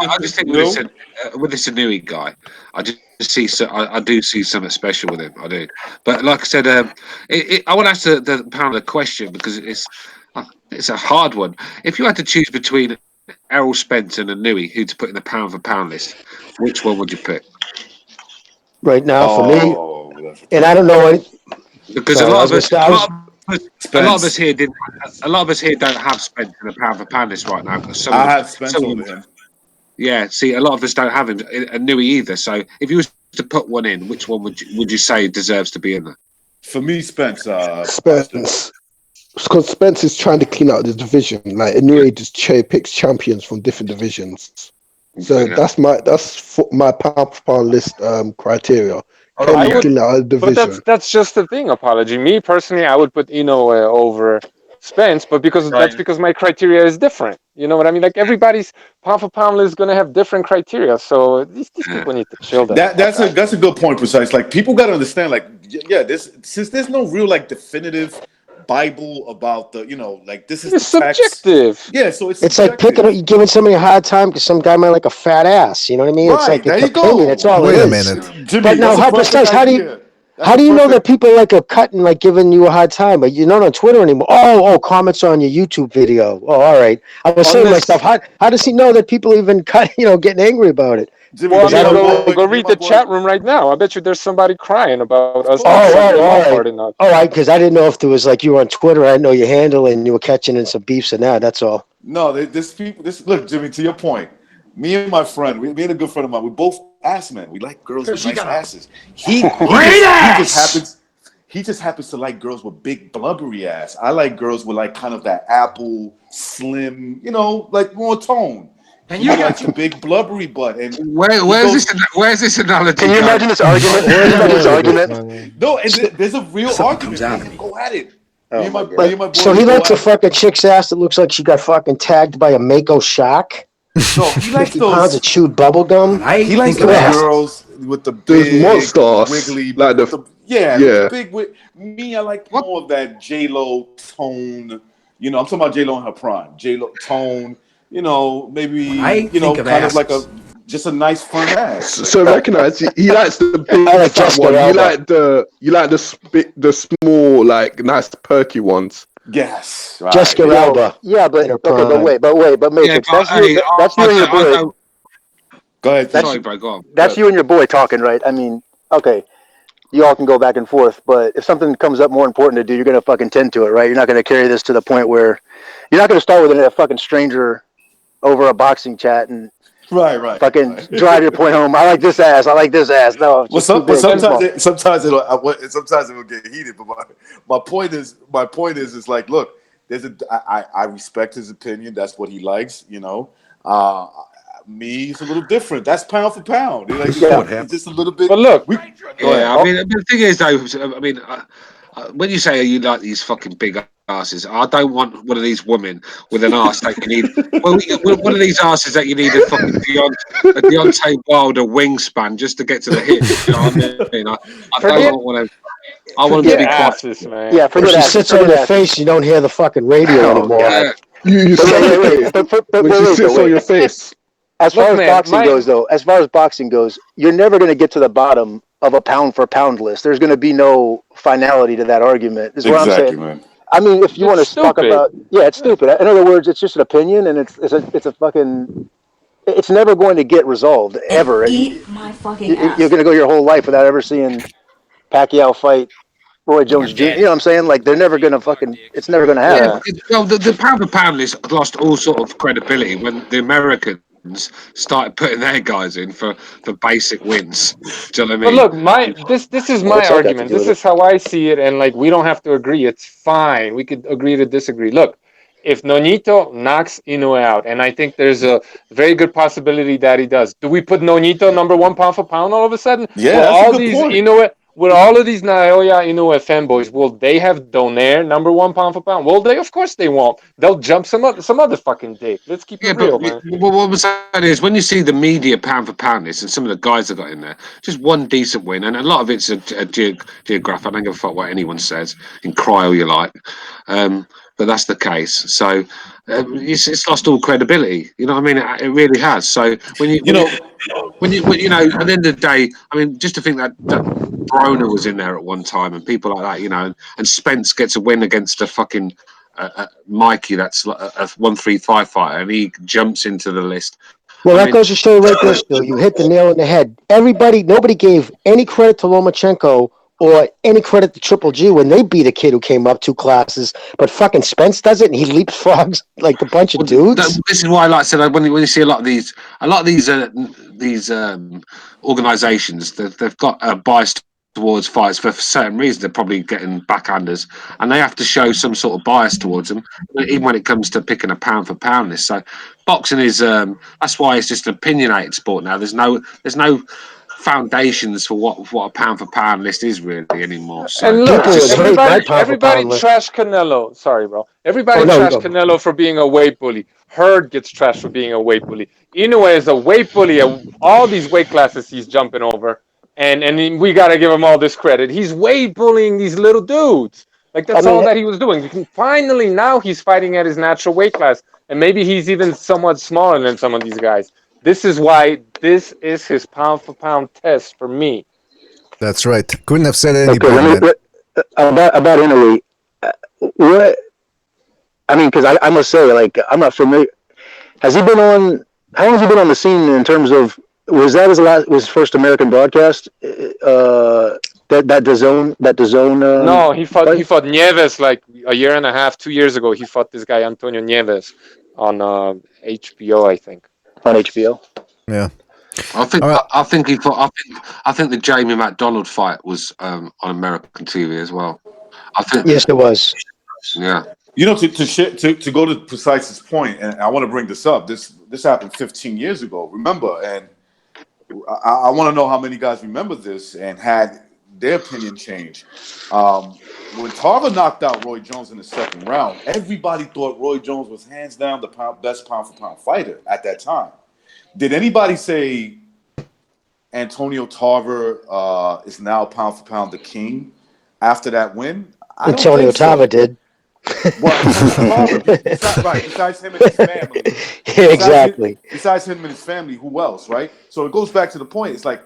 with this Anui guy, I do see something special with him. I do, but like I said, I want to ask the panel a question because it's a hard one. If you had to choose between Errol Spence and Anui, who to put in the pound for pound list, which one would you pick?
Right now, for me, and I don't know what.
Because a lot of us here don't have Spence in the pound for pound list right now.
I have Spence over him.
Yeah, see, a lot of us don't have him, and Nui either. So, if you was to put one in, which one would you say deserves to be in there?
For me, Spence.
Spence, because Spence is trying to clean out the division. Like Nui just cherry picks champions from different divisions. So that's my pound for pound list criteria.
But that's just the thing, Apology. Me personally, I would put Inoue over Spence, but that's because my criteria is different. You know what I mean? Like everybody's pound for pound list is gonna have different criteria. So these people need to chill.
That's a good point, Precise. Like people gotta understand, like, yeah, since there's no real like definitive Bible about this is
it's
subjective. Yeah, so it's
like you're giving somebody a hard time because some guy might like a fat ass. You know what I mean?
Right,
it's like
there
it's opinion. It's all
Wait
it
a
is.
minute,
Jimmy,
but now, how precise? How do you know that people like are cutting, like giving you a hard time, but you're not on Twitter anymore? Oh, comments on your YouTube video. Oh, all right. I was saying to myself, how does he know that people even getting angry about it?
Jimmy, go read the chat room right now. I bet you there's somebody crying about us.
All right, because I didn't know if there was like you were on Twitter. I didn't know your handle and you were catching in some beefs and that. That's all.
No, look, Jimmy. To your point, me and my friend, me and a good friend of mine, we both ass men. We like girls with nice asses. He just happens to like girls with big blubbery ass. I like girls with like kind of that apple slim, like more tone. And you got the big blubbery butt. And
where's this analogy?
Can you imagine this argument?
No, and there's a real argument. Go at it.
So he likes a fucking chick's ass that looks like she got fucking tagged by a Mako shark.
No, he likes
50 pounds of chewed bubble gum.
He likes the girls with the big, wiggly, Yeah, big with me. I like more of that J-Lo tone. You know, I'm talking about J-Lo in her prime. J-Lo tone. You know, maybe kind of like just a nice firm ass.
So recognize he likes the big
I like
fat
Jessica
one.
Alba.
You like the small, like nice perky ones.
Yes, right.
Jessica Alba.
Yeah, but
in her
okay,
prime.
but Matrix,
but, hey,
that's you and your boy.
Go ahead.
Sorry, bro. Go on.
That's you and your boy talking, right? I mean, okay, you all can go back and forth, but if something comes up more important to do, you're gonna fucking tend to it, right? You're not gonna carry this to the point where you're not gonna start with a fucking stranger over a boxing chat and
right.
fucking drive your point home. I like this ass. I like this ass. No, it's just too big.
Sometimes it will get heated. But my point is like, look, I respect his opinion. That's what he likes. You know, me, it's a little different. That's pound for pound. It's just a little bit.
But look,
I mean, the thing is, though, I mean, when you say you like these fucking big asses, I don't want one of these women with an ass that you need. Well, one of these asses that you need a fucking Deontay Wilder wingspan just to get to the hip. You know what I mean? I don't want one of. I want them to be quite.
asses, man.
Yeah,
If she sits on your face, you don't hear the fucking radio anymore.
Yeah.
You say when she sits on your face.
As far as boxing goes, though, you're never going to get to the bottom of a pound for pound list. There's going to be no finality to that argument. Is what I'm saying.
Man.
I mean, if you want to talk about, it's stupid. In other words, it's just an opinion, and it's a fucking. It's never going to get resolved ever.
Eat my fucking ass.
You're going to go your whole life without ever seeing Pacquiao fight Roy Jones Jr. You know what I'm saying? Like they're never going to fucking. It's never going to happen.
Yeah. Well, the pound for pound list lost all sort of credibility when the Americans started putting their guys in for basic wins. Do you know what I mean?
But look, this is my argument. This is how I see it, and like we don't have to agree. It's fine. We could agree to disagree. Look, if Nonito knocks Inoue out, and I think there's a very good possibility that he does, do we put Nonito number one pound for pound all of a sudden?
Yeah, that's a good point.
With all of these Naoya Inoue fanboys, will they have Donaire number one pound for pound? Will they? Of course they won't. They'll jump some other fucking dick. Let's keep it real, man.
But what I'm saying is, when you see the media pound for pound list and some of the guys that got in there, just one decent win, and a lot of it's a geograph. I don't give a fuck what anyone says. You can cry all you like, but that's the case. So it's lost all credibility. You know what I mean? It really has. So when you know, at the end of the day, I mean, just to think that Broner was in there at one time and people like that, you know, and Spence gets a win against a fucking Mikey that's a 135 fighter, and he jumps into the list.
Well, that goes to show right there, Stu. You hit the nail on the head. Nobody gave any credit to Lomachenko or any credit to Triple G when they beat a kid who came up 2 classes. But fucking Spence does it, and he leapfrogs like a bunch of dudes.
This is why, like I said, when you see a lot of these organisations, they've got a bias towards fights for certain reasons. They're probably getting backhanders, and they have to show some sort of bias towards them, even when it comes to picking a pound for pound list. So, boxing is that's why it's just an opinionated sport now. There's no foundations for what a pound for pound list is really anymore. So
and look, everybody trash Canelo. Sorry, bro. Everybody trash Canelo for being a weight bully. Hurd gets trashed for being a weight bully. Inoue is a weight bully of all these weight classes he's jumping over. And we got to give him all this credit. He's weight bullying these little dudes. Like, that's all that he was doing. Finally, now he's fighting at his natural weight class. And maybe he's even somewhat smaller than some of these guys. This is why this is his pound-for-pound test for me.
That's right. Couldn't have said it any better.
About Inoue, what? I mean, because I must say, like, I'm not familiar. Has he been on? How long has he been on the scene in terms of? Was that his first American broadcast? That DAZN.
No, he fought Nieves like a year and a half, 2 years ago. He fought this guy Antonio Nieves on HBO, I think.
On HBO.
Yeah.
I think the Jamie McDonald fight was on American TV as well. I think.
Yes, it was.
Yeah.
You know, to go to Precise's point, and I want to bring this up. This happened 15 years ago. Remember, and I want to know how many guys remember this and had their opinion change. When Tarver knocked out Roy Jones in the second round, everybody thought Roy Jones was hands down the best pound for pound fighter at that time. Did anybody say Antonio Tarver is now pound for pound the king after that win? I don't
Antonio
think so.
Tarver did.
Well, Antonio Tarver, besides him and his family.
Yeah, exactly.
Besides him and his family, who else, right? So it goes back to the point. It's like,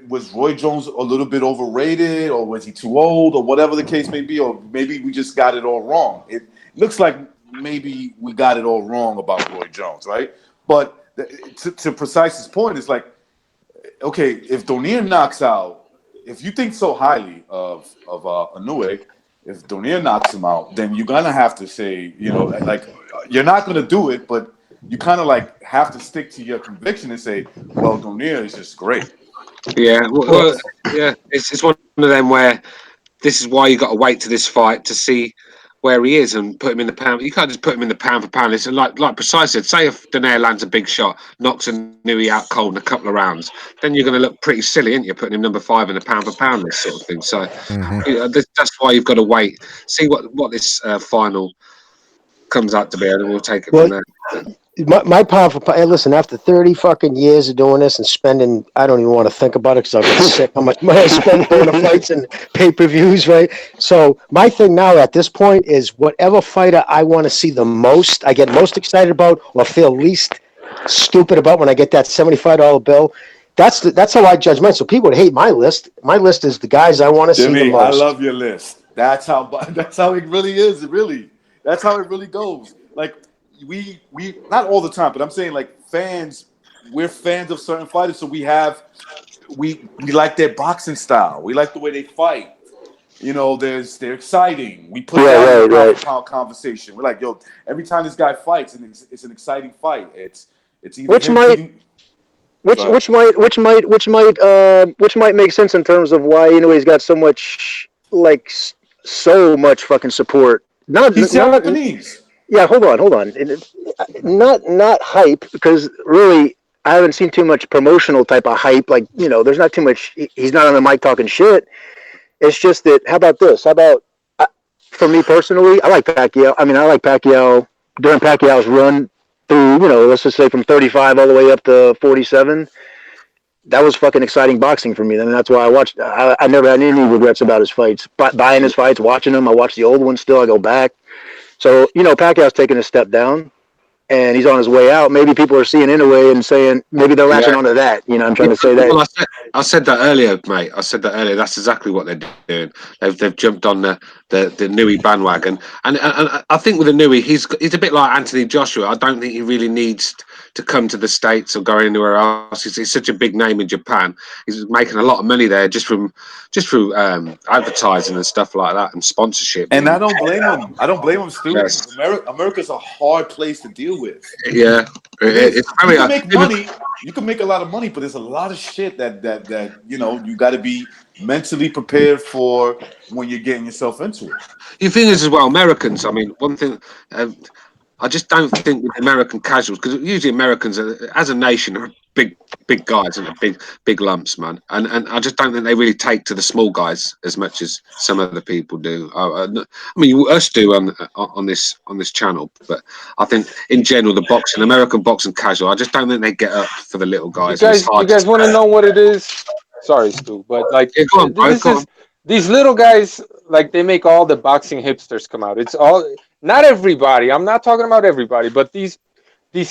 was Roy Jones a little bit overrated, or was he too old, or whatever the case may be, or maybe we just got it all wrong. It looks like maybe we got it all wrong about Roy Jones, right? But to Precise's point, it's like, okay, if Donier knocks out, if you think so highly of Inoue, if Donier knocks him out, then you're gonna have to say, like you're not gonna do it, but you kind of like have to stick to your conviction and say, well, Donier is just great.
Yeah, well, yeah, it's one of them where this is why you got to wait to this fight to see where he is and put him in the pound. You can't just put him in the pound for pound. It's like Precise said. Say if Donaire lands a big shot, knocks Inoue out cold in a couple of rounds, then you're going to look pretty silly, aren't you? Putting him number 5 in a pound for pound, this sort of thing. So that's why you've got to wait, see what this final comes out to be, and we'll take it from there.
My powerful. Hey, listen, after 30 fucking years of doing this and spending, I don't even want to think about it because I'll get sick how much money I spend going to fights and pay-per-views, right? So my thing now at this point is whatever fighter I want to see the most, I get most excited about or feel least stupid about when I get that $75 bill. That's how I judge mine. So people would hate my list. My list is the guys I want to see the most.
I love your list. That's how it really is. That's how it really goes. Like, we not all the time, but I'm saying like fans, we're fans of certain fighters, so we like their boxing style. We like the way they fight. They're exciting. We put that in the pound conversation. We're like, yo, every time this guy fights, and it's an exciting fight. It's either
which might make sense in terms of why he's got so much so much fucking support.
He's Japanese.
Yeah, hold on. Not hype, because really I haven't seen too much promotional type of hype. Like, there's not too much. He's not on the mic talking shit. It's just that. How about this? For me personally, I like Pacquiao. I like Pacquiao during Pacquiao's run through. Let's just say from 35 all the way up to 47. That was fucking exciting boxing for me. I mean, that's why I watched. I never had any regrets about his fights. Buying his fights, watching them. I watch the old ones still. I go back. So, Pacquiao's taking a step down, and he's on his way out. Maybe people are seeing Inoue and saying, maybe they're latching onto that. I'm trying to say that.
Well, I said that earlier, mate. That's exactly what they're doing. They've jumped on the Inoue bandwagon. And I think with Inoue, he's a bit like Anthony Joshua. I don't think he really needs to come to the States or go anywhere else. He's such a big name in Japan. He's making a lot of money there just through advertising and stuff like that and sponsorship.
And I don't blame him. Stu. Yes. America's a hard place to deal with.
Yeah, it's very.
You can make money. You can make a lot of money, but there's a lot of shit that you got to be mentally prepared for when you're getting yourself into it.
The thing is, as well, Americans. I mean, one thing. I just don't think with American casuals, because usually Americans, as a nation, are big guys and big lumps, man. And I just don't think they really take to the small guys as much as some other people do. I mean, us do on this channel, but I think in general, the American boxing casual, I just don't think they get up for the little guys.
You guys want to know what it is? Sorry, Stu, but these little guys, like, they make all the boxing hipsters come out. It's all. Not everybody. I'm not talking about everybody, but these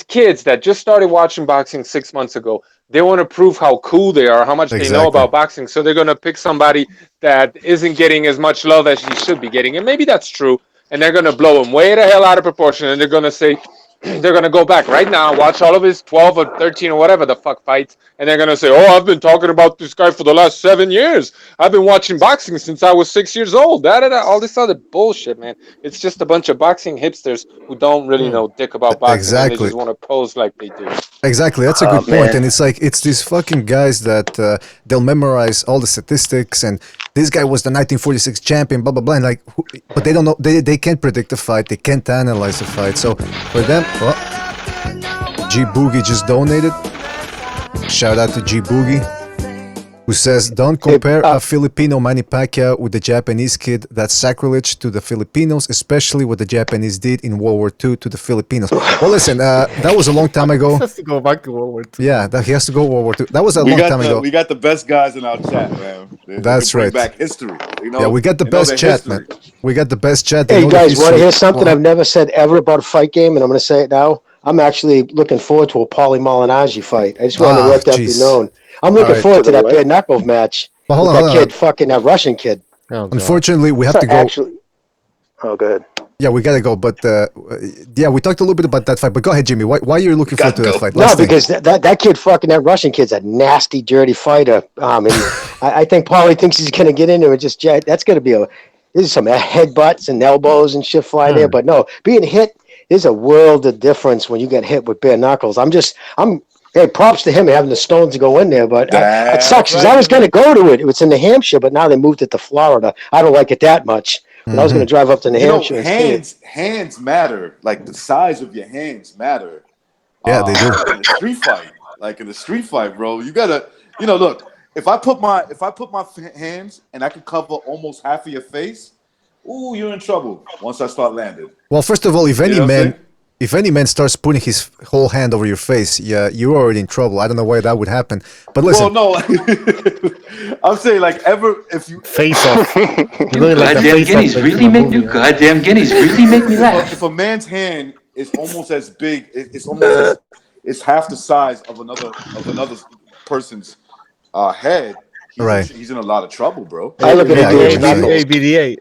kids that just started watching boxing 6 months ago, they want to prove how cool they are, how much they know about boxing. So they're going to pick somebody that isn't getting as much love as he should be getting. And maybe that's true. And they're going to blow him way the hell out of proportion. And they're going to say, they're going to go back right now, watch all of his 12 or 13 or whatever the fuck fights. And they're going to say, oh, I've been talking about this guy for the last 7 years. I've been watching boxing since I was 6 years old. All this other bullshit, man. It's just a bunch of boxing hipsters who don't really know dick about boxing. Exactly. And they just want to pose like they do.
Exactly. That's a good point. And it's these fucking guys that they'll memorize all the statistics and this guy was the 1946 champion, blah, blah, blah. And but they don't know. They can't predict the fight. They can't analyze the fight. So for them, G Boogie just donated. Shout out to G Boogie. who says, "Don't compare a Filipino Manny Pacquiao with the Japanese kid. That's sacrilege to the Filipinos, especially what the Japanese did in World War II to the Filipinos." Well, listen, that was a long time ago.
He has to go back to World War II.
Yeah, he has to go World War II. That was a long time ago.
We got the best guys in our chat, man. They
That's
can bring
right.
back history. You know,
Yeah, we got the
they know
best
their
chat,
history.
man. We got the best chat.
Hey guys, want to hear something I've never said ever about a fight game, and I'm going to say it now. I'm actually looking forward to a Paulie Malignaggi fight. I just wanted to let that be known. I'm looking forward to that bare knuckle match
But
with that kid, fucking that Russian kid.
Unfortunately, we have to go.
Actually, oh, go ahead.
Yeah, we gotta go. But yeah, we talked a little bit about that fight. But go ahead, Jimmy. Why are you looking forward to that fight?
No, because that kid, fucking that Russian kid's a nasty, dirty fighter. And I think Paulie thinks he's gonna get in there and just that's gonna be there's some headbutts and elbows and shit fly there. But no, being hit is a world of difference when you get hit with bare knuckles. Hey, props to him having the stones to go in there, but it sucks because I was going to go to it. It was in New Hampshire, but now they moved it to Florida. I don't like it that much. But I was going to drive up to New Hampshire. And
hands matter. Like the size of your hands matter.
Yeah, they do.
In a street fight, in a street fight, bro, you gotta, look. If I put my hands and I can cover almost half of your face, ooh, you're in trouble once I start landing.
Well, first of all, if any man starts putting his whole hand over your face, yeah, you're already in trouble. I don't know why that would happen. But listen.
Well, no, I'm saying if you
face off.
Goddamn guineas really make me. Goddamn guineas really make me laugh.
If a man's hand is almost as big, it's half the size of another person's head. He's in a lot of trouble, bro.
I look at BDA.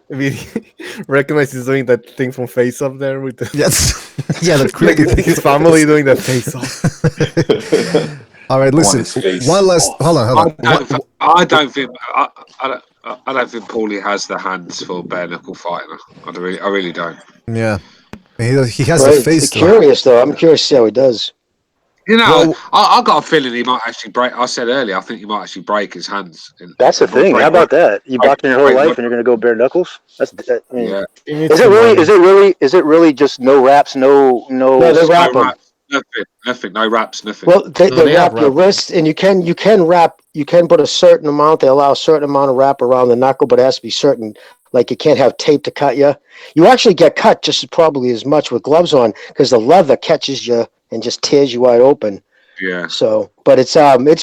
Recognize he's doing that thing from Face Off there with the
yeah, the cricket.
His family doing that Face Off.
All right, listen. One last. Hold on.
I don't think Paulie has the hands for bare knuckle fighting. I really don't.
Yeah, he has the face.
Curious though. I'm curious to see how he does.
I got a feeling he might actually break. I said earlier, I think he might actually break his hands.
That's the thing. How about that? You boxing your whole life and you're going to go bare knuckles? Is it really just no wraps, no
they wrap them.
Nothing. No wraps. Nothing.
Well, they wrap your wrist, and you can wrap. You can put a certain amount. They allow a certain amount of wrap around the knuckle, but it has to be certain. Like you can't have tape to cut you. You actually get cut just probably as much with gloves on because the leather catches you and just tears you wide open.
Yeah.
So, but it's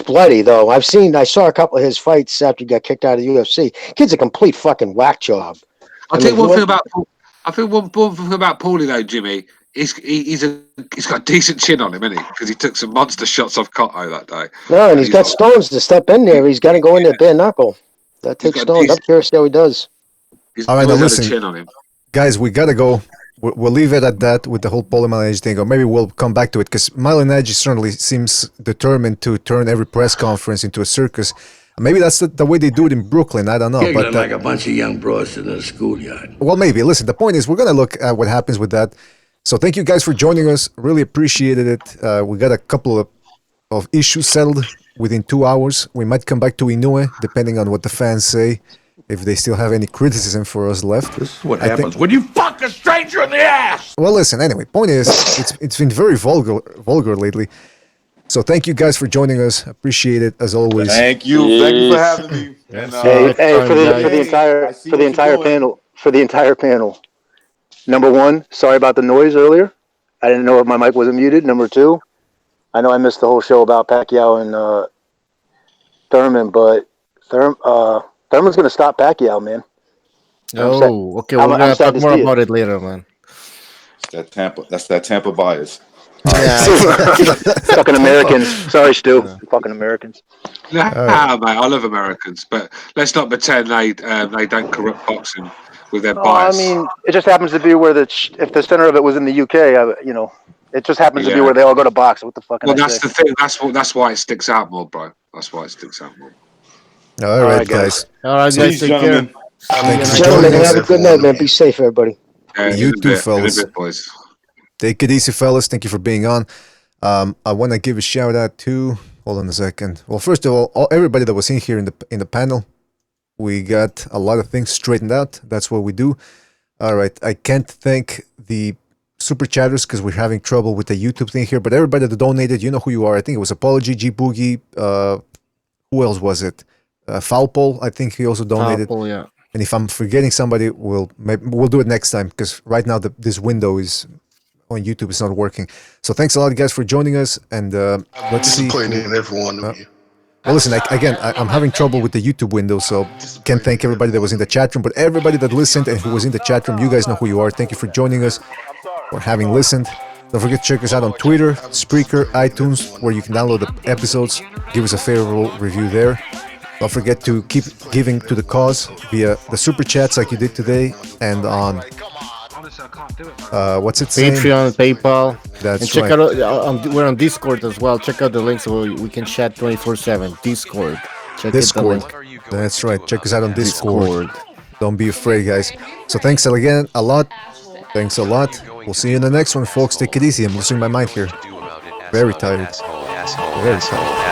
bloody though. I saw a couple of his fights after he got kicked out of the UFC. Kid's a complete fucking whack job.
I think one thing about Paulie though, Jimmy, he's got a decent chin on him, isn't he? Because he took some monster shots off Cotto that day.
No, and he's got stones to step in there. He's got to go in there bare knuckle. That takes stones. I'm curious how he does.
He's
all right, now listen,
a chin on him.
Guys, we gotta go. We'll leave it at that with the whole Paulie Malignaggi thing, or maybe we'll come back to it because Malignaggi certainly seems determined to turn every press conference into a circus. Maybe that's the way they do it in Brooklyn. I don't know.
But like a bunch of young bros in a schoolyard.
Well, maybe. Listen, the point is we're gonna look at what happens with that. So thank you guys for joining us. Really appreciated it. We got a couple of issues settled within 2 hours. We might come back to Inoue depending on what the fans say. If they still have any criticism for us left.
This is what happens when you fuck a stranger in the ass!
Well, listen, anyway, point is, it's been very vulgar lately. So thank you guys for joining us. Appreciate it, as always.
Thank you. Thank you for having me. And,
for the entire panel. Number one, sorry about the noise earlier. I didn't know if my mic wasn't muted. Number two, I know I missed the whole show about Pacquiao and Thurman, but Thurman's going to stop Pacquiao, man.
Oh, okay. We're going to talk more about it later, man.
That's that Tampa bias.
Fucking Americans. Sorry, Stu. Fucking Americans.
Mate, I love Americans, but let's not pretend they don't corrupt boxing with their bias.
I mean, it just happens to be where if the center of it was in the UK, it just happens to be where they all go to box. What the fuck?
Well, that's the thing. That's why it sticks out more, bro. That's why it sticks out more.
All right, guys.
All right, guys. Take care.
Gentlemen, have a good night, man. Be safe, everybody.
You too, fellas. Take it easy, fellas. Thank you for being on. I want to give a shout out to. Hold on a second. Well, first of all, everybody that was in here in the panel, we got a lot of things straightened out. That's what we do. All right. I can't thank the super chatters because we're having trouble with the YouTube thing here. But everybody that donated, you know who you are. I think it was Apology, G Boogie. Who else was it? Foulpole, I think he also donated.
Foulpole, yeah.
And if I'm forgetting somebody, we'll do it next time, because right now this window is on YouTube. It's not working. So thanks a lot, guys, for joining us. And let's see.
Disappointing in every one of you.
Well, listen, I'm having trouble with the YouTube window, so can't thank everybody that was in the chat room, but everybody that listened and who was in the chat room, you guys know who you are. Thank you for joining us, for having listened. Don't forget to check us out on Twitter, Spreaker, iTunes, where you can download the episodes. Give us a favorable review there. Don't forget to keep giving to the cause via the super chats like you did today, and on what's it saying?
Patreon, PayPal.
That's
and check
right.
out we're on Discord as well. Check out the links so we can chat 24/7. Discord. Check
Discord.
the link.
That's right. Check us out on Discord. Don't be afraid, guys. So thanks again a lot. Thanks a lot. We'll see you in the next one, folks. Take it easy. I'm losing my mind here. Very tired. Very tired.